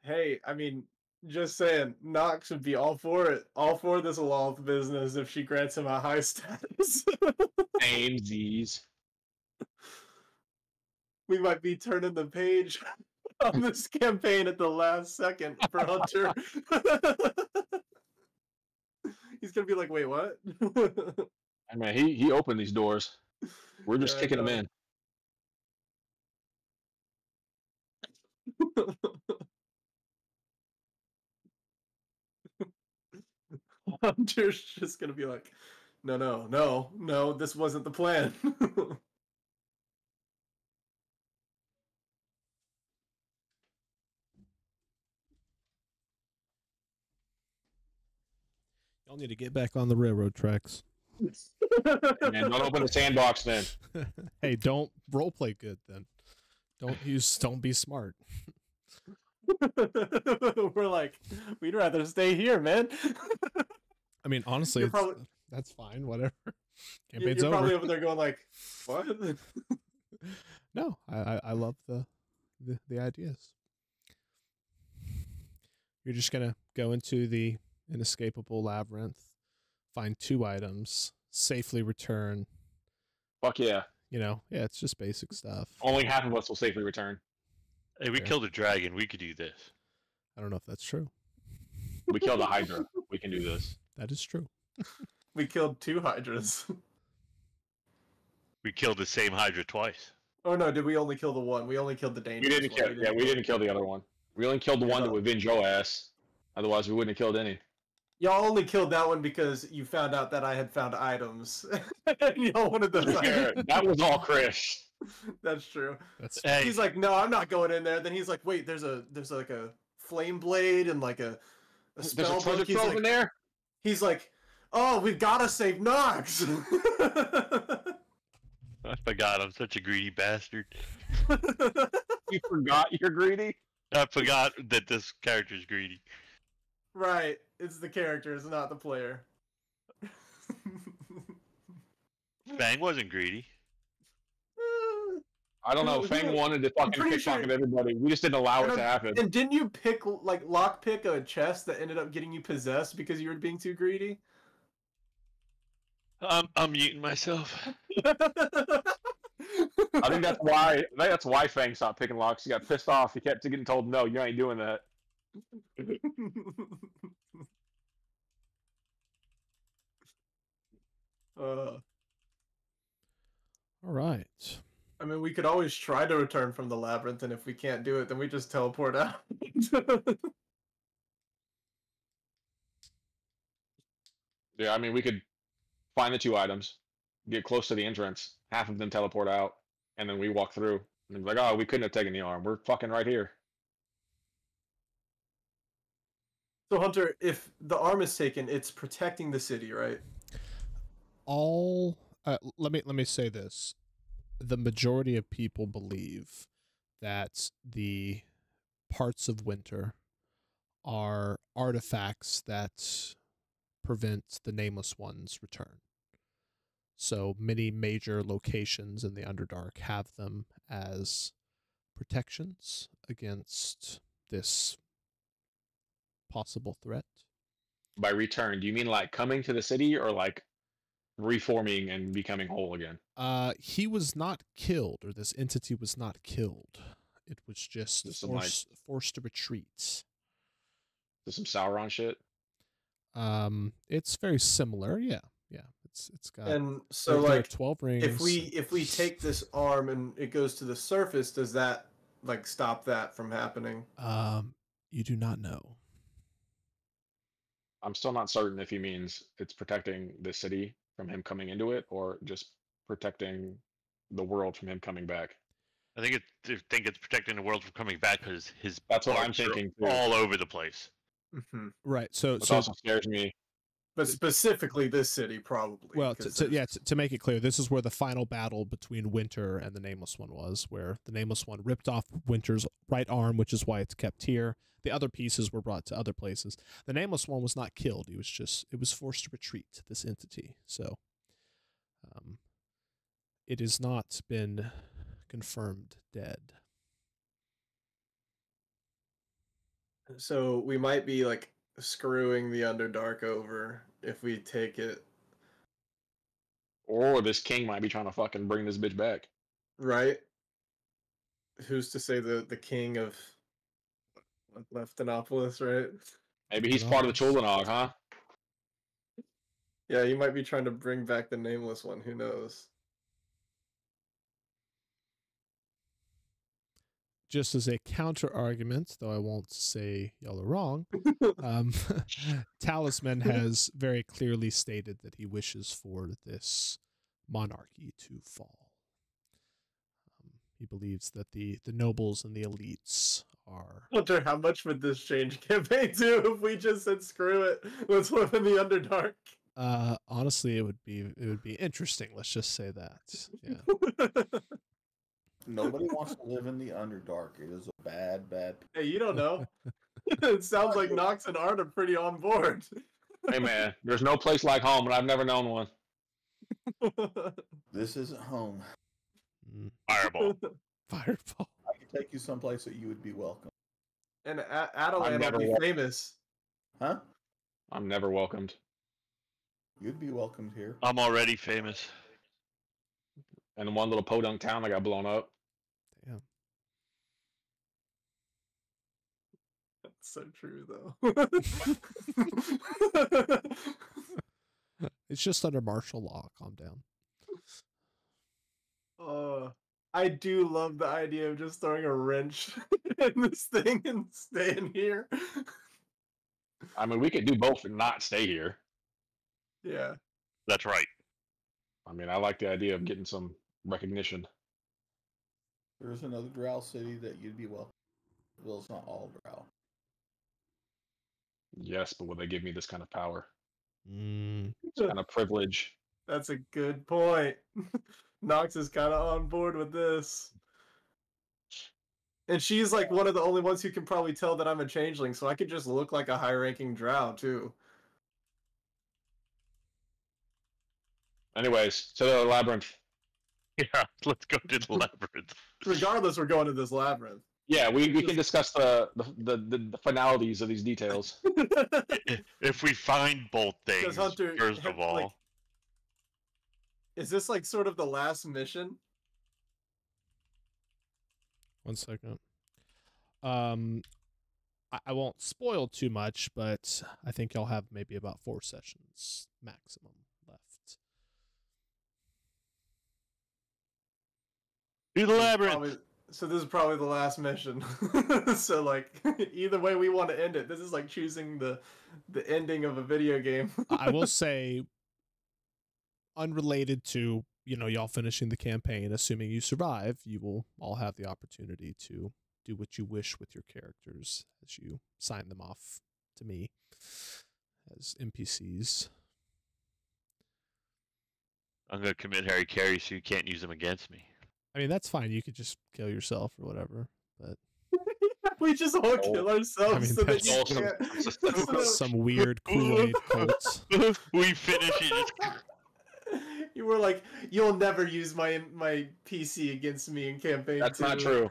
Hey, I mean, just saying, Nox would be all for it. All for this Aloth business if she grants him a high status. Amesies. We might be turning the page on this campaign at the last second for Hunter. He's gonna be like, wait, what? I mean, he opened these doors. We're just Yeah, I kicking them know. in. Hunter's just gonna be like, no, this wasn't the plan. Y'all need to get back on the railroad tracks. Hey, man, don't open the sandbox then. Hey, don't roleplay good then. Don't be smart. We're like, we'd rather stay here, man. I mean, honestly, You're probably- that's fine. Whatever. You're Campaign's probably over. over there going like, what? No, I love the ideas. You're just gonna go into the inescapable labyrinth, find 2 items, safely return. Fuck yeah. Yeah, it's just basic stuff. Only half of us will safely return. Hey, we Fair. killed a dragon. We could do this. I don't know if that's true. We killed a Hydra. We can do this. That is true. We killed 2 hydras. We killed the same Hydra twice. Oh no, did we only kill the one? We only killed the We dangerous didn't one. kill. Yeah, we didn't kill the other one. We only killed the one that Yeah. would avenge your ass. Otherwise, we wouldn't have killed any. Y'all only killed that one because you found out that I had found items. And y'all wanted those items. That was all Chris. That's true. That's Hey, He's like, no, I'm not going in there. Then he's like, wait, there's like a flame blade and like a There's spell a treasure book. He's trove like, in there. he's like, oh, we've gotta save Nox. I forgot. I'm such a greedy bastard. You forgot you're greedy. I forgot that this character's greedy. Right, it's the characters, not the player. Fang wasn't greedy. I don't know. Who- Fang who- wanted to fucking pretty pickpocket sure- everybody. We just didn't allow it to happen. And didn't you lockpick a chest that ended up getting you possessed because you were being too greedy? I'm muting myself. I think that's why Fang stopped picking locks. He got pissed off. He kept getting told, "No, you ain't doing that." all right. I mean, we could always try to return from the labyrinth, and if we can't do it, then we just teleport out. Yeah, I mean, we could find the 2 items, get close to the entrance, half of them teleport out, and then we walk through. And he's like, oh, we couldn't have taken the arm. We're fucking right here. So Hunter, if the arm is taken, it's protecting the city, right? All let me say this. The majority of people believe that the parts of winter are artifacts that prevent the Nameless One's return. So many major locations in the Underdark have them as protections against this possible threat. By return, do you mean like coming to the city or like reforming and becoming whole again? He was not killed, or this entity was not killed. It was just Just some, like- forced to retreat. Just some Sauron shit. It's very similar. Yeah. It's got And so there are like 12 rings. if we take this arm and it goes to the surface, does that like stop that from happening? You do not know. I'm still not certain if he means it's protecting the city from him coming into it or just protecting the world from him coming back. I think it's protecting the world from coming back because his That's what I'm parts are thinking, too. all over the place. Mm-hmm. Right. So Which also scares me. But specifically this city, probably. well, 'cause to make it clear, this is where the final battle between Winter and the Nameless One was, where the Nameless One ripped off Winter's right arm, which is why it's kept here. The other pieces were brought to other places. The Nameless One was not killed. It was forced to retreat, this entity. So it has not been confirmed dead. So we might be like screwing the Underdark over if we take it, Or this king might be trying to fucking bring this bitch back. right? Who's to say the king of Leftinopolis, right? Maybe he's part of the Chuldanog, huh? Yeah, he might be trying to bring back the Nameless One. Who knows? Just as a counter argument, though I won't say y'all are wrong, Talisman has very clearly stated that he wishes for this monarchy to fall. He believes that the nobles and the elites are. I wonder how much would this change campaign do if we just said screw it, let's live in the Underdark. Honestly, it would be interesting. Let's just say that. Yeah. Nobody wants to live in the Underdark. It is a bad. Hey, you don't know. It sounds like Nox and Art are pretty on board. Hey man, there's no place like home, and I've never known one. This isn't home. Fireball. Fireball. I can take you someplace that you would be welcome. And Adelan never will be wa- famous. Huh? I'm never welcomed. You'd be welcomed here. I'm already famous. And in one little podunk town, I got blown up. Damn. That's so true, though. It's just under martial law. Calm down. I do love the idea of just throwing a wrench in this thing and staying here. I mean, we could do both and not stay here. Yeah. That's right. I mean, I like the idea of getting some recognition. There's another Drow city that you'd be welcome. Well, it's not all Drow. Yes, but will they give me this kind of power? Mm. This kind of privilege? That's a good point. Nox is kind of on board with this. And she's like one of the only ones who can probably tell that I'm a changeling, so I could just look like a high-ranking Drow, too. Anyways, to the labyrinth. Yeah, let's go to the labyrinth. Regardless, we're going to this labyrinth. Yeah, we can discuss the finalities of these details. If we find both things, Hunter, first of all, like, is this like sort of the last mission? 1 second. I won't spoil too much, but I think y'all have maybe about 4 sessions maximum left. to the labyrinth. So this is probably the last mission. So like either way we want to end it. This is like choosing the ending of a video game. I will say, unrelated to y'all finishing the campaign, assuming you survive, you will all have the opportunity to do what you wish with your characters as you sign them off to me as NPCs. I'm gonna commit Harry Carey so you can't use them against me. I mean, that's fine. You could just kill yourself or whatever, but We just all kill ourselves I mean, so that that's you awesome. can't. so that- some weird Kool-Aid cult. We finish it. You were like, you'll never use my PC against me in campaign. That's 2. not true.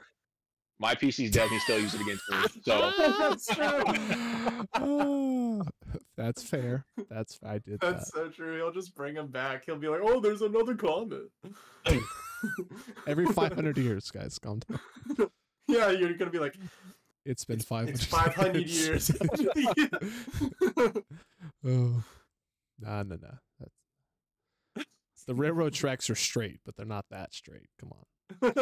My PC's dead and he still use it against me. So That's true. That's fair. I did That's that. so true. He'll just bring him back. He'll be like, "Oh, there's another comment." Every 500 years, guys, calm down. Yeah, you're gonna be like, It's been 500. "It's 500 years." Oh, no. The railroad tracks are straight, but they're not that straight. Come on.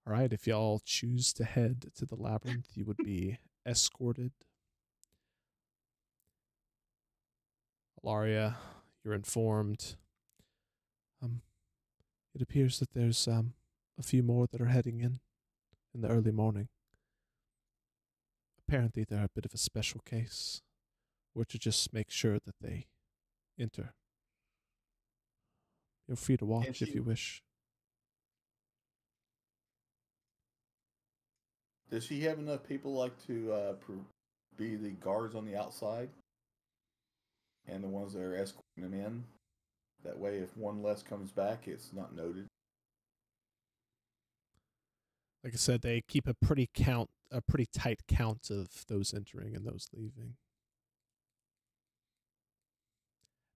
All right, if y'all choose to head to the labyrinth, you would be escorted. Alaria, you're informed. It appears that there's a few more that are heading in the early morning. Apparently, they're a bit of a special case. We're to just make sure that they enter. You're free to watch if you wish. Does she have enough people like to be the guards on the outside and the ones that are escorting them in? That way, if one less comes back, it's not noted. Like I said, they keep a pretty tight count of those entering and those leaving.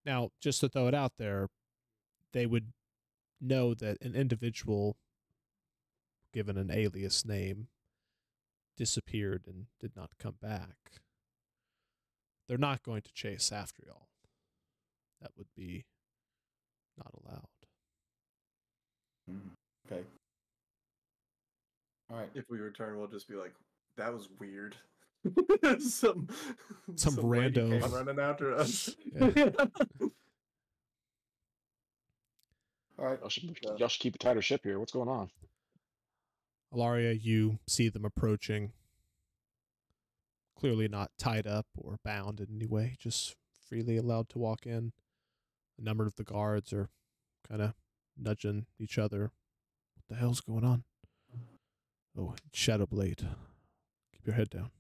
Now, just to throw it out there, they would know that an individual given an alias name disappeared and did not come back. They're not going to chase after y'all. That would be not allowed. Okay. All right. If we return, we'll just be like, "That was weird." some lady rando came running after us. Yeah. All right. y'all should keep a tighter ship here. What's going on? Alaria, you see them approaching. Clearly not tied up or bound in any way, just freely allowed to walk in. A number of the guards are kind of nudging each other. What the hell's going on? Oh, Shadowblade. Keep your head down.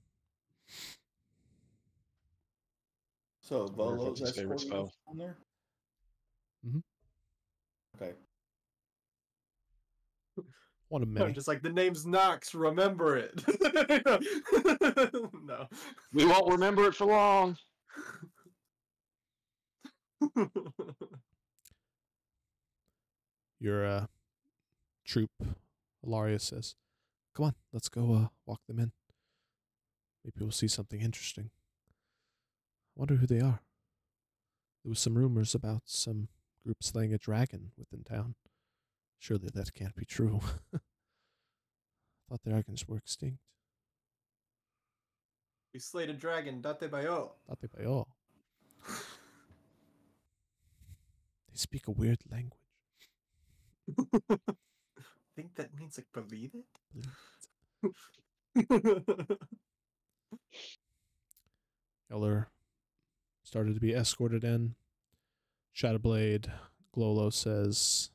So Volo's What's his favorite escorting spell? us on there? Mhm. Okay. One of I'm many. just like, the name's Nox. Remember it. No. We won't remember it for long. Your troop, Alaria says, "Come on, let's go walk them in. Maybe we'll see something interesting. I wonder who they are. There was some rumors about some group slaying a dragon within town. Surely that can't be true. Thought the dragons were extinct. We slayed a dragon. Date bayo. Thought they by all. They speak a weird language. I think that means like believe it. Eller started to be escorted in. Shadowblade, Glolo says,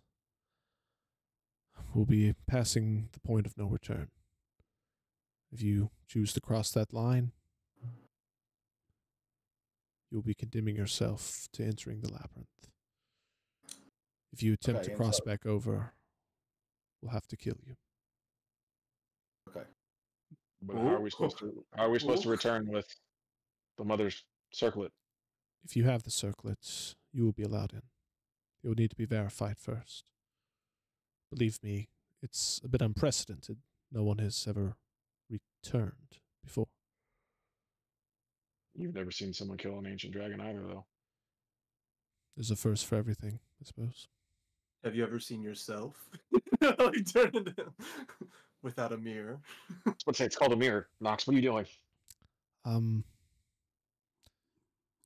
"We'll be passing the point of no return. If you choose to cross that line, you'll be condemning yourself to entering the labyrinth. If you attempt Okay, to and cross so- back over, we'll have to kill you." Okay. But how are we supposed to return with the mother's circlet? If you have the circlet, you will be allowed in. It will need to be verified first. Believe me, it's a bit unprecedented. No one has ever returned before. You've never seen someone kill an ancient dragon either, though. There's a first for everything, I suppose. Have you ever seen yourself? Like, turn it down. Without a mirror. Let's say it's called a mirror. Nox, what are you doing?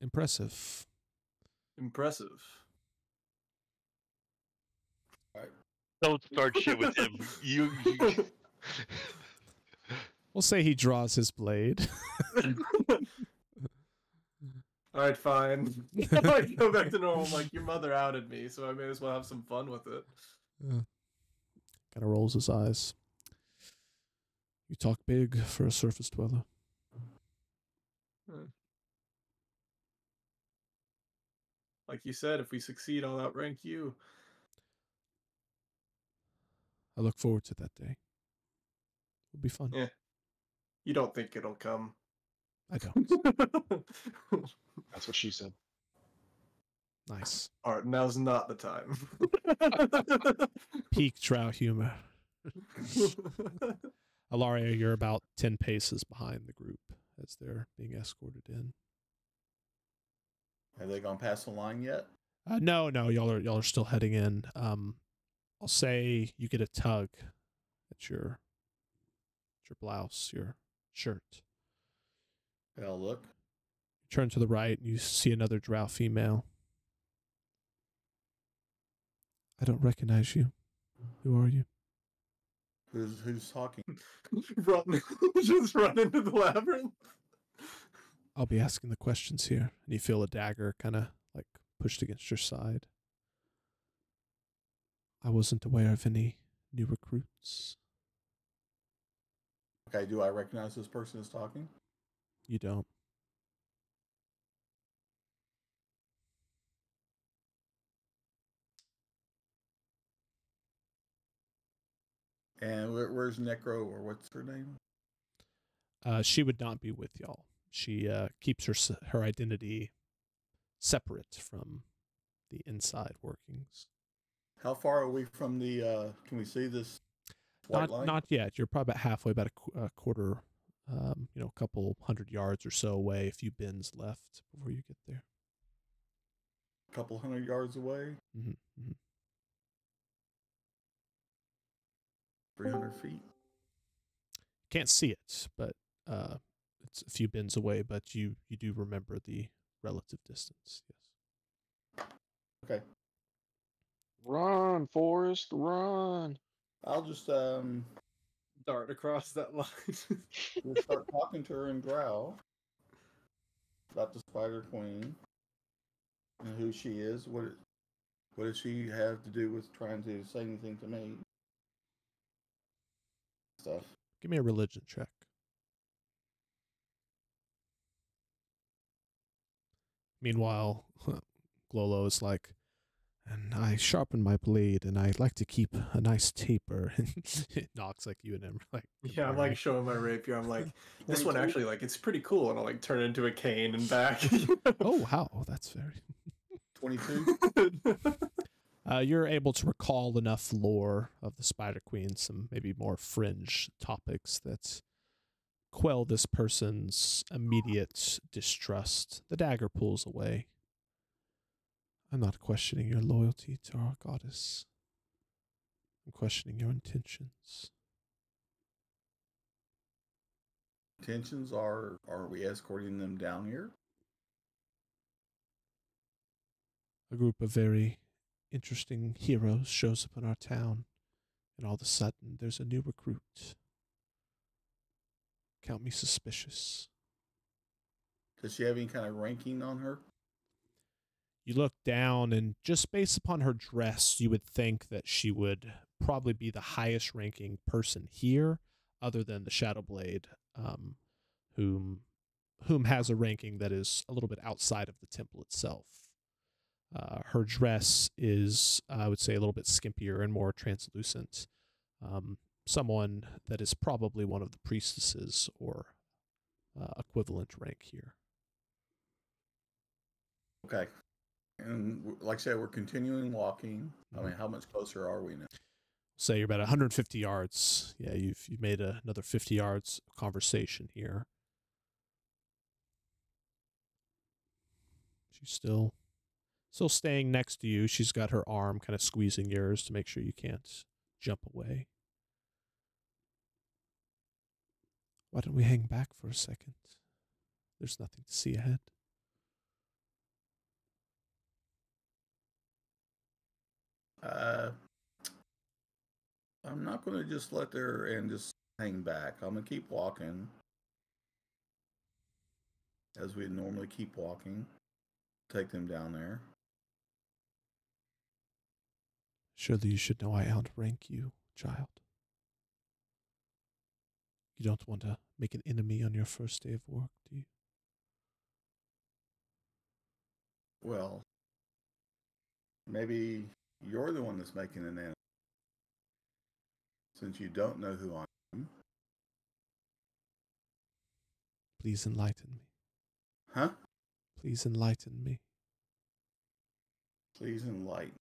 Impressive. Impressive. Don't start shit with him. You We'll say he draws his blade. All right, fine. I go back to normal. I'm like, your mother outed me, so I may as well have some fun with it. Kind of rolls his eyes. You talk big for a surface dweller. Like you said, if we succeed, I'll outrank you. I look forward to that day. It'll be fun. Yeah. You don't think it'll come? I don't. That's what she said. Nice. All right, now's not the time. Peak Drow humor. Alaria, you're about 10 paces behind the group as they're being escorted in. Have they gone past the line yet? No, y'all are still heading in. I'll say you get a tug at your blouse, your shirt. I'll look. You turn to the right and you see another Drow female. I don't recognize you. Who are you? Who's talking? Run, just run into the labyrinth. I'll be asking the questions here. And you feel a dagger kind of like pushed against your side. I wasn't aware of any new recruits. Okay, do I recognize this person is talking? You don't. And where's Necro, or what's her name? She would not be with y'all. She keeps her identity separate from the inside workings. How far are we from the? Can we see this white line? Not yet. You're probably about halfway, about a quarter, a couple 100 yards or so away. A few bins left before you get there. A couple 100 yards away. 300 feet. Can't see it, but it's a few bins away. But you do remember the relative distance. Yes. Okay. Run, Forrest, run. I'll just Dart across that line. we'll start talking to her in Drow about the Spider Queen and who she is. What does she have to do with trying to say anything to me? Stuff. Give me a religion check. Meanwhile, Glolo is like, and I sharpen my blade, and I like to keep a nice taper. And it knocks like you and him like. Yeah, I'm like showing my rapier. I'm like, this one 22. actually, like, it's pretty cool, and I'll like turn it into a cane and back. Oh wow, that's very. 22. You're able to recall enough lore of the Spider Queen, some maybe more fringe topics that quell this person's immediate distrust. The dagger pulls away. I'm not questioning your loyalty to our goddess. I'm questioning your intentions. Intentions are we escorting them down here? A group of very interesting heroes shows up in our town, and all of a sudden there's a new recruit. Count me suspicious. Does she have any kind of ranking on her? You look down, and just based upon her dress, you would think that she would probably be the highest ranking person here, other than the Shadowblade, whom has a ranking that is a little bit outside of the temple itself. Her dress is, I would say, a little bit skimpier and more translucent. Someone that is probably one of the priestesses or equivalent rank here. Okay. And like I said, we're continuing walking. I mean, how much closer are we now? Say you're about 150 yards. Yeah, you've made another 50 yards of conversation here. She's still staying next to you. She's got her arm kind of squeezing yours to make sure you can't jump away. Why don't we hang back for a second? There's nothing to see ahead. I'm not going to just let there and just hang back. I'm going to keep walking. As we normally keep walking. Take them down there. Surely you should know I outrank you, child. You don't want to make an enemy on your first day of work, do you? Well, maybe you're the one that's making an enemy. Since you don't know who I am. Please enlighten me. Huh? Please enlighten me. Please enlighten.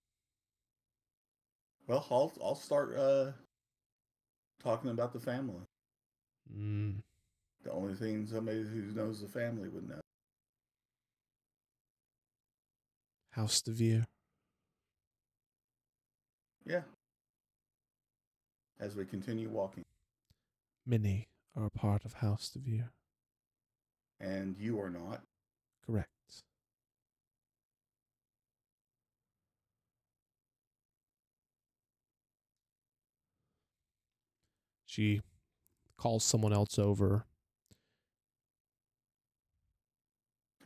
Well, I'll start talking about the family. The only thing somebody who knows the family would know. House DeVere. Yeah. As we continue walking. Many are a part of House DeVere. And you are not. Correct. She calls someone else over.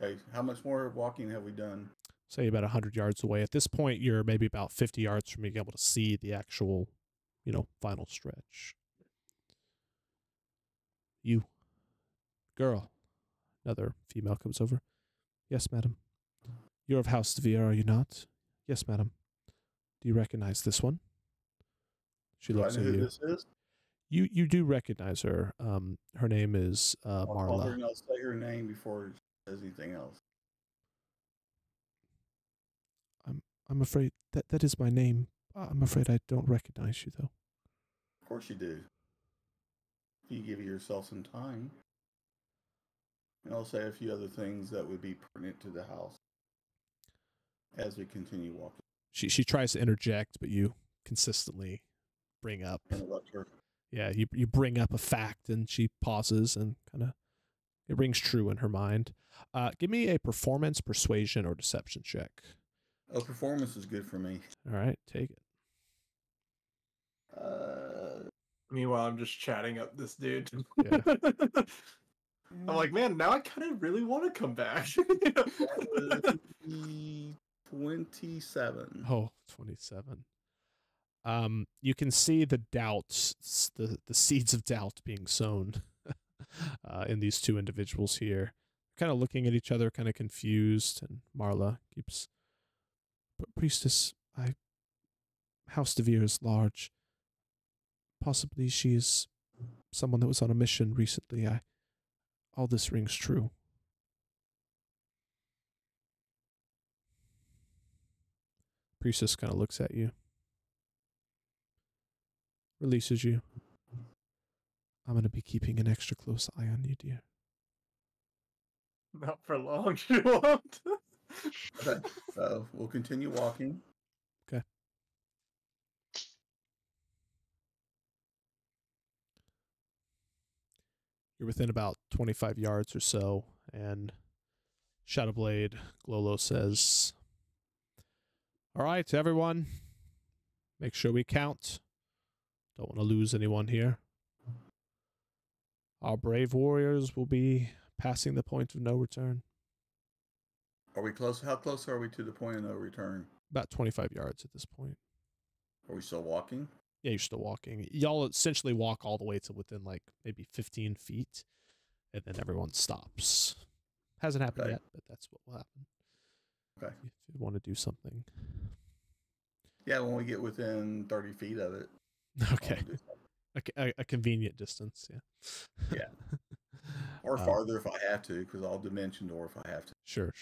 Okay, how much more walking have we done? Say about 100 yards away. At this point, you're maybe about 50 yards from being able to see the actual, final stretch. You, girl. Another female comes over. Yes, madam. You're of House DeVere, are you not? Yes, madam. Do you recognize this one? She looks Do I know at who you. this is? You do recognize her. Her name is I'll call her Marla. and I'll say her name before she says anything else. I'm afraid that is my name. I'm afraid I don't recognize you, though. Of course you do. If you give yourself some time. And I'll say a few other things that would be pertinent to the house as we continue walking. She tries to interject, but you consistently bring up. Interrupt her. Yeah, you bring up a fact, and she pauses and kind of it rings true in her mind. Give me a performance, persuasion, or deception check. Oh, performance is good for me. All right, take it. Meanwhile, I'm just chatting up this dude. Yeah. I'm like, man, now I kind of really want to come back. 27. Oh, 27. You can see the doubts, the seeds of doubt being sown in these two individuals here. Kind of looking at each other, kind of confused, and Marla keeps, Priestess, House DeVere is large. Possibly she is someone that was on a mission recently. All this rings true. Priestess kind of looks at you. Releases you. I'm going to be keeping an extra close eye on you, dear. Not for long, she won't. Okay, so we'll continue walking. Okay. You're within about 25 yards or so, and Shadowblade Glolo says, all right, everyone, make sure we count. Don't want to lose anyone here. Our brave warriors will be passing the point of no return. Are we close? How close are we to the point of no return? About 25 yards at this point. Are we still walking? Yeah, you're still walking. Y'all essentially walk all the way to within like maybe 15 feet, and then everyone stops. Hasn't happened yet, but that's what will happen. Okay. If you want to do something. Yeah, when we get within 30 feet of it. Okay. A convenient distance, yeah. Yeah. Or farther if I have to, because I'll dimension door if I have to. Sure.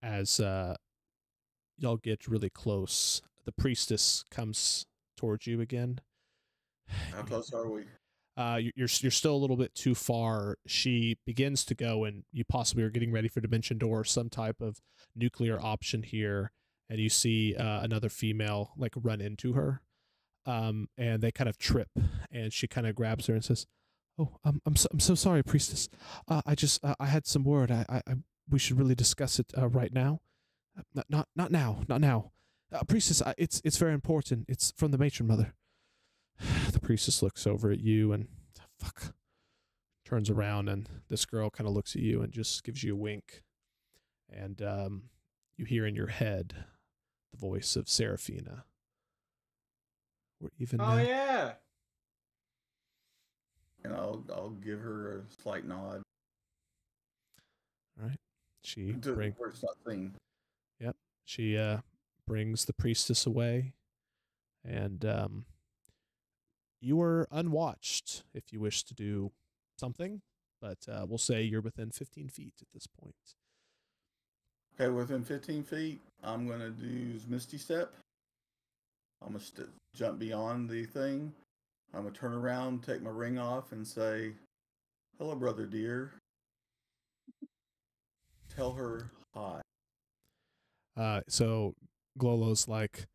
As y'all get really close, the priestess comes towards you again. How close are we? You're still a little bit too far. She begins to go, and you possibly are getting ready for dimension door or some type of nuclear option here. And you see another female like run into her, and they kind of trip. And she kind of grabs her and says, "Oh, I'm so sorry, priestess. I had some word. We should really discuss it right now. Not now. Priestess, it's very important. It's from the matron mother. The priestess looks over at you and turns around, and this girl kind of looks at you and just gives you a wink. And you hear in your head the voice of Seraphina. We're even Oh now. yeah. And I'll give her a slight nod. All right. She Where it's not seen. Yep. She brings the priestess away, and you are unwatched if you wish to do something, but we'll say you're within 15 feet at this point. Okay, within 15 feet, I'm going to use Misty Step. I'm going to jump beyond the thing. I'm going to turn around, take my ring off, and say, hello, brother dear. Tell her hi. So Glolo's like,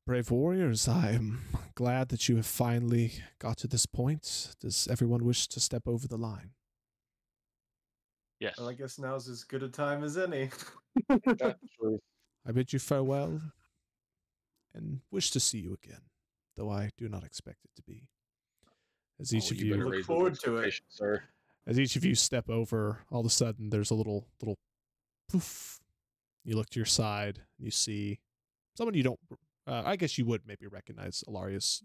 brave warriors, I'm glad that you have finally got to this point. Does everyone wish to step over the line? Yes. Well, I guess now's as good a time as any. That's true. I bid you farewell and wish to see you again, though I do not expect it to be. As each of you better Look raise forward those to it. expectations, sir. As each of you step over, all of a sudden there's a little poof. You look to your side, and you see someone you don't. I guess you would maybe recognize Alaria's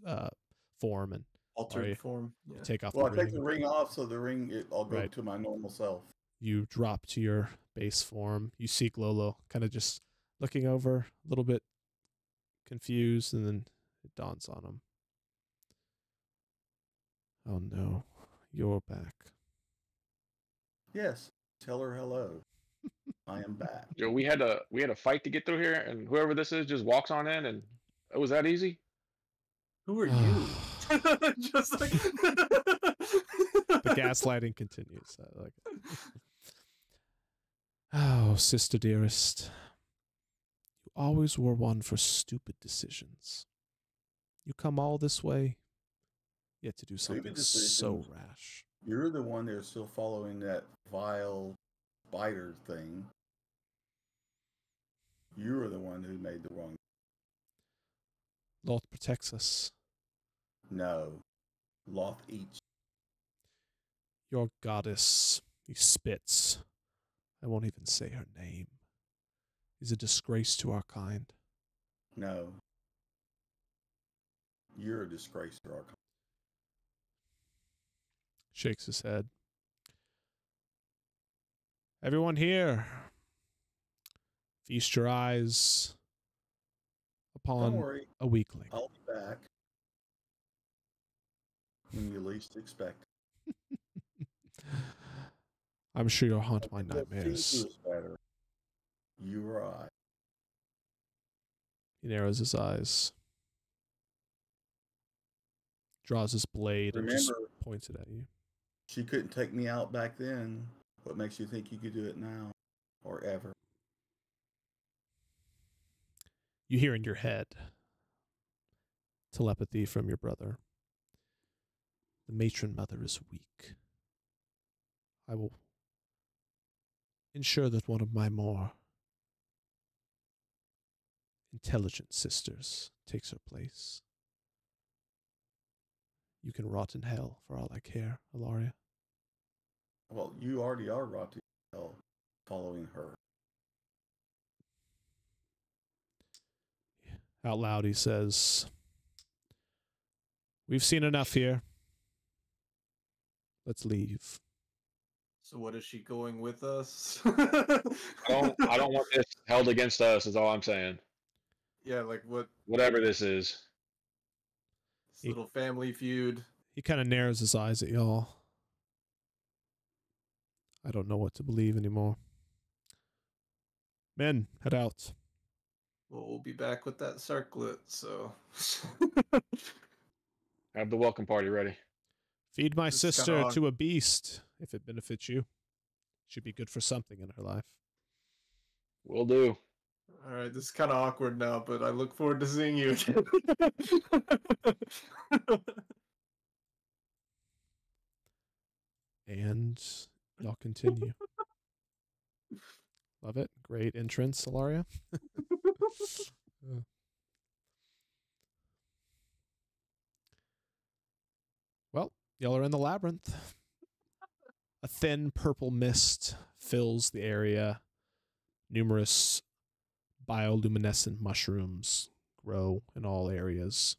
form, and Altered Alaria, form. you Yeah. take off Well, I the take ring. the ring off, so the ring, I'll go Right. to my normal self. You drop to your base form. You see Glolo kind of just looking over, a little bit confused, and then it dawns on him. Oh no, you're back. Yes, tell her hello. I am back. You know, we had a fight to get through here, and whoever this is just walks on in, and it was that easy. Who are you? Just like The gaslighting continues. I like it. Oh, sister dearest. You always were one for stupid decisions. You come all this way, yet to do something Stupid so decisions. rash. You're the one that's still following that vile spider thing. You are the one who made the wrong. Lord protects us. No. Loth eats. Your goddess, he spits. I won't even say her name. Is a disgrace to our kind. No. You're a disgrace to our country. Shakes his head. Everyone here, feast your eyes Don't upon worry. a weakling. I'll be back when you least expect it. I'm sure you'll haunt my What feeds nightmares. you is better. You or I. He narrows his eyes, draws his blade, and just Remember, points it at you. she couldn't take me out back then. What makes you think you could do it now or ever? You hear in your head telepathy from your brother. The matron mother is weak. I will ensure that one of my more intelligent sisters takes her place. You can rot in hell for all I care, Alaria. Well, you already are rotting hell following her. Out loud he says, we've seen enough here. Let's leave. So what is she going with us? I don't want this held against us. Is all I'm saying. Yeah, like what? Whatever this is. This little family feud. He kind of narrows his eyes at y'all. I don't know what to believe anymore. Men, head out. Well, we'll be back with that circlet, so. Have the welcome party ready. Feed my This is kinda sister odd. to a beast, if it benefits you. Should be good for something in her life. Will do. All right, this is kind of awkward now, but I look forward to seeing you again. And y'all continue. Love it. Great entrance, Alaria. Y'all are in the labyrinth. A thin purple mist fills the area. Numerous bioluminescent mushrooms grow in all areas.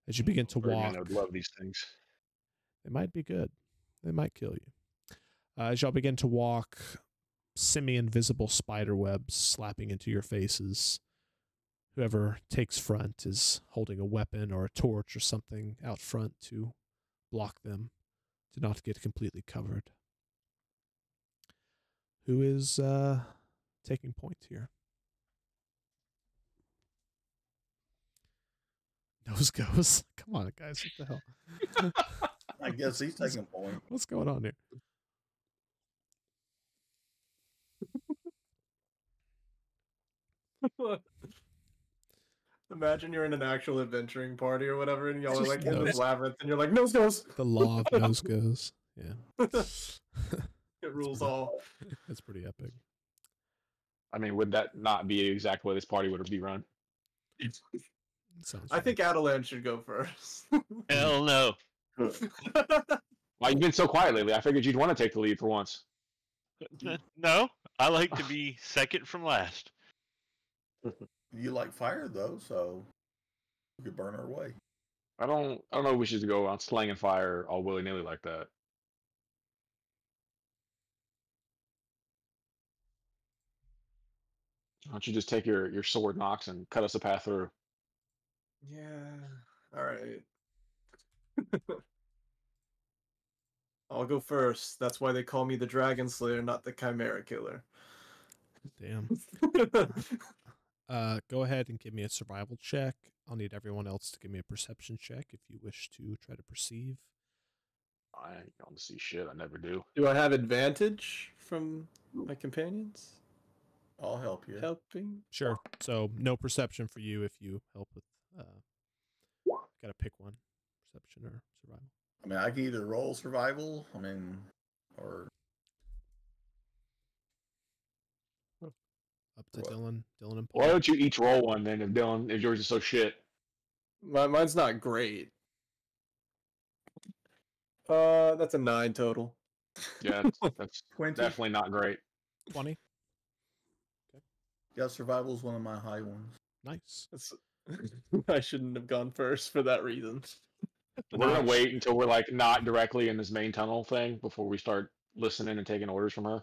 As you begin to walk, Birdman would love these things. they might be good. They might kill you. As y'all begin to walk, semi-invisible spider webs slapping into your faces. Whoever takes front is holding a weapon or a torch or something out front to block them, to not get completely covered. Who is taking point here? Nose goes. Come on, guys. What the hell? I guess he's taking point. What's going on here? Imagine you're in an actual adventuring party or whatever, and y'all are like in Nose. this labyrinth, and you're like, nose goes. The law of nose goes. Yeah. It rules all. That's pretty epic. I mean, would that not be exactly the way this party would be run? Sounds I think Adelan should go first. Hell no. Why you've been so quiet lately? I figured you'd want to take the lead for once. No, I like to be second from last. You like fire though, so we could burn our way. I don't know if we should go on slanging fire all willy nilly like that. Why don't you just take your sword knocks and cut us a path through? Yeah. All right. I'll go first. That's why they call me the Dragon Slayer, not the Chimera Killer. Damn. Go ahead and give me a survival check. I'll need everyone else to give me a perception check if you wish to try to perceive. I ain't gonna see shit. I never do. Do I have advantage from my companions I'll help you. helping? Sure. So no perception for you if you help with. Gotta pick one, perception or survival. I mean, I can either roll survival. I mean, or Up to What? Dylan. Dylan and Paul. Why don't you each roll one then if yours is so shit? Mine's not great. That's a 9 total. Yeah, that's 20. definitely not great. 20. Yeah, survival is one of my high ones. Nice. I shouldn't have gone first for that reason. We're gonna wait until we're like not directly in this main tunnel thing before we start listening and taking orders from her.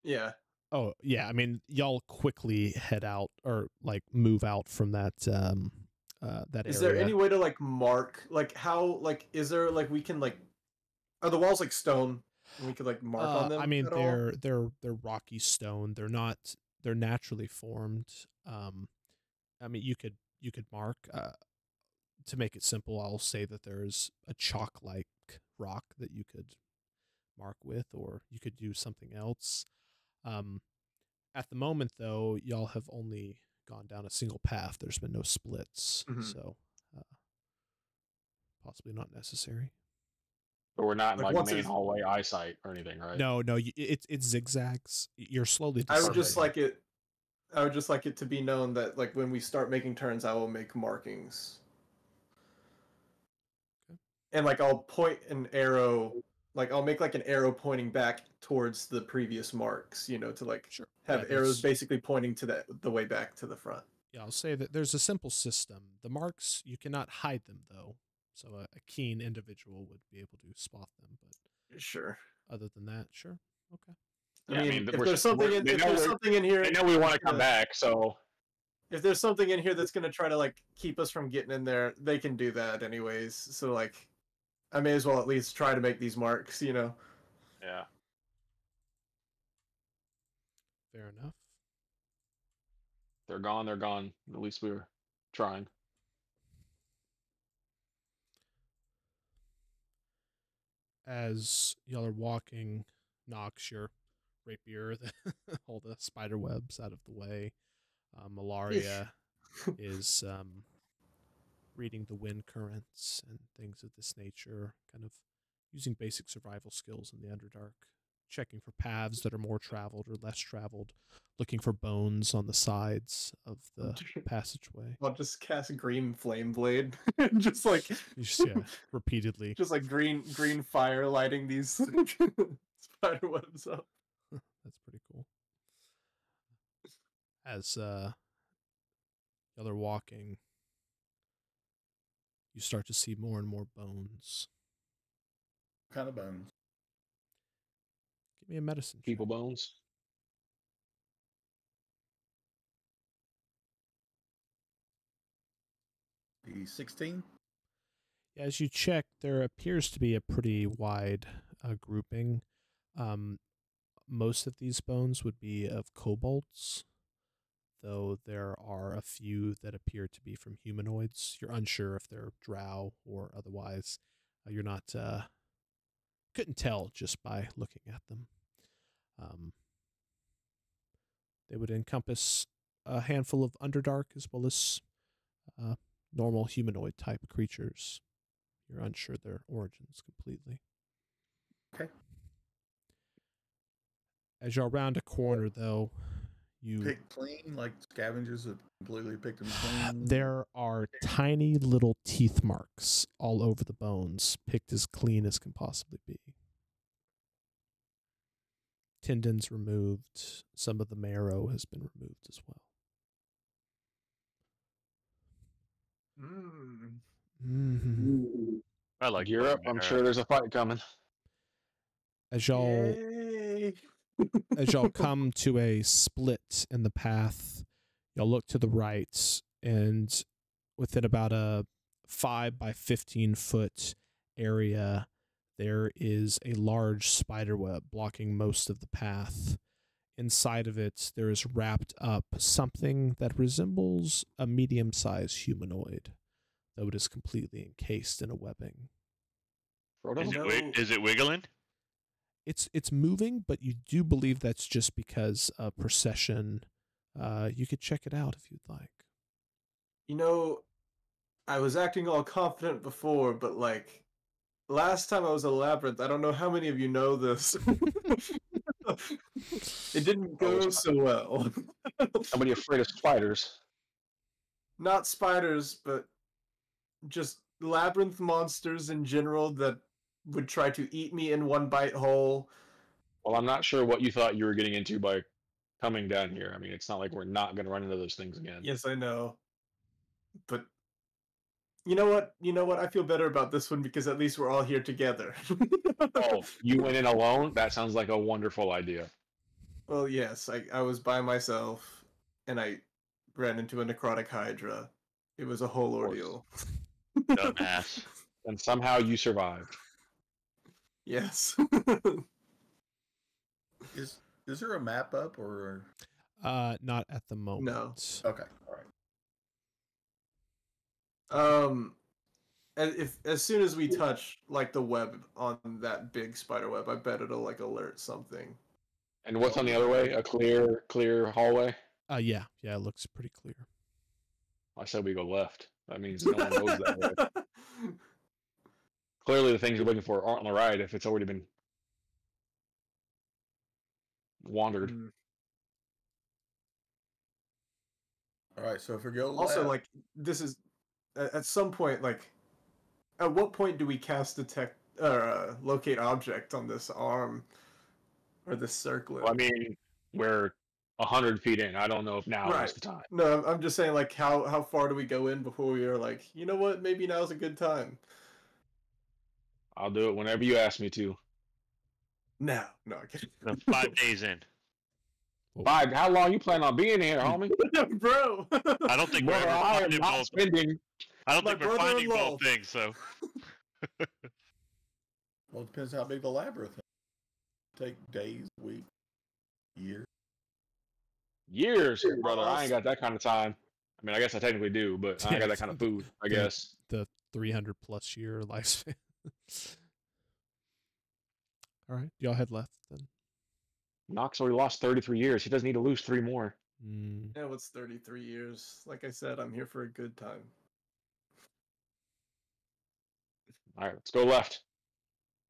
Yeah. Oh yeah, I mean y'all quickly head out or like move out from that that Is area. there any way to like mark like how like is there like we can like are the walls like stone and we could like mark on them? I mean at all? they're rocky stone. They're naturally formed. I mean you could mark to make it simple. I'll say that there's a chalk-like rock that you could mark with, or you could do something else. At the moment, though, y'all have only gone down a single path. There's been no splits, so possibly not necessary. But we're not in Like, like once main it's- hallway eyesight or anything, right? No, it zigzags. You're slowly. I would just descending. like it to be known that like when we start making turns, I will make markings. Okay. And like I'll point an arrow, like I'll make like an arrow pointing back towards the previous marks, you know, to like Sure. have Yeah, arrows there's- basically pointing to the way back to the front. Yeah, I'll say that there's a simple system. The marks, you cannot hide them, though. So a keen individual would be able to spot them. But Sure. other than that, sure. Okay. Yeah, I mean, if we're- there's something in, they if know there's we're- something in here, They know we want to gonna- come back, so if there's something in here that's gonna try to like keep us from getting in there, they can do that anyways. So like, I may as well at least try to make these marks, you know. yeah. Fair enough. They're gone. They're gone. At least we were trying. As y'all are walking, knocks your rapier, all the spider webs out of the way. Malaria is reading the wind currents and things of this nature, kind of using basic survival skills in the Underdark checking for paths that are more traveled or less traveled, looking for bones on the sides of the passageway. I'll just cast Green Flame Blade, just like repeatedly, just like green fire lighting these spider webs up. That's pretty cool. As y'all are walking, you start to see more and more bones. What kind of bones? Give me a medicine check. People bones. The 16. As you check, there appears to be a pretty wide grouping. Most of these bones would be of kobolds, though there are a few that appear to be from humanoids. You're unsure if they're drow or otherwise. You're not couldn't tell just by looking at them. They would encompass a handful of Underdark as well as normal humanoid type creatures. You're unsure their origins completely. Okay. As you're around a corner, though, you Picked clean, like scavengers have completely picked them clean. there are tiny little teeth marks all over the bones, picked as clean as can possibly be. Tendons removed. Some of the marrow has been removed as well. I like Gear up. I'm sure there's a fight coming. As y'all Yay. as y'all come to a split in the path, y'all look to the right, and within about a 5 by 15 foot area, there is a large spider web blocking most of the path. Inside of it, there is wrapped up something that resembles a medium-sized humanoid, though it is completely encased in a webbing. Frodo? Is it wiggling? It's moving, but you do believe that's just because of procession. You could check it out if you'd like. You know, I was acting all confident before, but like last time I was a labyrinth, I don't know how many of you know this. It didn't go so well. Somebody afraid of spiders. Not spiders, but just labyrinth monsters in general that would try to eat me in one bite whole. Well, I'm not sure what you thought you were getting into by coming down here. I mean, it's not like we're not going to run into those things again. Yes, I know. But you know what? You know what? I feel better about this one because at least we're all here together. Oh, you went in alone? That sounds like a wonderful idea. Well, yes, I was by myself and I ran into a necrotic hydra. It was a whole ordeal. Dumbass. And somehow you survived. Yes. Is there a map up or? Not at the moment. No. Okay, all right. As soon as we touch like the web on that big spider web, I bet it'll like alert something. And what's on the other way? A clear hallway? Yeah, it looks pretty clear. I said we go left. That means no one goes that way. Clearly the things you're looking for aren't on the right if it's already been wandered. All right, so if we go Also, left, like this is at some point, like at what point do we cast detect or locate object on this arm or this circlet? Well, I mean, we're 100 feet in. I don't know if now Right. is the time. No, I'm just saying, like, how far do we go in before we are like, you know what, maybe now's a good time. I'll do it whenever you ask me to. No, I'm kidding. 5 days in. Bye. How long you plan on being here, homie? Bro. I don't think we're Brother, ever I am finding not both. spending. I don't My think we're finding brother-in-law. both things. So well, it depends how big the labyrinth is. Take days, weeks, years. Years, brother. I ain't got that kind of time. I mean, I guess I technically do, but I ain't got that kind of food, I guess. The 300 plus year lifespan. All right, y'all head left then. Knox already lost 33 years. He doesn't need to lose 3 more. Yeah, what's 33 years? Like I said, I'm here for a good time. All right, let's go left.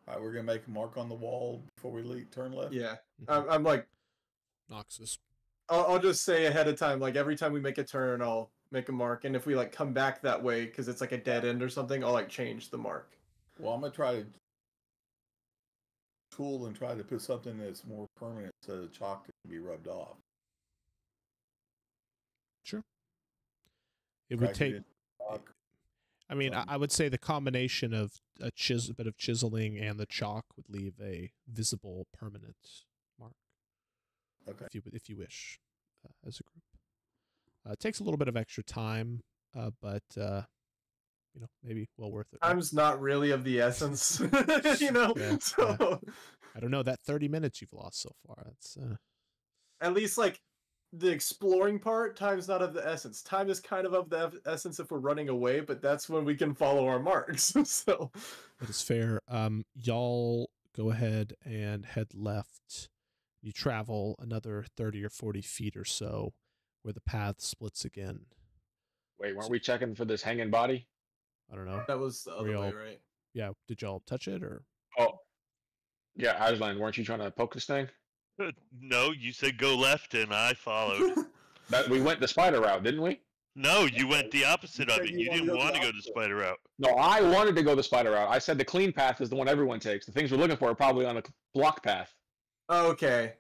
All right, we're gonna make a mark on the wall before we leave. Turn left. Yeah, Mhm. I'm like, Noxus. I'll just say ahead of time, like every time we make a turn, I'll make a mark, and if we like come back that way because it's like a dead end or something, I'll like change the mark. Well, I'm gonna try to tool and try to put something that's more permanent so the chalk can be rubbed off. Sure. It would Crack take. in chalk. I mean, I would say the combination of a bit of chiseling and the chalk would leave a visible, permanent mark. Okay. If you wish, as a group. It takes a little bit of extra time, but maybe well worth it. Right? Time's not really of the essence, Yeah, so I don't know, that 30 minutes you've lost so far. That's at least like the exploring part, time's not of the essence. Time is kind of the essence if we're running away, but that's when we can follow our marks. So that is fair. Y'all go ahead and head left. You travel another 30 or 40 feet or so where the path splits again. Wait, weren't we checking for this hanging body? I don't know. that was the other way, y'all- right? Yeah, did y'all touch it or? Oh, yeah, Aslan, weren't you trying to poke this thing? No, you said go left, and I followed. We went the spider route, didn't we? No, you went the opposite of said it. you You wanted didn't to go want to the go the spider route. No, I wanted to go the spider route. I said the clean path is the one everyone takes. The things we're looking for are probably on the block path. Okay.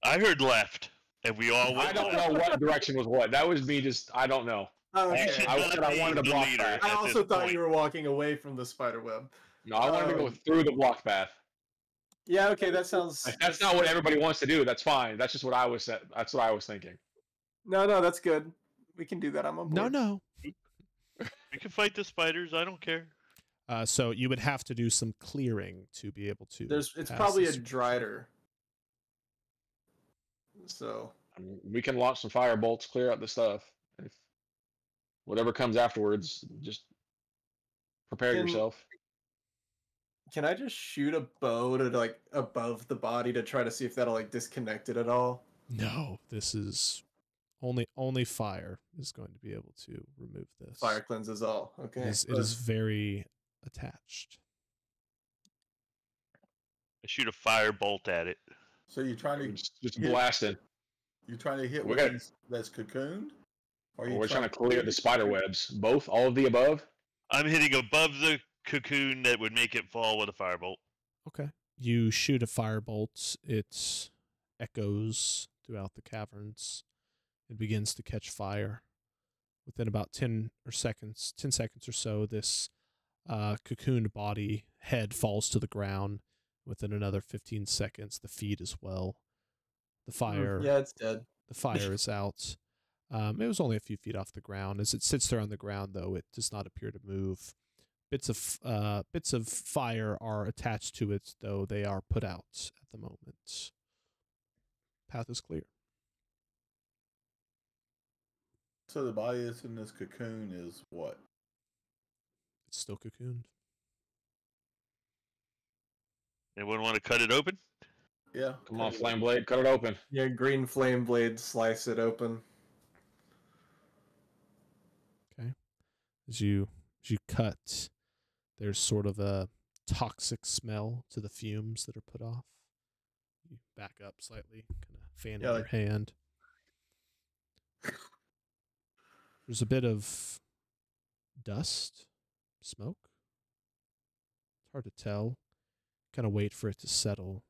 I heard left, and we all went I don't left. know what direction was what. That was me just, I don't know. Okay. You should I not said I be wanted a the block leader path. I at also this thought point. you were walking away from the spider web. No, I wanted to go Um, through the block path. Yeah, okay, that sounds. If that's not what everybody wants to do, that's fine. That's just what I was that's what I was thinking. No, that's good. We can do that. I'm on board. No. We can fight the spiders. I don't care. So you would have to do some clearing to be able to. It's pass probably a this. drider. So I mean, we can launch some fire bolts, clear out the stuff. If whatever comes afterwards, just prepare Can- yourself. can I just shoot a bow to like above the body to try to see if that'll like disconnect it at all? No, this is only fire is going to be able to remove this. Fire cleanses all. Okay. It is very attached. I shoot a fire bolt at it. So you're trying to Just hit- blasting. You're trying to hit We what got- that's cocooned? Or We're trying to clear the spider webs. Both, all of the above. I'm hitting above the cocoon that would make it fall with a firebolt. Okay. You shoot a firebolt. It echoes throughout the caverns. It begins to catch fire. Within about 10 seconds or so, this cocooned body head falls to the ground. Within another 15 seconds, the feet as well. The fire, Yeah, it's dead. the fire is out. It was only a few feet off the ground. As it sits there on the ground, though, it does not appear to move. Bits of fire are attached to it, though they are put out at the moment. Path is clear. So the body that's in this cocoon is what? It's still cocooned. Anyone want to cut it open? Yeah. Come on, flame blade, cut it open. Yeah, green flame blade, slice it open. Okay. As you cut, there's sort of a toxic smell to the fumes that are put off. You back up slightly, kind of fanning Yeah, your like- hand. There's a bit of dust, smoke. It's hard to tell. Kind of wait for it to settle.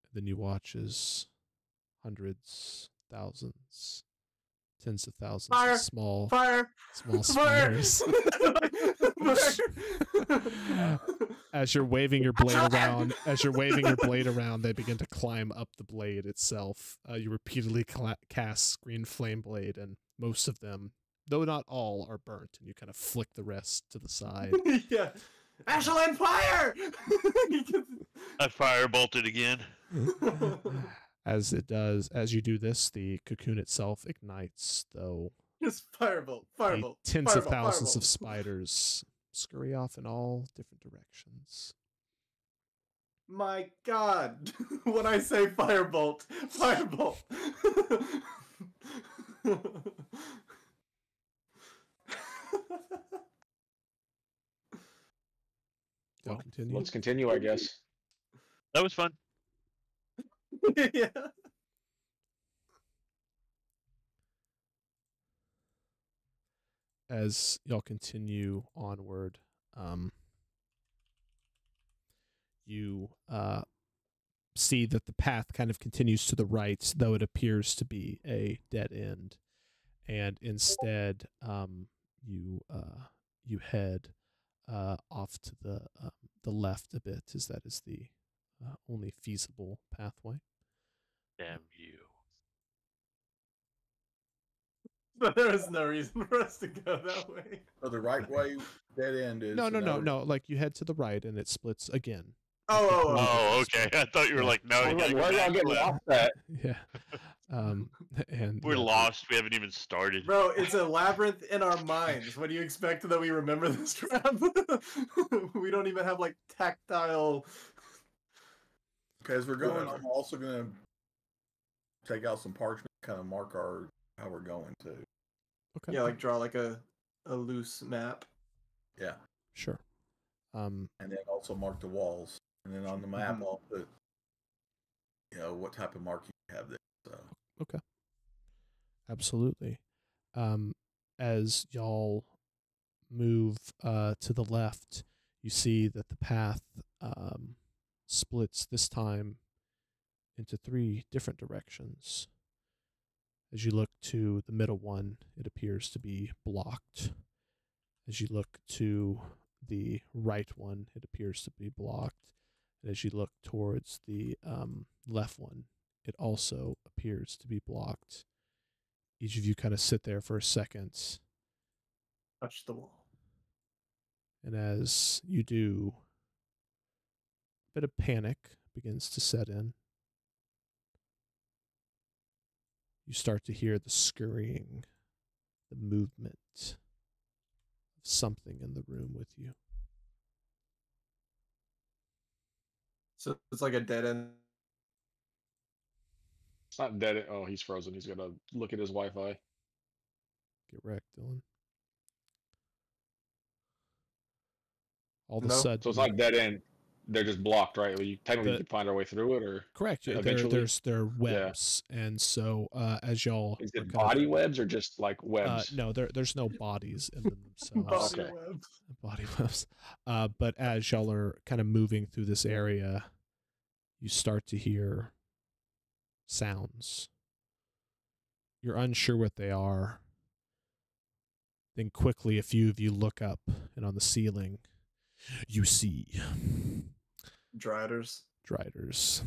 And then you watch as hundreds, thousands, tens of thousands Fire! of small Fire! Fire! spiders. Fire! As you're waving your blade around, they begin to climb up the blade itself. You repeatedly cast green flame blade, and most of them, though not all, are burnt. And you kind of flick the rest to the side. Yeah. Ashland fire! I fire bolted again. As you do this, the cocoon itself ignites, though Just firebolt, the firebolt. tens of firebolt, thousands firebolt. of spiders scurry off in all different directions. My God! When I say firebolt, firebolt. Y'all continue. Let's continue, I guess. That was fun. Yeah. As y'all continue onward, you see that the path kind of continues to the right, though it appears to be a dead end. And instead, you head off to the left a bit, as that is the only feasible pathway. Damn you. But there was no reason for us to go that way. So the right way dead end is No. Like you head to the right and it splits again. Oh, okay. I thought you were Yeah. like, no, you gotta go Where y'all back getting left. lost at? Yeah. And We're yeah, lost. We haven't even started. Bro, it's a labyrinth in our minds. What do you expect that we remember this trap? We don't even have like tactile. As we're going, Whatever. I'm also gonna take out some parchment, kind of mark how we're going to. Okay. Yeah, like draw like a loose map. Yeah, Sure. and then also mark the walls, and then on the map I'll put, what type of mark you have there. So Okay. Absolutely. As y'all move to the left, you see that the path splits this time into 3 different directions. As you look to the middle one, it appears to be blocked. As you look to the right one, it appears to be blocked. And as you look towards the left one, it also appears to be blocked. Each of you kind of sit there for a second. Touch the wall. And as you do, a bit of panic begins to set in. You start to hear the scurrying, the movement of something in the room with you. So it's like a dead end. It's not dead. Oh, he's frozen. He's gonna look at his Wi-Fi. Get wrecked, Dylan. All of a No. sudden, So it's not dead end. They're just blocked, right? You technically The- can find our way through it, or correct. eventually. There are webs, and so as y'all Is are it kind of- body webs or just like webs? no, there's no bodies in them themselves. Body Okay. webs. Body webs. But as y'all are kind of moving through this area, you start to hear sounds. You're unsure what they are. Then quickly, a few of you look up, and on the ceiling, you see Driders. Driders.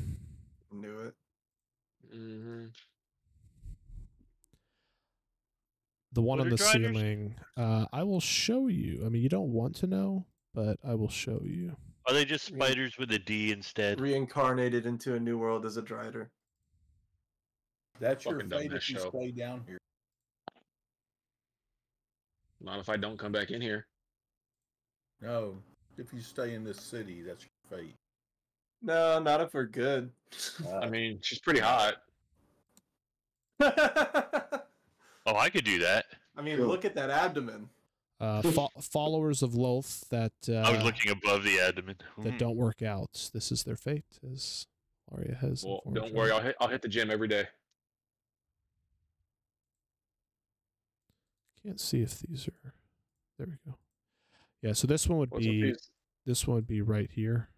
Knew it. Mm-hmm. The one What on are the Driders? ceiling, I will show you. I mean, you don't want to know, but I will show you. Are they just spiders with a D instead? Reincarnated into a new world as a Drider. that's your Fucking fate dumbass if you show. stay down here. Not if I don't come back in here. No, if you stay in this city, that's your fate. No, not if we're good. I mean, she's pretty hot. Oh, I could do that. I mean, look at that abdomen. Followers of Loth that I was looking above the abdomen. that don't work out. This is their fate, as Arya has. Well, informed don't you. worry. I'll hit the gym every day. Can't see if these are. There we go. Yeah, so this one would What's with be these? this one would be right here,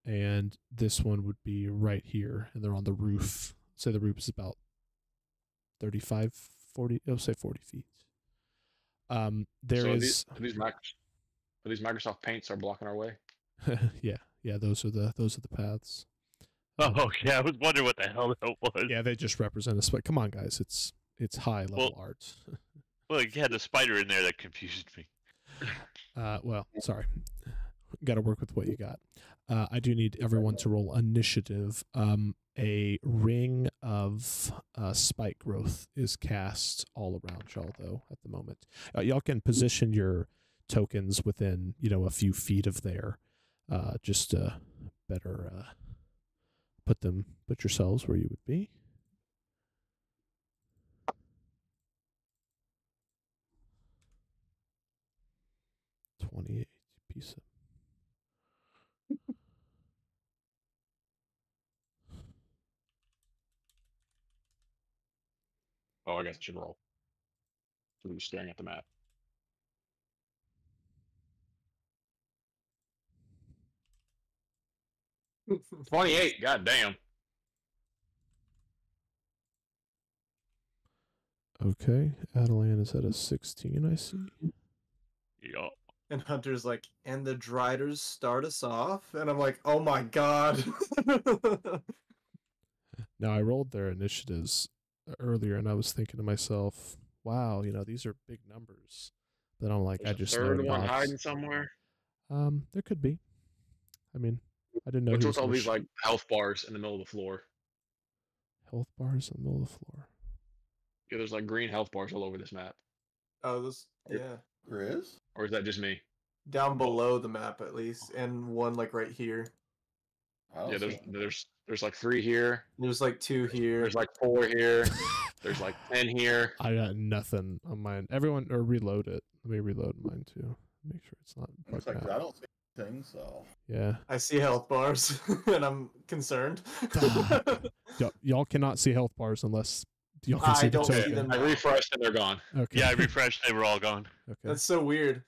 and this one would be right here, and they're on the roof. Say the roof is about 35, 40. I'll say 40 feet. There So is. are these Microsoft Paints are blocking our way? yeah. Those are the paths. Oh, yeah. I was wondering what the hell that was. Yeah, they just represent us. But come on, guys, it's high level art. Well, you had the spider in there that confused me. Well, sorry. Got to work with what you got. I do need everyone to roll initiative. A ring of spike growth is cast all around y'all, though, at the moment. Y'all can position your tokens within, a few feet of there, just to better put yourselves where you would be. $28 piece of Oh, I guess I should roll. So we're staring at the map. $28. God damn. Okay, Adelan is at a 16, I see. Yeah. And Hunter's like, and the Driders start us off? And I'm like, oh my god. Now, I rolled their initiatives earlier, and I was thinking to myself, wow, these are big numbers. Then I'm like, There's I just a know third one Knox. hiding somewhere. There could be. I mean, I didn't know What's he with was all gonna these like health bars in the middle of the floor? health bars in the middle of the floor. Yeah, there's like green health bars all over this map. Oh, this, yeah. There is? Or is that just me? Down below the map, at least. And one, like, right here. I don't Yeah, see there's like 3 here. There's, like, 2 here. There's like 4 here. There's like 10 here. I got nothing on mine. Everyone, or reload it. Let me reload mine too. Make sure it's not Looks bugged like out. I don't see anything, so. Yeah. I see health bars, and I'm concerned. Y'all cannot see health bars unless y'all can I see the don't see token. them. I refreshed and they're gone. Okay. Yeah, I refreshed. They were all gone. Okay. That's so weird.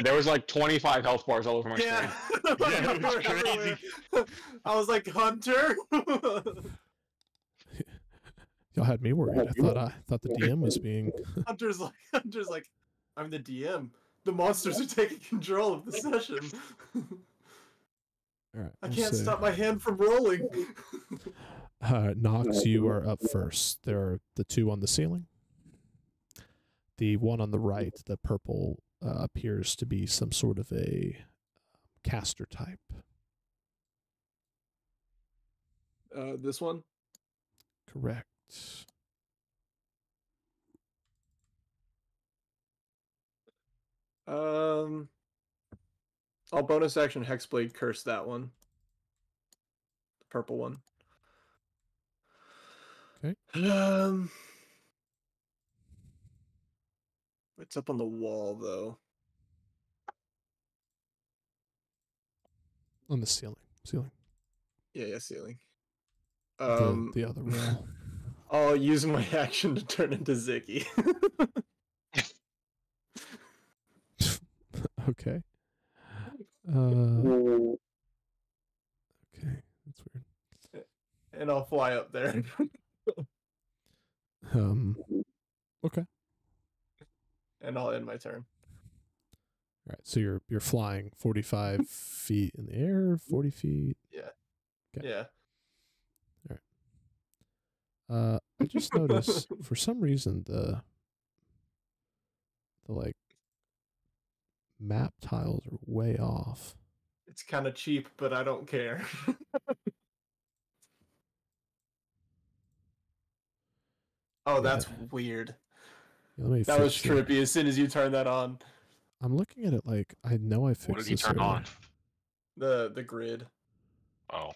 There was like 25 health bars all over my Yeah. screen. Yeah, it was Everywhere. crazy. I was like, Hunter? Y'all had me worried. I thought the DM was being. Hunter's like, I'm the DM. The monsters are taking control of the session. All right. I can't stop my hand from rolling. Knox, you are up first. There are the 2 on the ceiling. The one on the right, the purple, appears to be some sort of a caster type. This one? Correct. I'll bonus action Hexblade curse that one. The purple one. Okay. It's up on the wall though. On the ceiling. Yeah, ceiling. The other wall. I'll use my action to turn into Ziggy. Okay. Okay, that's weird. And I'll fly up there. Okay. And I'll end my turn. All right, so you're flying 45 feet in the air, 40 feet. Yeah. Okay. Yeah. I just noticed for some reason the like map tiles are way off. It's kind of cheap, but I don't care. Oh, that's weird. Yeah, let me That was fix that. trippy as soon as you turn that on. I'm looking at it like I know I fixed What did he this turn earlier. on? The grid. Oh.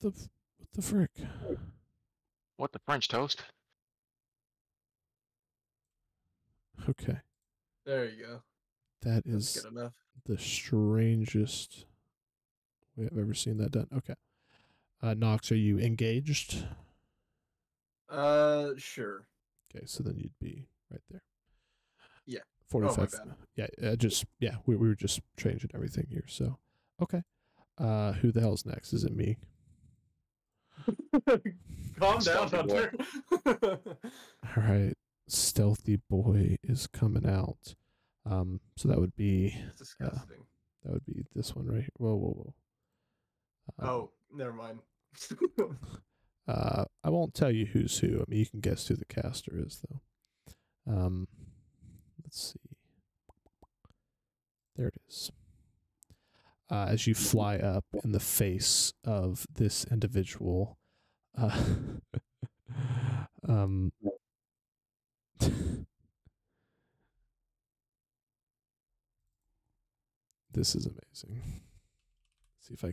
What the frick? What the French toast? Okay, There you go. that That's is good enough. the strangest way I've ever seen that done. Okay, Nox, are you engaged? Sure. Okay, so then you'd be right there. Yeah. 45. Oh, my bad. Yeah, we were just changing everything here. So, okay. Who the hell's next? Is it me? Calm down, Stealthy boy. Hunter. All right. Stealthy boy is coming out. So that would be It's disgusting. this one right here. Whoa. Oh, never mind. I won't tell you who's who. I mean, you can guess who the caster is, though. Let's see. There it is. As you fly up in the face of this individual, this is amazing. See if I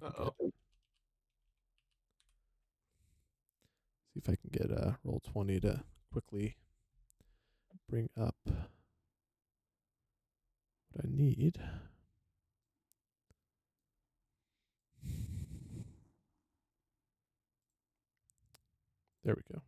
can get roll 20 to quickly bring up what I need. There we go.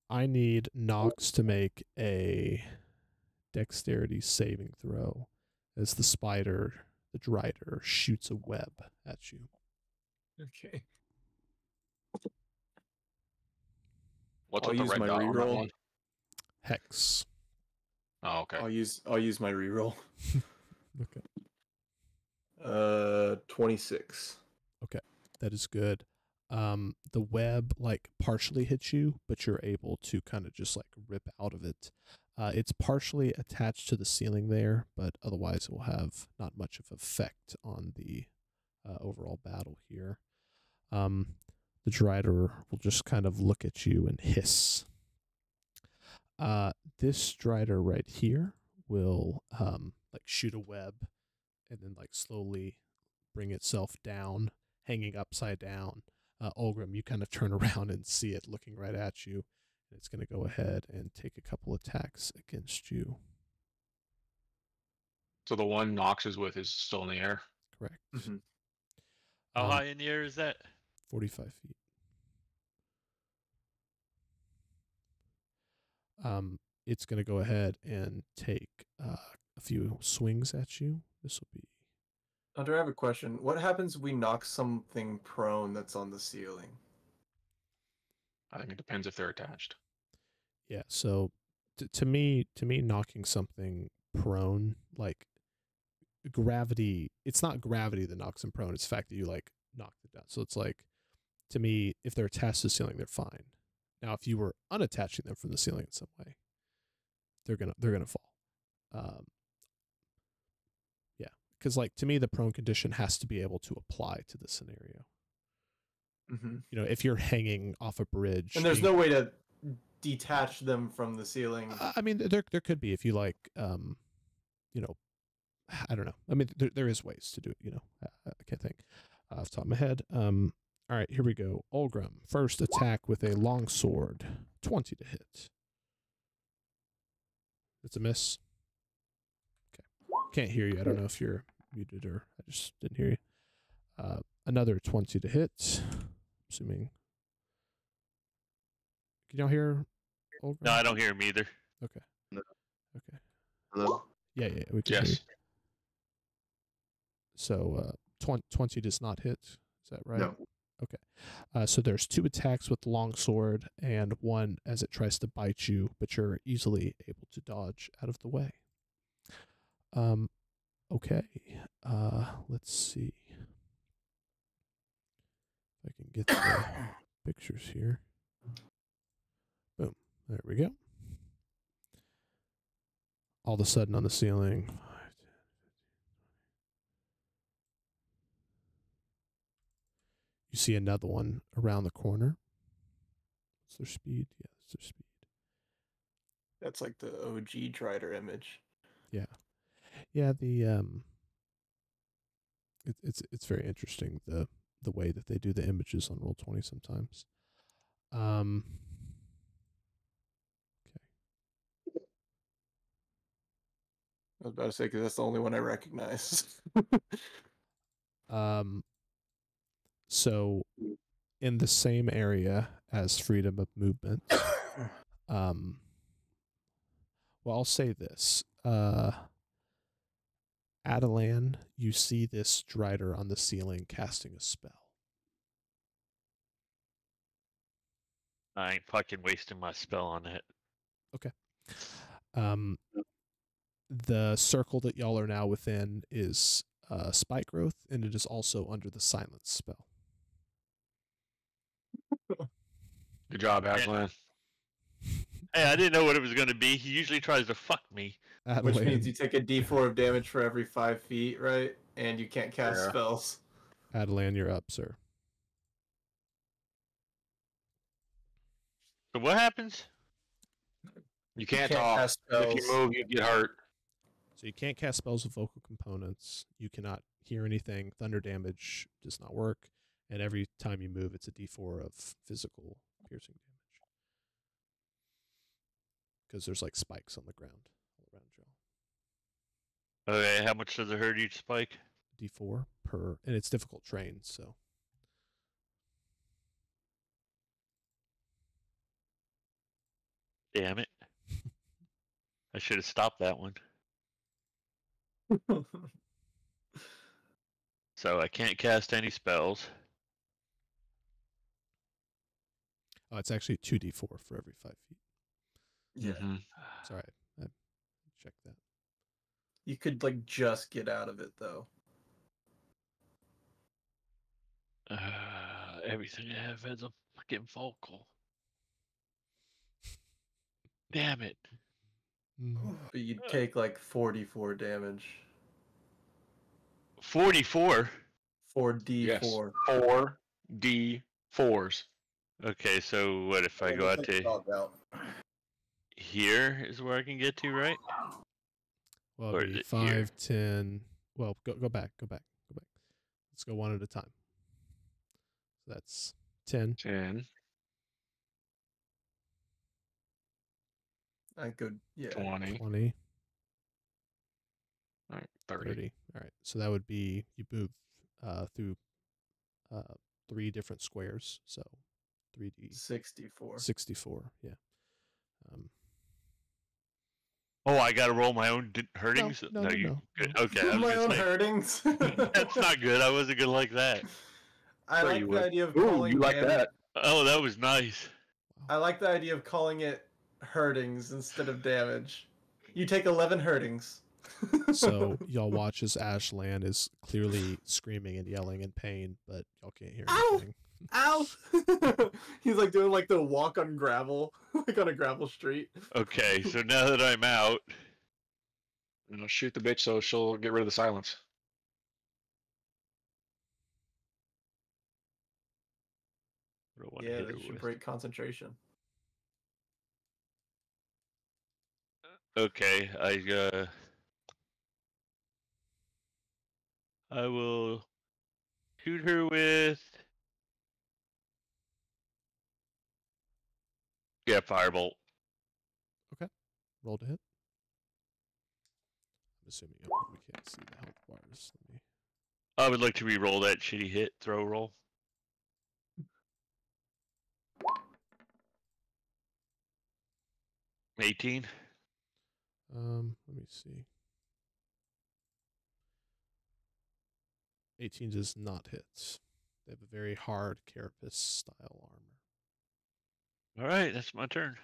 I need Nox to make a dexterity saving throw as the Drider, shoots a web at you. Okay. What's I'll with the use red my dot on that reroll. one? Hex. Oh, okay. I'll use my reroll. Okay. 26. That is good. The web like partially hits you, but you're able to kind of just like rip out of it. It's partially attached to the ceiling there, but otherwise it will have not much of effect on the overall battle here. The Drider will just kind of look at you and hiss. This Strider right here will like shoot a web and then like slowly bring itself down, hanging upside down. Ulgrim, you kind of turn around and see it looking right at you. And it's going to go ahead and take a couple attacks against you. So the one Nox is with is still in the air. Correct. Mhm. How high in the air is that? 45 feet. It's going to go ahead and take a few swings at you. This will be... Hunter, I have a question. What happens if we knock something prone that's on the ceiling? I think it depends if they're attached. Yeah, so to me, knocking something prone, like gravity, it's not gravity that knocks them prone, it's the fact that you like knocked it down. So it's like, to me, if they're attached to the ceiling, they're fine. Now, if you were unattaching them from the ceiling in some way, they're gonna fall. Yeah, because like to me, the prone condition has to be able to apply to the scenario. Mm-hmm. You know, if you're hanging off a bridge, And there's no way to detach them from the ceiling. I mean, there could be if you like, you know, I don't know. I mean, there is ways to do it. You know, I can't think off the top of my head. All right, here we go. Ulgrim, first attack with a long sword, 20 to hit. It's a miss. Okay, can't hear you. I don't know if you're muted or I just didn't hear you. Another 20 to hit. Assuming. Can y'all hear Ulgrim? No, I don't hear him either. Okay. No. Okay. Hello? Yeah, we can hear you. Yes. So 20 does not hit. Is that right? No. Okay. So there's 2 attacks with longsword and 1 as it tries to bite you, but you're easily able to dodge out of the way. Okay. Let's see. If I can get the pictures here. Boom. There we go. All of a sudden on the ceiling. You see another one around the corner. What's their speed? Yeah, that's their speed. That's like the OG Drider image. Yeah. Yeah, the it's very interesting the way that they do the images on Roll20 sometimes. Okay. I was about to say because that's the only one I recognize. So in the same area as freedom of movement, well, I'll say this. Adelan, you see this Strider on the ceiling casting a spell. I ain't fucking wasting my spell on that. Okay. The circle that y'all are now within is spike growth, and it is also under the silence spell. Good job, Aslan. Hey, I didn't know what it was going to be. He usually tries to fuck me. Which means you take a d4 of damage for every 5 feet, right? And you can't cast Yeah. spells. Adelan, you're up, sir. So what happens? You can't can't talk. cast If you spells. move, you get hurt. So you can't cast spells with vocal components. You cannot hear anything. Thunder damage does not work. And every time you move, it's a d4 of physical piercing damage. Because there's like spikes on the ground all around you. Okay, how much does it hurt each spike? D4 per, and it's difficult terrain, so. Damn it. I should have stopped that one. So I can't cast any spells. Oh, it's actually 2d4 for every 5 feet. Yeah. Sorry, I checked that. You could like just get out of it though. Everything I have has a fucking vocal. Damn it. But you'd take like 44 damage. 44? 4d4. Yes. 4 D4s. Okay, so what if I go out to here is where I can get to, right? Well, Or it'd is be it here? 5, 10. Well, go back. Let's go one at a time. So that's 10. 10, I could, yeah. 20, 20, all right, 30. 30. All right. So that would be, you move through 3 different squares. So 3D 64. 64. Yeah. Oh, I gotta roll my own hurtings? No. Good. Okay, I was My gonna own say, hurtings. that's not good. I wasn't gonna like that. I Sure like you the would. idea of Ooh, calling you like damage- that? Oh, that was nice. I like the idea of calling it hurtings instead of damage. You take 11 hurtings. So y'all watch as Ashland is clearly screaming and yelling in pain, but y'all can't hear Ow! anything. Ow! He's like doing like the walk on gravel, like on a gravel street. Okay, so now that I'm out, And I'll shoot the bitch so she'll get rid of the silence. what do I want to Yeah, hit that her should with? break concentration. Okay, I will shoot her with, yeah, firebolt. Roll to hit. I'm assuming we can't see the health bars. Let me. I would like to re-roll that shitty hit throw roll. $18. Let me see. 18 does not hit. They have a very hard carapace style armor. All right, that's my turn.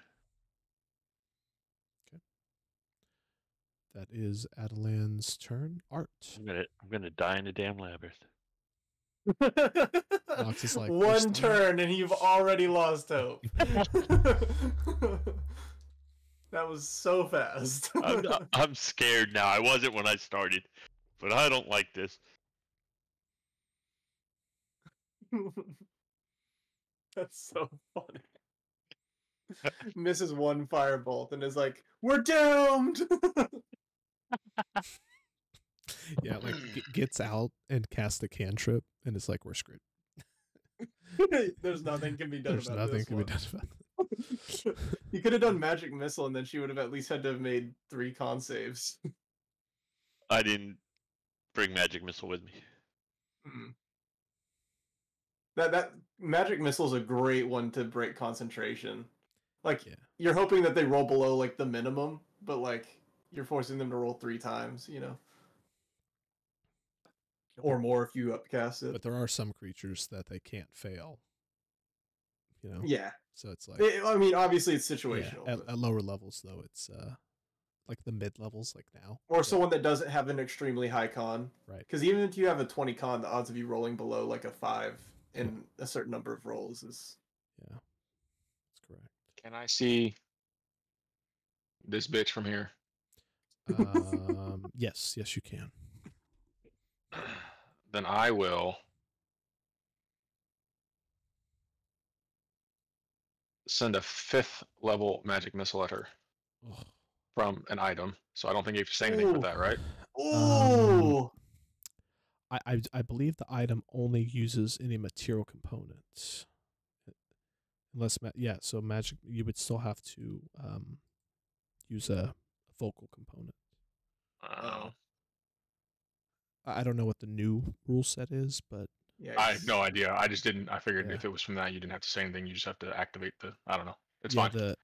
That is Adelan's turn. Art. I'm gonna die in the damn labyrinth. Nox is like, one "This turn and you've already lost hope. That was so fast. I'm scared now. I wasn't when I started, but I don't like this. That's so funny. Misses one firebolt and is like, "We're doomed." Yeah, like gets out and casts a cantrip, and it's like, we're screwed. There's nothing can be done There's about nothing this can one. be done about it. You could have done magic missile, and then she would have at least had to have made 3 con saves. I didn't bring magic missile with me. That magic missile is a great one to break concentration. Like Yeah. you're hoping that they roll below like the minimum, but like you're forcing them to roll 3 times, you know, or more if you upcast it. But there are some creatures that they can't fail. You know. Yeah, So it's like, I mean, obviously it's yeah, situational. at, at lower levels though, it's like the mid levels, like now. Or Yeah, someone that doesn't have an extremely high con. right. Because even if you have a 20 con, the odds of you rolling below like a 5 in a certain number of rolls is. Yeah, that's correct. Can I see this bitch from here? Yes, you can. Then I will send a 5th level magic missile at her. Oh, from an item, so I don't think you have to say anything for Ooh. that, right? Ooh. I believe the item only uses any material components. Unless, yeah, so magic, you would still have to use a vocal component. Oh. I don't know what the new rule set is, but I have no idea. I just didn't. I figured Yeah. if it was from that, you didn't have to say anything. You just have to activate the. I don't know. It's yeah, fine.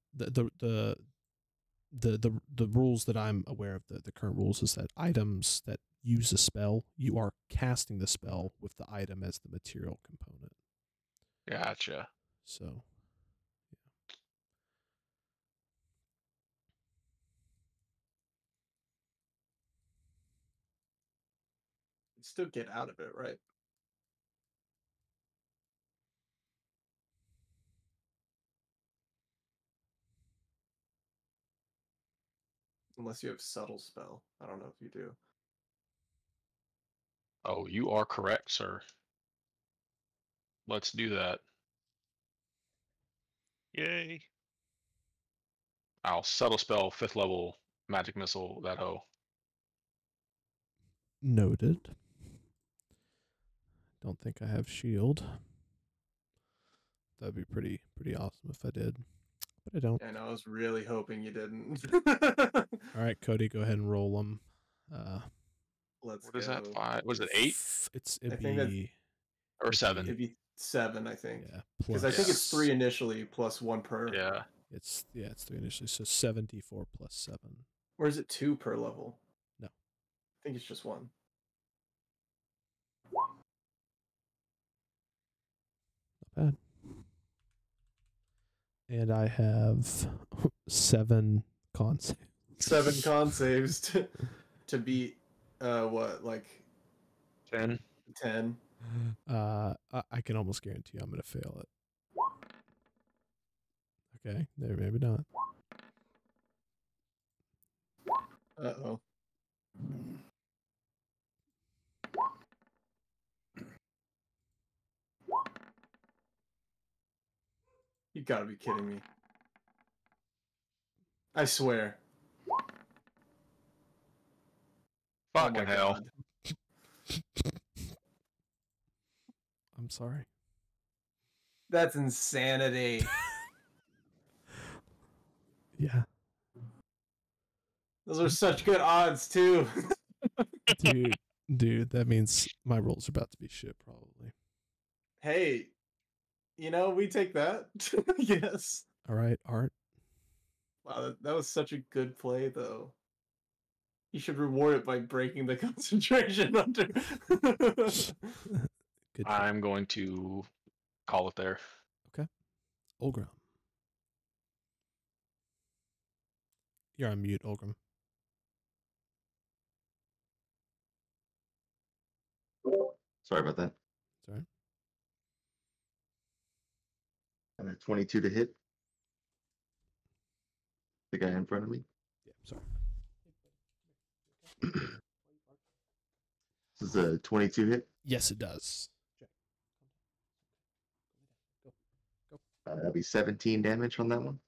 the rules that I'm aware of, the current rules, is that items that use a spell, you are casting the spell with the item as the material component. Gotcha. So, Still get out of it, right? Unless you have subtle spell. I don't know if you do. Oh, you are correct, sir. Let's do that. Yay. I'll subtle spell 5th level magic missile that hoe. noted. Don't think I have shield. That'd be pretty awesome if I did, but I don't. And I was really hoping you didn't. All right, Cody, go ahead and roll them. Let's What go. is that? 5? Was it 8 It'd I think that's- be or 7? It'd be 7, I think. yeah, Because I think it's plus- 3 initially plus 1 per. Yeah. It's 3 initially, so 74 plus 7. Or is it 2 per level? No. I think it's just 1. Not bad. And I have 7 con saves. 7 con saves to beat what, like 10. 10. I can almost guarantee I'm gonna fail it. Okay, there, maybe not. Uh-oh. You gotta be kidding me. I swear. Fucking Oh my hell. God. I'm sorry. That's insanity. Yeah, Those are such good odds too. dude, that means my rolls are about to be shit, probably. Hey, we take that. Yes. All right, Art. Wow, that was such a good play, though. You should reward it by breaking the concentration under. Good job. I'm going to call it there. Olgrim. You're on mute, Olgrim. Sorry about that. Sorry. I'm at 22 to hit. The guy in front of me. Yeah, sorry. This is a 22 hit. Yes, it does. That'll be 17 damage on that one.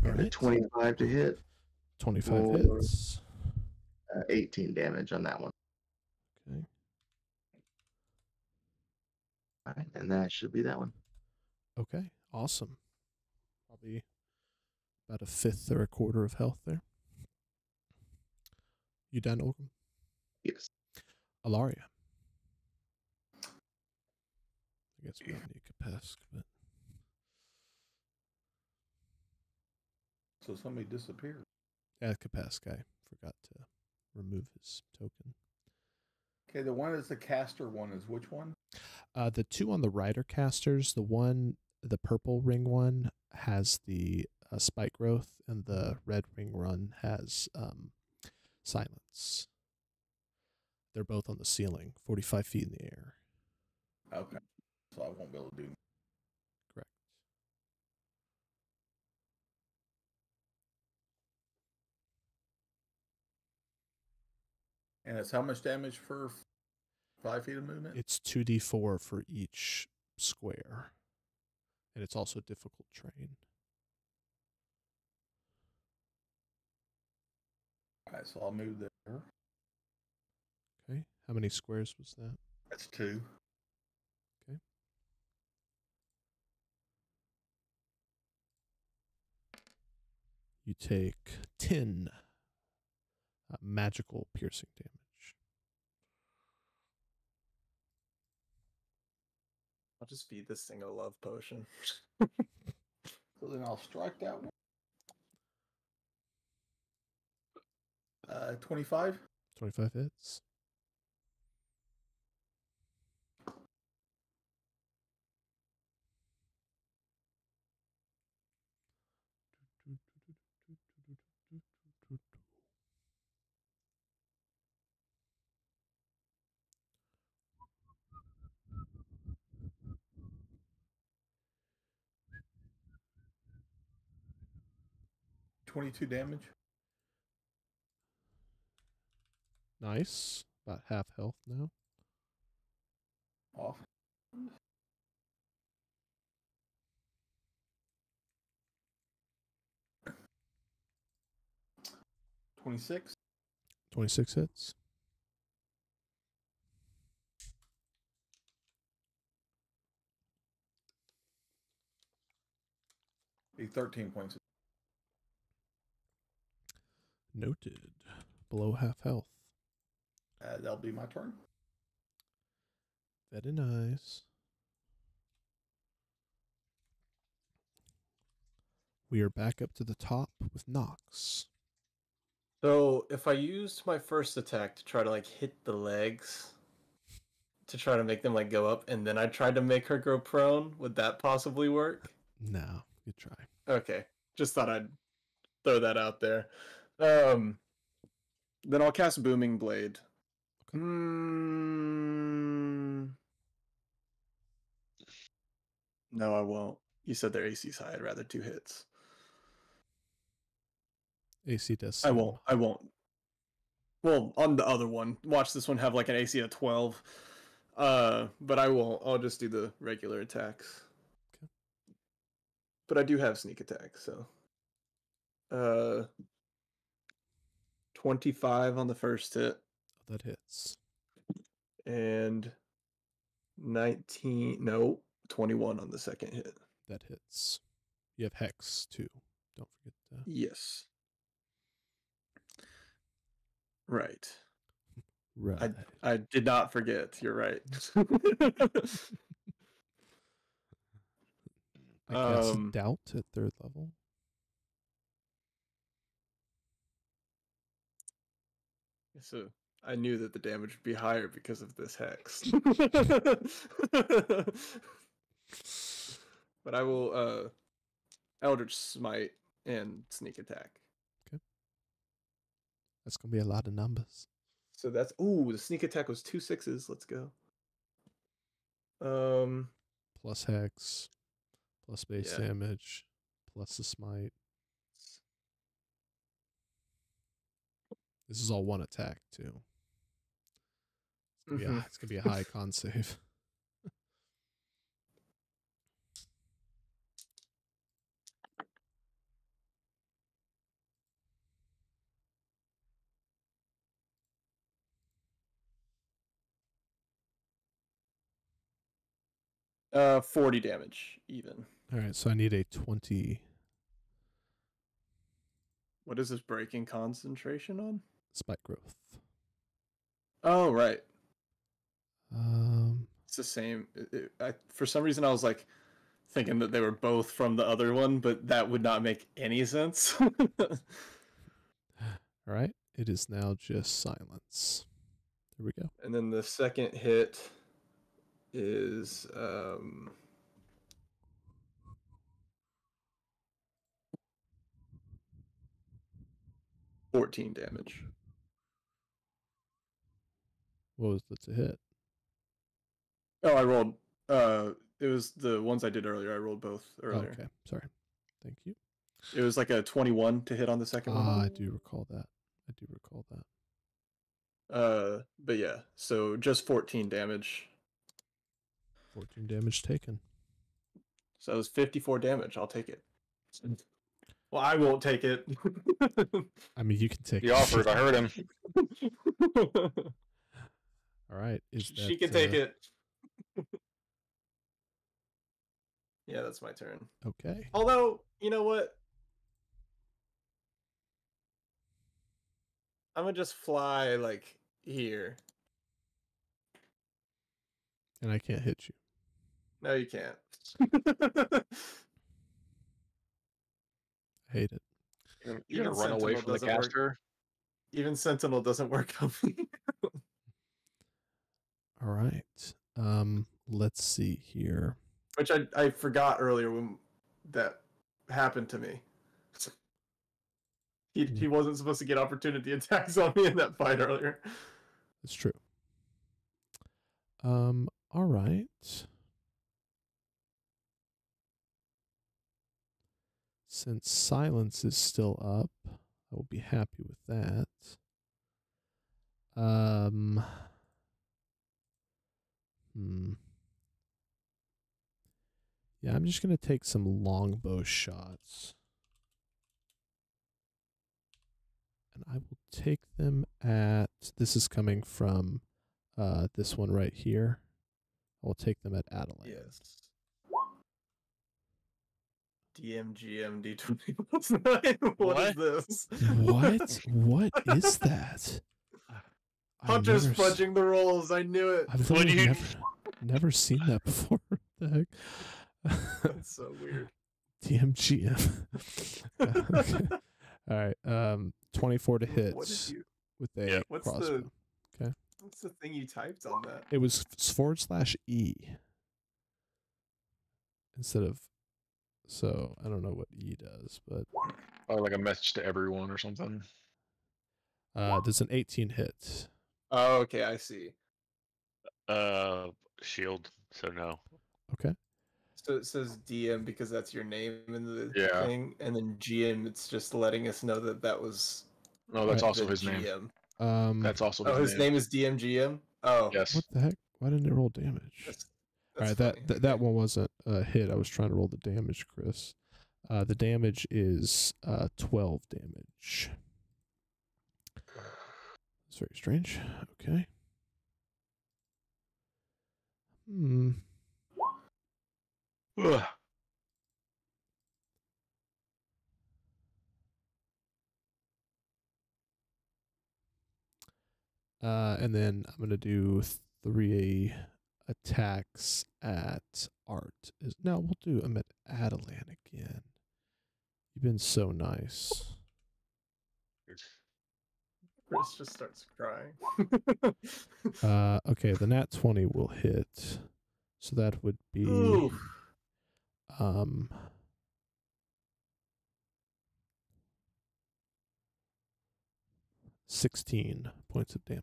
All And a right. 25 to hit. 25 Or- hits. 18 damage on that one. Okay. All right, and that should be that one. Okay. Awesome. Probably about a fifth or a quarter of health there. You done, Olgrim? Yes. Alaria. I guess we don't need Kapesk, but So somebody disappeared. yeah, Kapesk, I forgot to remove his token. Okay, the one is the caster one is which one? The two on the rider casters, the purple ring one has the spike growth, and the red ring one has silence. They're both on the ceiling, 45 feet in the air. Okay. So I won't be able to do. Correct. And it's how much damage for 5 feet of movement? It's 2d4 for each square. And it's also difficult terrain. Alright, so I'll move there. Okay. How many squares was that? That's 2. Okay. You take 10 magical piercing damage. I'll just feed this thing a love potion. So then I'll strike that one. 25. 25 hits. $22 damage. Nice. About half health now. Off. 26. 26 hits. Be 13 points. Noted. Below half health. That'll be my turn. Very nice. We are back up to the top with Nox. So if I used my first attack to try to like hit the legs to try to make them like go up, and then I tried to make her go prone, would that possibly work? No, good try. Okay. Just thought I'd throw that out there. Then I'll cast Booming Blade. Okay. No, I won't. You said their AC's high. I'd rather 2 hits. AC does. I won't. Well, on the other one, watch this one have like an AC of 12. But I won't. I'll just do the regular attacks. Okay. But I do have sneak attack, so 25 on the first hit. That hits. And 21 on the second hit. That hits. You have Hex too. Don't forget that. Yes. Right. Right. I did not forget. You're right. I cast Doubt at 3rd level. So I knew that the damage would be higher because of this hex. But I will Eldritch Smite and Sneak Attack. Okay. That's going to be a lot of numbers. So that's the Sneak Attack was 2 6s. Let's go. Plus Hex, plus base damage, plus the Smite. This is all one attack too. It's gonna be a high con save. Uh, 40 damage even. All right, so I need a 20. What is this breaking concentration on? Spike growth. Oh, right. It's the same. For some reason, I was like thinking that they were both from the other one, but that would not make any sense. All right, it is now just silence. There we go. And then the second hit is 14 damage. What was the to hit? Oh, I rolled. It was the ones I did earlier. I rolled both earlier. Okay, sorry. Thank you. It was like a 21 to hit on the second one. I do recall that. But yeah, so just 14 damage. 14 damage taken. So it was 54 damage. I'll take it. Well, I won't take it. I mean, you can take He offered. I heard him. All right. Is that She can take it. Yeah, that's my turn. okay? Although, you know what? I'm gonna just fly like here. And I can't hit you. No, you can't. I hate it. You're gonna run away Sentinel from the doesn't work. caster. Even Sentinel doesn't work on me. All right. Let's see here. Which I forgot earlier when that happened to me. He wasn't supposed to get opportunity attacks on me in that fight earlier. That's true. All right. Since silence is still up, I will be happy with that. Yeah, I'm just gonna take some longbow shots. And I will take them at, this is coming from this one right here. I will take them at Adeline. Yes. DMGM D20 What is this? What? What is that? Hunter's I've never fudging the rolls. I knew it. I've What do literally you- never seen that before. What the heck? That's so weird. DMGM. Okay. All right. 24 to hit What did you? with a Yeah. What's crossbow. What's the thing you typed on that? It was /E instead of. So I don't know what E does, but Or like a message to everyone or something. does an 18 hit? Oh, okay, I see. Shield. So no. Okay. So it says DM because that's your name in the Yeah. thing, and then GM, it's just letting us know that that was No, that's Right. also the his name. GM. That's also Oh, his his name. name is DMGM. Oh, Yes. What the heck? Why didn't it roll damage? That's All right, funny. that one wasn't a hit. I was trying to roll the damage, Chris. The damage is 12 damage. It's very strange. Okay. Ugh. And then I'm gonna do 3 attacks at Art. No, we'll do them at Adelan again. You've been so nice. Chris just starts crying. Okay, the nat 20 will hit. So that would be Ooh. 16 points of damage.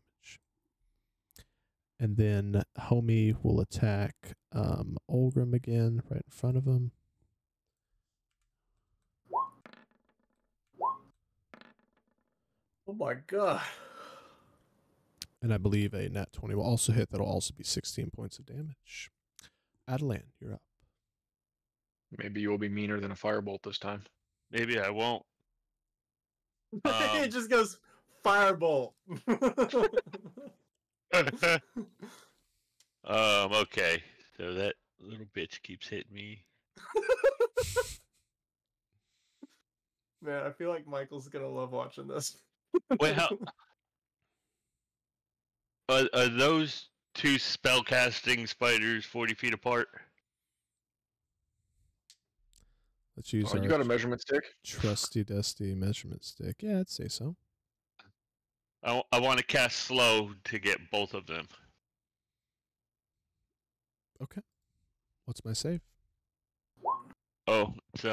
And then Homie will attack Olgrim again right in front of him. Oh my god. And I believe a nat 20 will also hit. That'll also be 16 points of damage. Adelan, you're up. Maybe you'll be meaner than a firebolt this time. Maybe I won't. It just goes firebolt. Okay. So that little bitch keeps hitting me. Man, I feel like Michael's gonna love watching this. Wait, how? Are those two spellcasting spiders 40 feet apart? Let's use Oh, our you got a measurement stick? trusty dusty measurement stick. Yeah, I'd say so. I want to cast slow to get both of them. Okay. What's my save? Oh, it's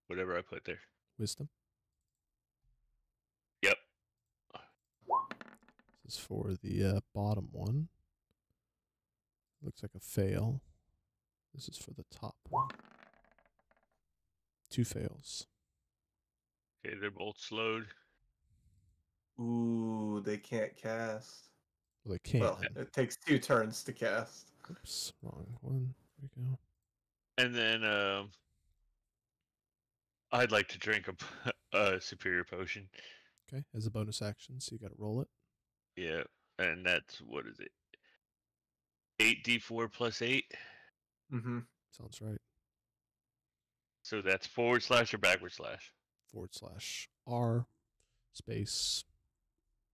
whatever I put there. Wisdom. Yep. This is for the bottom one. Looks like a fail. This is for the top one. 2 fails. Okay, they're both slowed. Ooh, they can't cast. Well, they can. Well, it takes 2 turns to cast. Oops, wrong one. There we go. And then I'd like to drink a superior potion. Okay, as a bonus action, so you got to roll it. Yeah, and that's what is it? 8d4 plus 8. Mm-hmm. Sounds right. So that's / or /. /R space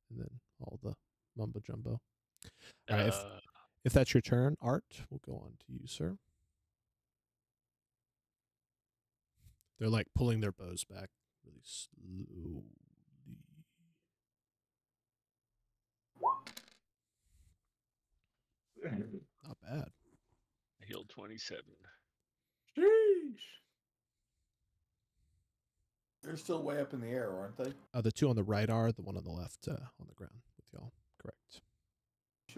and then all the mumbo jumbo. All right, if that's your turn, Art, we'll go on to you, sir. They're like pulling their bows back really slowly. Not bad. I healed 27. Sheesh. They're still way up in the air, aren't they? The two on the right are, the one on the left on the ground with y'all. Correct.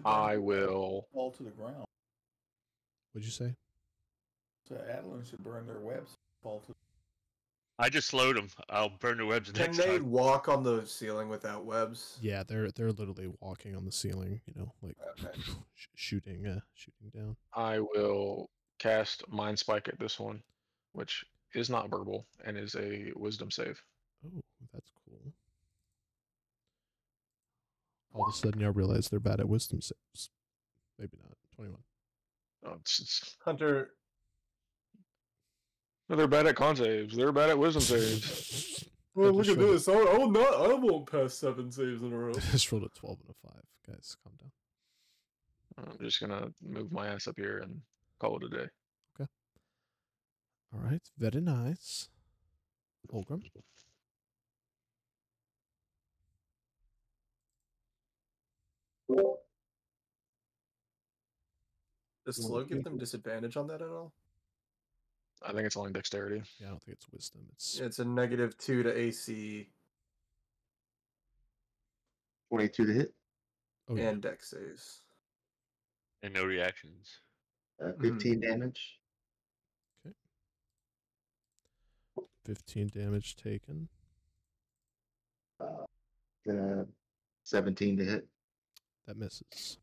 I will. Fall to the ground. What'd you say? So Adeline should burn their webs. Fall to. I just slowed them. I'll burn the webs Can next they time. walk on the ceiling without webs? Yeah, they're literally walking on the ceiling, like Okay. shooting down. I will cast Mind Spike at this one, which is not verbal and is a Wisdom save. Oh, that's cool. All of a sudden, y'all realize they're bad at wisdom saves. Maybe not. 21. Oh, Hunter, no, they're bad at con saves. They're bad at Wisdom saves. well, I look just at rolled this. I won't pass 7 saves in a row. I just rolled a 12 and a 5. Guys, calm down. I'm just gonna move my ass up here and call it a day. All right, very nice. Holgram. Does slow give them disadvantage on that at all? I think it's only dexterity. Yeah, I don't think it's wisdom. It's a -2 to AC 22 to hit. Oh, yeah. and dex saves. And no reactions. 15 damage. 15 damage taken. 17 to hit. That misses.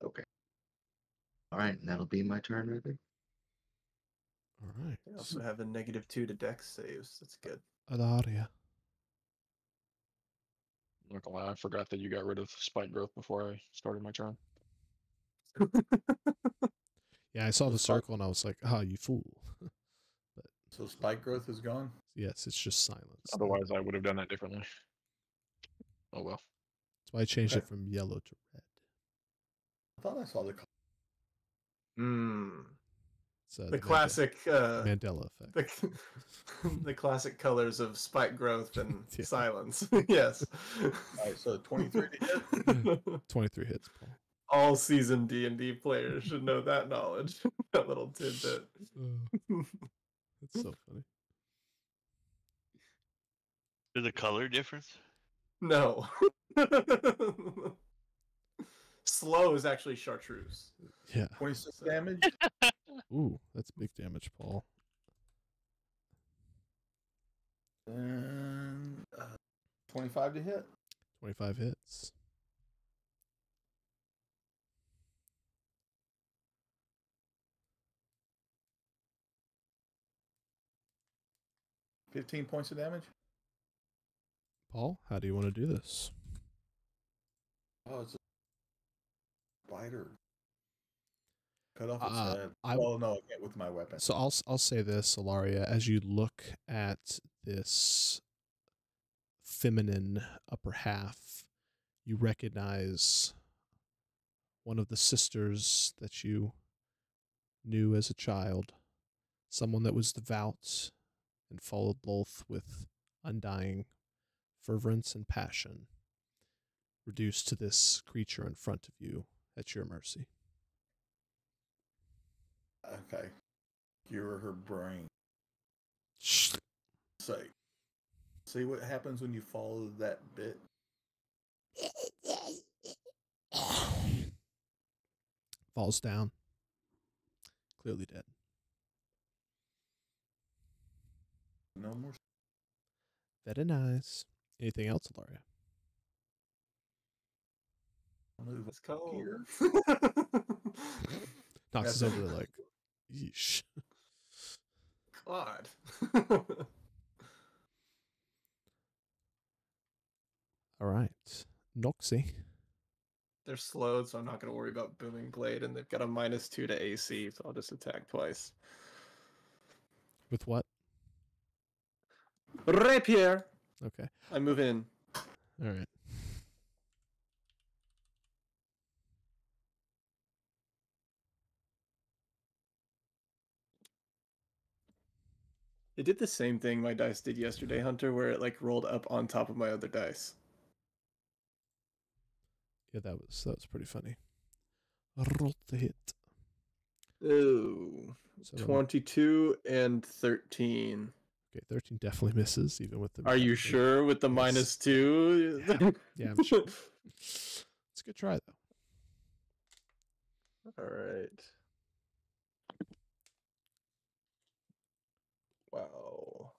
Okay. All right, and that'll be my turn, I think. All right. They also have a -2 to dex saves. That's good. Adaria. I'm not gonna lie, I forgot that you got rid of spike growth before I started my turn. Yeah, I saw the Spike- circle and I was like, "Ah, you fool!" So spike growth is gone. Yes, it's just silence. Otherwise, I would have done that differently. Oh well. That's why I changed Okay. it from yellow to red. I thought I saw the. It's The classic Mandela effect. the classic colors of spike growth and Yeah. silence. Yes. All right, so 23 to hit. 23 hits, Paul. All seasoned D&D players should know that knowledge. That little tidbit. That's so funny. There's a color difference? No. Slow is actually chartreuse. Yeah. 26 damage. Ooh, that's big damage, Paul. And 25 to hit. 25 hits. $15 points of damage. Paul, how do you want to do this? Oh, it's a spider. Cut off its Uh, head. I- Well, no, I can't with my weapon. So I'll say this, Ilaria, as you look at this feminine upper half, you recognize one of the sisters that you knew as a child, someone that was devout and followed both with undying fervence and passion, reduced to this creature in front of you at your mercy. Okay. Cure her brain. Say. See what happens when you follow that bit? Falls down. Clearly dead. No more. Very nice. Anything else, Ilaria? Move Let's go. here. Knocks us over like, yeesh. odd. All right. Noxie. They're slowed, so I'm not going to worry about Booming Blade, and they've got a -2 to AC, so I'll just attack twice. With what? Rapier! Okay. I move in. All right. It did the same thing my dice did yesterday, Hunter, where it like rolled up on top of my other dice. Yeah, that was pretty funny. Roll the hit. Ooh. So 22 and 13. Okay, 13 definitely misses, even with the. Are you sure with the Yes. -2? Yeah, I'm sure. It's a good try, though. All right. Wow.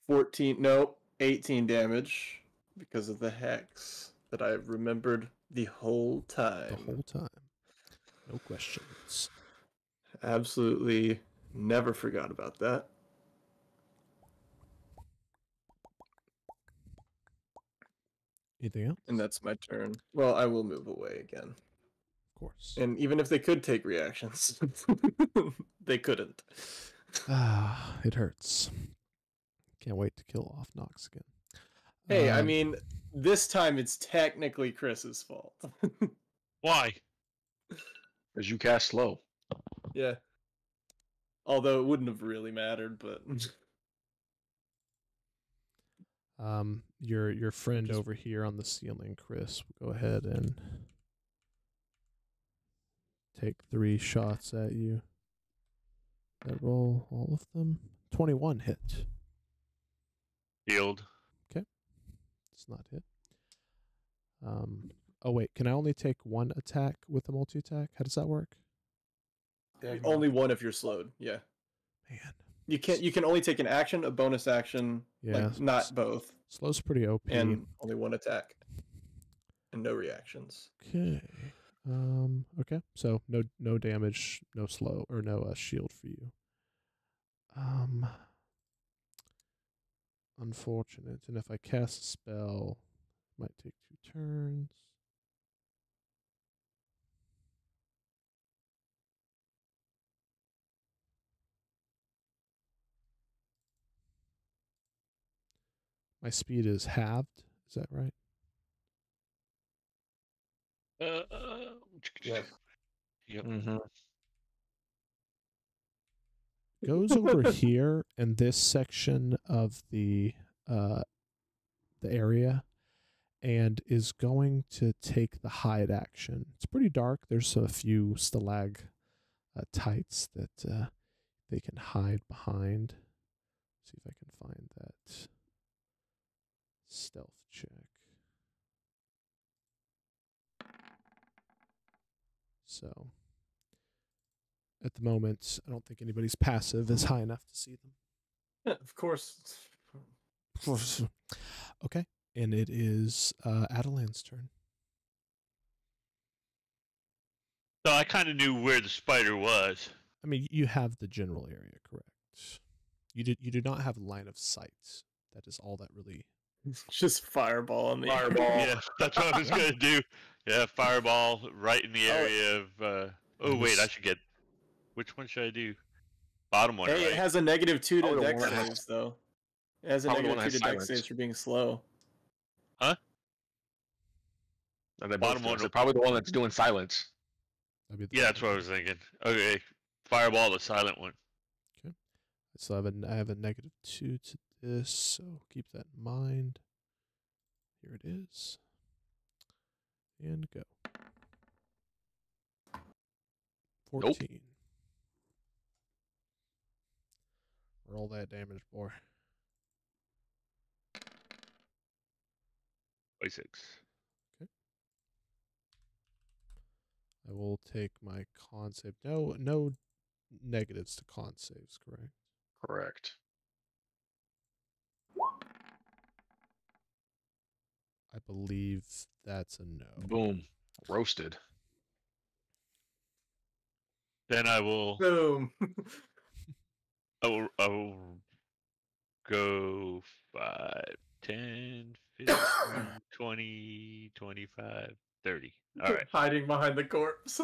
14, no, 18 damage because of the hex that I remembered the whole time. The whole time. No questions. Absolutely never forgot about that. Anything else? And that's my turn. Well, I will move away again. Of course. And even if they could take reactions, they couldn't. Ah, it hurts. Can't wait to kill off Nox again. Hey, I mean, this time it's technically Chris's fault. Why? As you cast slow. Yeah. Although it wouldn't have really mattered, but your friend Just- over here on the ceiling, Chris, will go ahead and take 3 shots at you. That roll all of them. 21 hit. Healed. It's not hit. Oh wait, can I only take 1 attack with a multi-attack? How does that work? only one if you're slowed. Yeah. Man, You can only take an action, a bonus action, yeah, like not both, slow's pretty OP. and only 1 attack. And no reactions. Okay. Okay. So no damage, no slow, or no shield for you. Unfortunate. And if I cast a spell, it might take 2 turns. My speed is halved. Is that right? Yeah. Yep. Mm-hmm. Goes over here in this section of the area, and is going to take the hide action. It's pretty dark. There's a few stalagmites that they can hide behind. See if I can find that stealth check. So at the moment, I don't think anybody's passive is high enough to see them. Yeah, of course. Okay, and it is Adelan's turn. So I kind of knew where the spider was. I mean, you have the general area, correct? You do not have line of sight. That is all that really. Just fireball on the Fireball. Yeah, that's what I was gonna do. Yeah, fireball right in the area of. Oh wait, I should get. Which one should I do? Bottom one, Hey, right? it has a -2 to Probably the dex one that has- saves, though. It has a Probably the one -2 that to has dex silence. saves for being slow. And they both Bottom do. one. So probably the one that's doing silence. That'd be the Yeah, that's what I was thinking. Okay, fireball, the silent one. So I have a -2 to this, so keep that in mind. Here it is. And go. 14. Roll that damage, boy. 26. I will take my con save. No negatives to con saves, correct? Correct. I believe that's a no. Boom. Roasted. Then I will Boom. I will go 5, 10, 15, 20, 25, 30. All right. Hiding behind the corpse.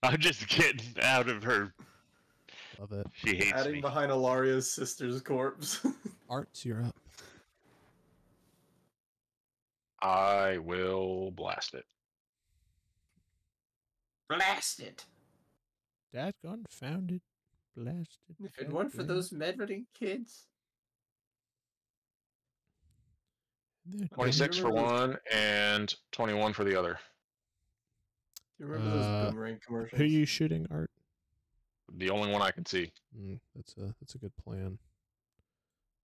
I'm just getting out of her. Love it. She hates Hiding me. behind Alaria's sister's corpse. Arts, you're up. I will blast it. Blast it. Dadgone founded, blasted. If it weren't for those meddling kids. They're 26 for remember those- one and 21 for the other. Do you remember those boomerang commercials? Who are you shooting, Art? The only one I can see. That's a good plan.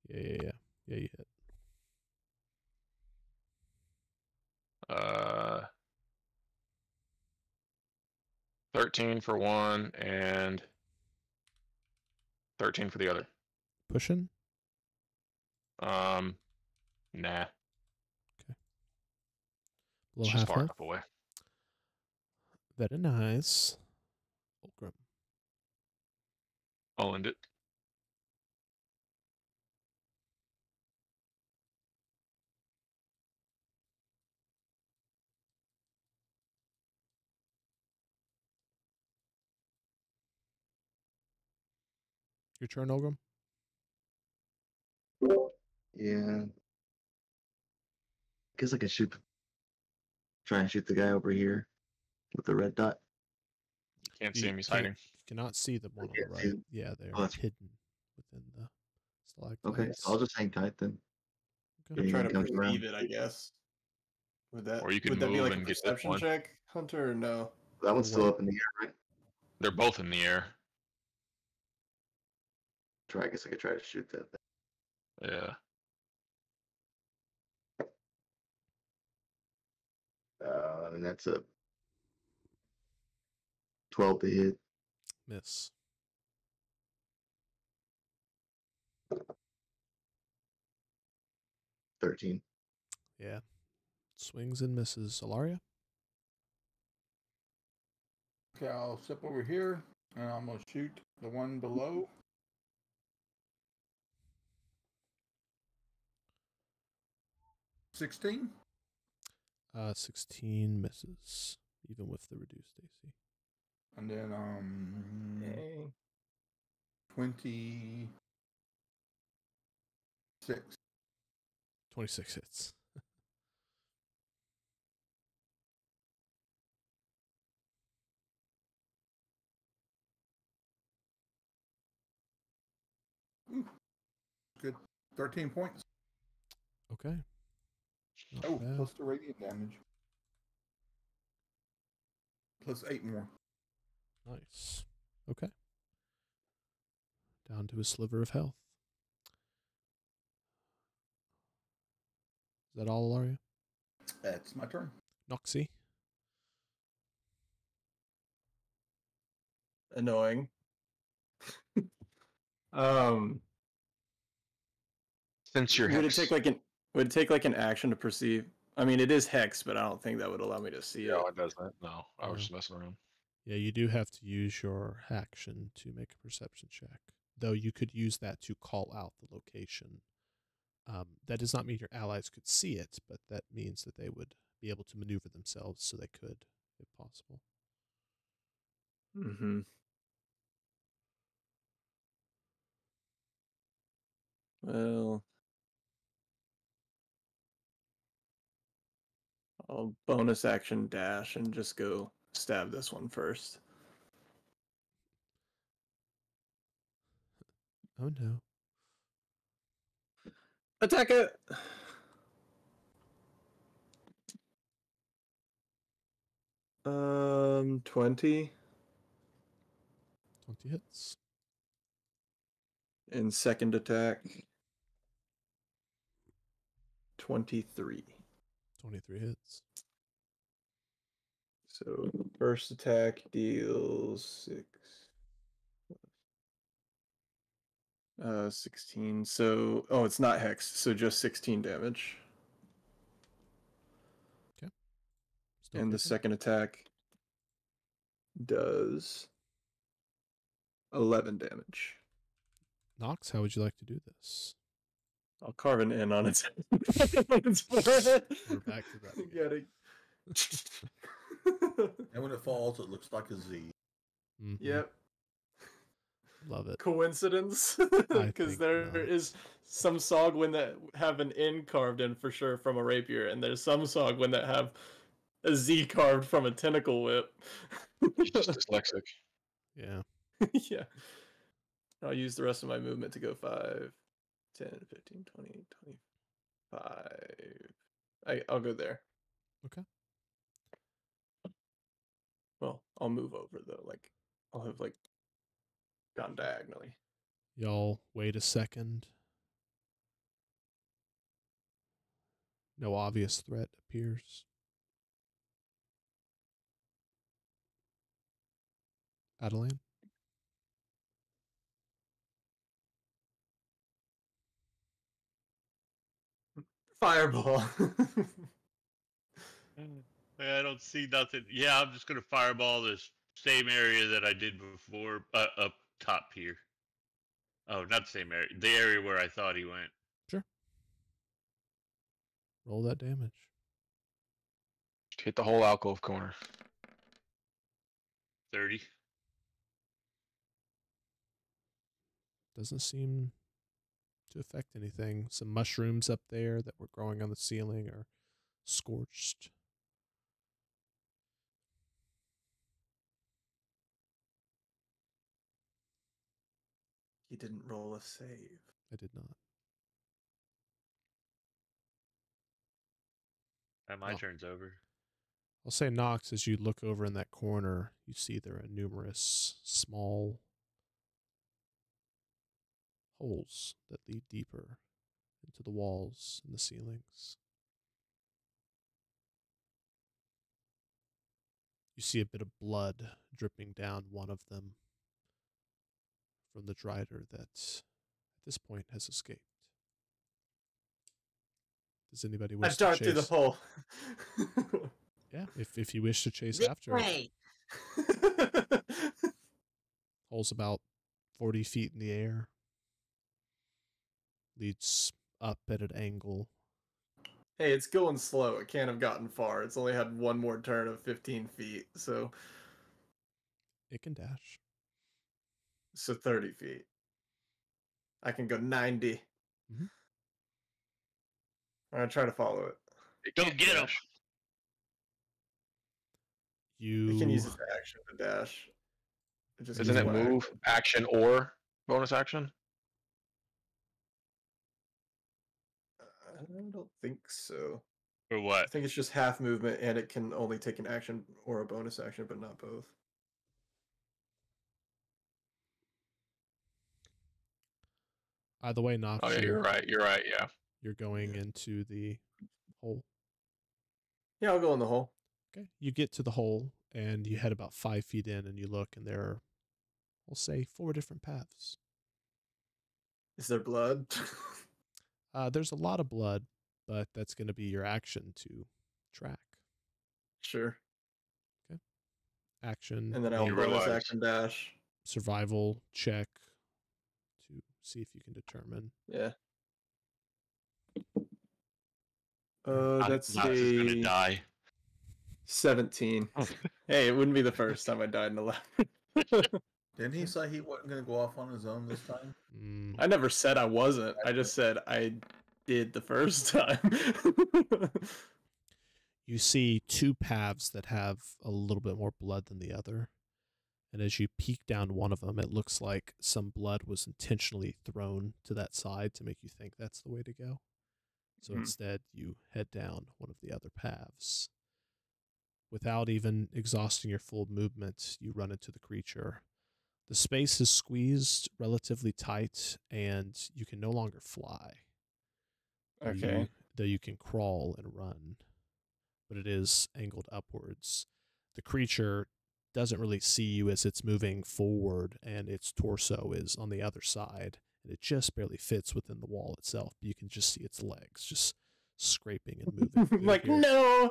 Yeah. You hit. 13 for one and 13 for the other. Pushing? Nah. Below It's just half far health. enough away. Very nice. Fulcrum. I'll end it. Your turn, Olgrim? Yeah. Guess I could try and shoot the guy over here with the red dot. Can't You see him. He's can't- hiding. You cannot see the one on the can't right. see them? Yeah, they're Oh, that's- hidden within the stalactites. Okay, so I'll just hang tight then. Okay. Yeah, Try he to comes perceive around. it, I guess. Would that Or you could would that be move like a and get this perception one. check, Hunter, or no? That one's still Wait. up in the air, right? They're both in the air. I guess I could try to shoot that thing. Yeah. And that's a 12 to hit. Miss. $13. Yeah. Swings and misses. Alaria? Okay, I'll step over here and I'm gonna shoot the one below. $16. 16 misses, even with the reduced AC. And then Dang. 26. 26 hits. Good. 13 points. Okay. Not Oh, bad. plus the radiant damage. Plus 8 more. Nice. Okay. Down to a sliver of health. Is that all, Alaria? That's my turn. Noxie? Annoying. um, Since you're would hex, it take like an action to perceive? I mean, it is hex, but I don't think that would allow me to see no, it. it does that. No, I was No. just messing around. Yeah, you do have to use your action to make a perception check. Though you could use that to call out the location. That does not mean your allies could see it, but that means that they would be able to maneuver themselves so they could, if possible. Mm-hmm. Well, I'll bonus action dash and just go stab this one first. Oh no. Attack it! 20 20 hits. and second attack 23. 23 hits. So first attack deals 16. So it's not hex, so just 16 damage. Still and the kicking? second attack does 11 damage. Nox, how would you like to do this? I'll carve an N on its, on its forehead. We're back to that again. And when it falls, it looks like a Z. Mhm. Yep. Love it. Coincidence? I Because think there not. is some Sogwin that have an N carved in for sure from a rapier, and there's some Sogwin that have a Z carved from a tentacle whip. He's just dyslexic. Yeah. Yeah. I'll use the rest of my movement to go 5, 10, 15, 20, 25. I'll go there. Okay. Well, I'll move over though. Like, I'll have like gone diagonally. Y'all wait a second. No obvious threat appears. Adeline? Fireball. I don't see nothing. Yeah, I'm just gonna fireball this same area that I did before, up top here. Oh, not the same area. The area where I thought he went. Sure. Roll that damage. Hit the whole alcove corner. 30. Doesn't seem to affect anything. Some mushrooms up there that were growing on the ceiling are scorched. He didn't roll a save. I did not. And my Oh. turn's over. I'll say, Nox, as you look over in that corner, you see there are numerous small holes that lead deeper into the walls and the ceilings. You see a bit of blood dripping down one of them from the drider that at this point has escaped. Does anybody I wish to dart chase? through the hole. Yeah, if you wish to chase This after it. way. Hole's about 40 feet in the air. Leads up at an angle. Hey, it's going slow. It can't have gotten far. It's only had one more turn of 15 feet, so It can dash. 30 feet. I can go 90. Mhm. I'm gonna try to follow it. Go get him. You It can use its action to dash. It just Isn't gets it one move, action. action, or bonus action? I don't think so. Or I what? think it's just half movement, and it can only take an action or a bonus action, but not both. either way, Nox, Oh yeah, you're right. You're right. Yeah. you're going into the hole. Yeah, I'll go in the hole. Okay. You get to the hole and you head about 5 feet in and you look and there are, we'll say, 4 different paths. Is there blood? There's a lot of blood, but that's going to be your action to track. Sure. Action. And then I'll You bonus realize- action dash. Survival check to see if you can determine. Yeah. That's Nox is gonna a die. 17. Hey, it wouldn't be the first time I died in a lab. Didn't he say he wasn't going to go off on his own this time? I never said I wasn't. I just said I did the first time. You see 2 paths that have a little bit more blood than the other. And as you peek down one of them, it looks like some blood was intentionally thrown to that side to make you think that's the way to go. So instead, you head down one of the other paths. Without even exhausting your full movement, you run into the creature. The space is squeezed relatively tight, and you can no longer fly. Okay. Though you can crawl and run, but it is angled upwards. The creature doesn't really see you as it's moving forward, and its torso is on the other side, and it just barely fits within the wall itself. But you can just see its legs just scraping and moving. through Like, here. no!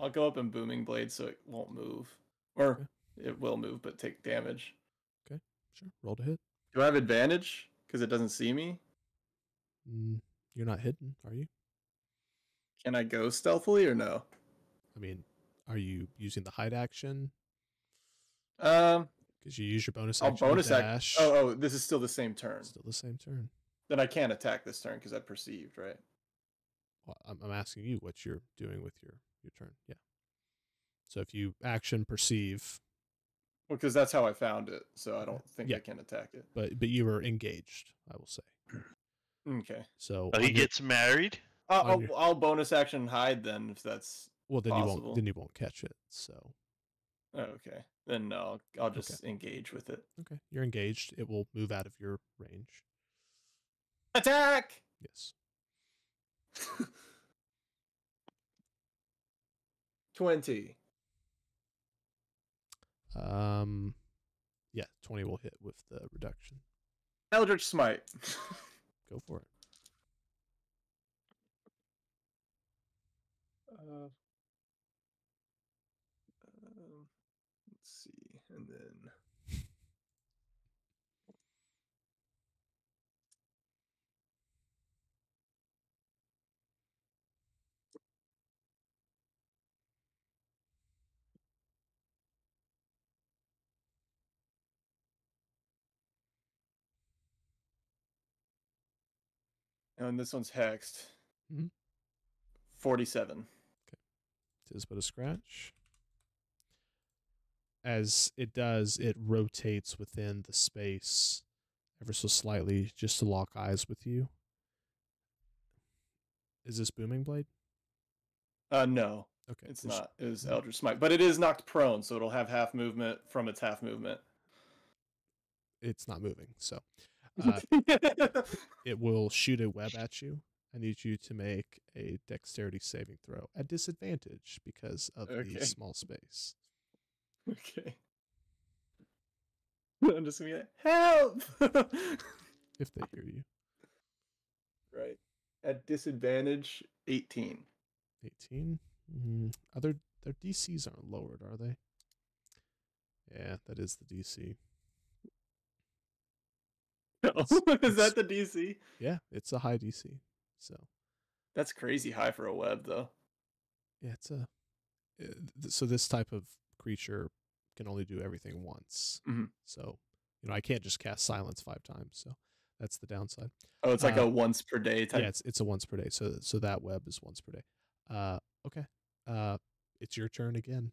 I'll go up in Booming Blade so it won't move. Or it will move, but take damage. Okay, sure. Roll to hit. Do I have advantage? Because it doesn't see me? You're not hidden, are you? Can I go stealthily or no? I mean, are you using the hide action? Um, Because you use your bonus I'll action bonus to act. dash. Oh, this is still the same turn. Still the same turn. Then I can't attack this turn because I perceived, right? Well, I'm asking you what you're doing with your turn. Yeah. So if you action perceive, Well, because that's how I found it, so I don't think Yeah. I can attack it. but you were engaged, I will say. Okay. So Oh, he on your- gets married? I'll bonus action hide then if that's well, then possible. you won't catch it. So Oh, okay. Then no, I'll just engage with it. okay, you're engaged. It will move out of your range. Attack! Yes. 20. Yeah, 20 will hit with the reduction. Eldritch Smite. Go for it. Let's see, and then and this one's hexed. Mhm. 47. Tis but a scratch. As it does, it rotates within the space ever so slightly just to lock eyes with you. Is this Booming Blade? No, Okay. it's not. It is Eldritch Smite, but it is knocked prone, so it'll have half movement from its half movement. It's not moving, so it will shoot a web at you. I need you to make a dexterity saving throw at disadvantage because of the small space. Okay. I'm just gonna be like, help! If they hear you. Right. At disadvantage, 18. 18. Their DCs aren't lowered, are they? Yeah, that is the DC. Is that the DC? Yeah, it's a high DC. So that's crazy high for a web, though. Yeah, it's a. So this type of creature can only do everything once. Mm-hmm. So I can't just cast silence 5 times. So that's the downside. Oh, it's like a once per day type. Yeah, it's a once per day. So that web is once per day. Okay. It's your turn again.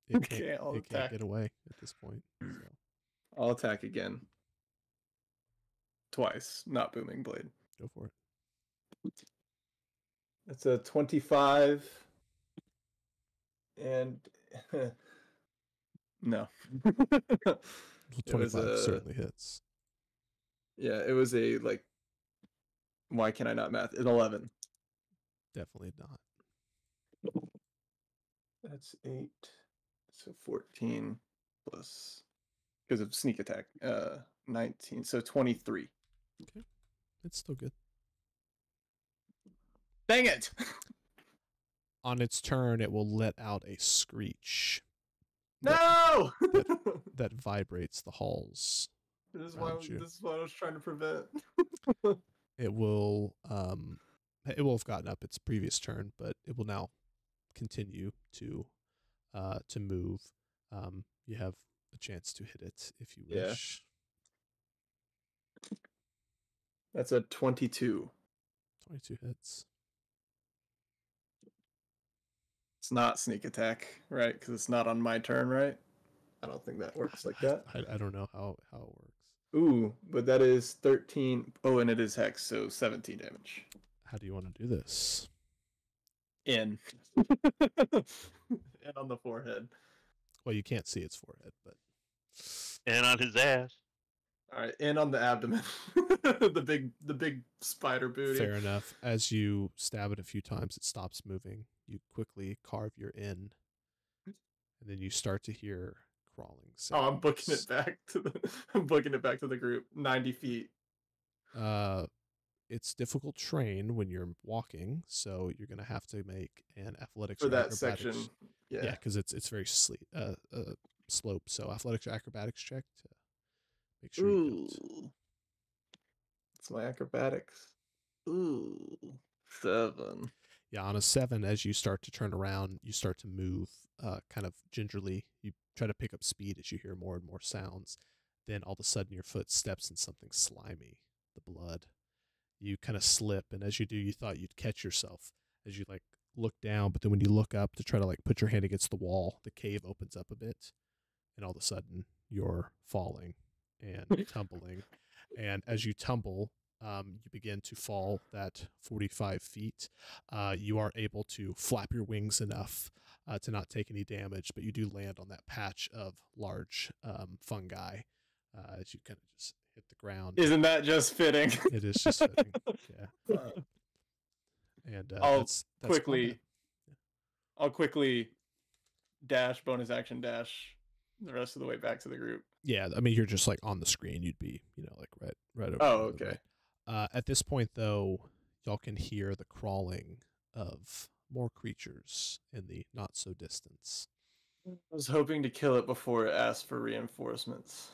It can't get away at this point. So. I'll attack again. Twice, not Booming Blade. Go for it. It's a 25. And no. 25 certainly hits. Yeah, it was a why can I not math? An 11. Definitely not. That's 8. So 14 plus because of sneak attack. 19. So 23. Okay. It's still good. Dang it! On its turn, it will let out a screech. No! that vibrates the halls. This is what I was trying to prevent. It will have gotten up its previous turn, but it will now continue to move. You have a chance to hit it if you wish. Yeah. That's a 22. 22 hits. It's not sneak attack, right? Because it's not on my turn, right? I don't think that works like that. I don't know how it works. Ooh, but that is 13. Oh, and it is hex, so 17 damage. How do you want to do this? In. And on the forehead. Well, you can't see its forehead, but. And on his ass. All right, and on the abdomen. the big spider booty. Fair enough. As you stab it a few times, it stops moving. You quickly carve your in, and then you start to hear crawling sounds. Oh, I'm booking it back to the group. 90 feet. it's difficult terrain when you're walking, so you're gonna have to make an athletics For or that acrobatics. section, yeah. because it's very slope. So athletics or acrobatics check to make sure you don't. Ooh. It's my acrobatics. Ooh. 7. Yeah, on a 7, as you start to turn around, you start to move kind of gingerly. You try to pick up speed as you hear more and more sounds. Then all of a sudden your foot steps in something slimy, the blood. You kind of slip, and as you do, you thought you'd catch yourself as you like look down, but then when you look up to try to like put your hand against the wall, the cave opens up a bit, and all of a sudden you're falling and tumbling. And as you tumble, you begin to fall that 45 feet. You are able to flap your wings enough to not take any damage, but you do land on that patch of large fungi as you kind of just hit the ground. Isn't that just fitting? It is just fitting. Yeah. And I'll that's quickly, combat. I'll quickly dash, bonus action dash the rest of the way back to the group. Yeah, I mean, you're just like on the screen. You'd be, like right over. Oh, the other okay. way. At this point, though, y'all can hear the crawling of more creatures in the not so distance. I was hoping to kill it before it asked for reinforcements.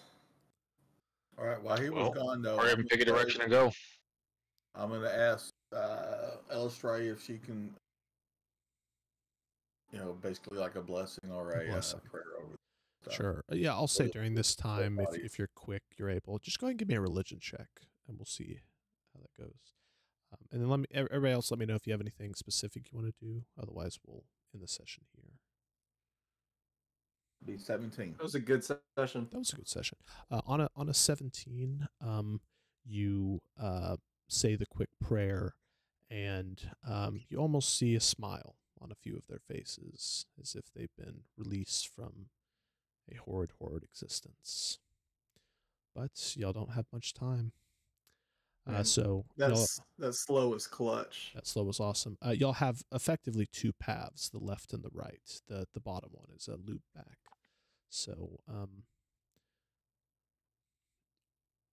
All right, while he was gone, though, Hurry up and pick a direction and go. I'm going to ask Elstray if she can, basically like a blessing or a blessing. prayer over stuff. Sure. Yeah, I'll say Well, during this time, body. if you're quick, you're able. Just go ahead and give me a religion check, and we'll see how that goes. And then everybody else, let me know if you have anything specific you want to do. Otherwise, we'll end the session here. Be 17. That was a good session. That was a good session. On a 17, you say the quick prayer, and you almost see a smile on a few of their faces, as if they've been released from a horrid existence. But y'all don't have much time. So that slow was clutch. That slow was awesome. Y'all have effectively two paths, the left and the right. The bottom one is a loop back. So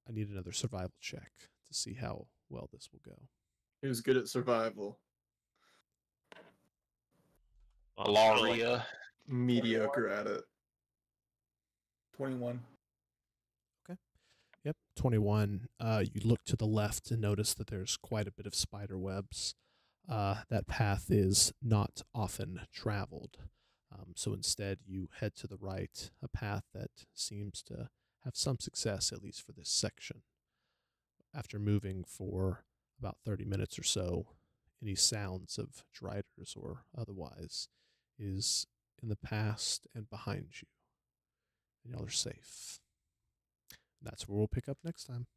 I need another survival check to see how well this will go. He was good at survival. Alaria. Mediocre at it. 21. Yep, 21. You look to the left and notice that there's quite a bit of spider webs. That path is not often traveled. So instead, you head to the right, a path that seems to have some success, at least for this section. After moving for about 30 minutes or so, any sounds of driders or otherwise is in the past and behind you. And y'all are safe. And that's where we'll pick up next time.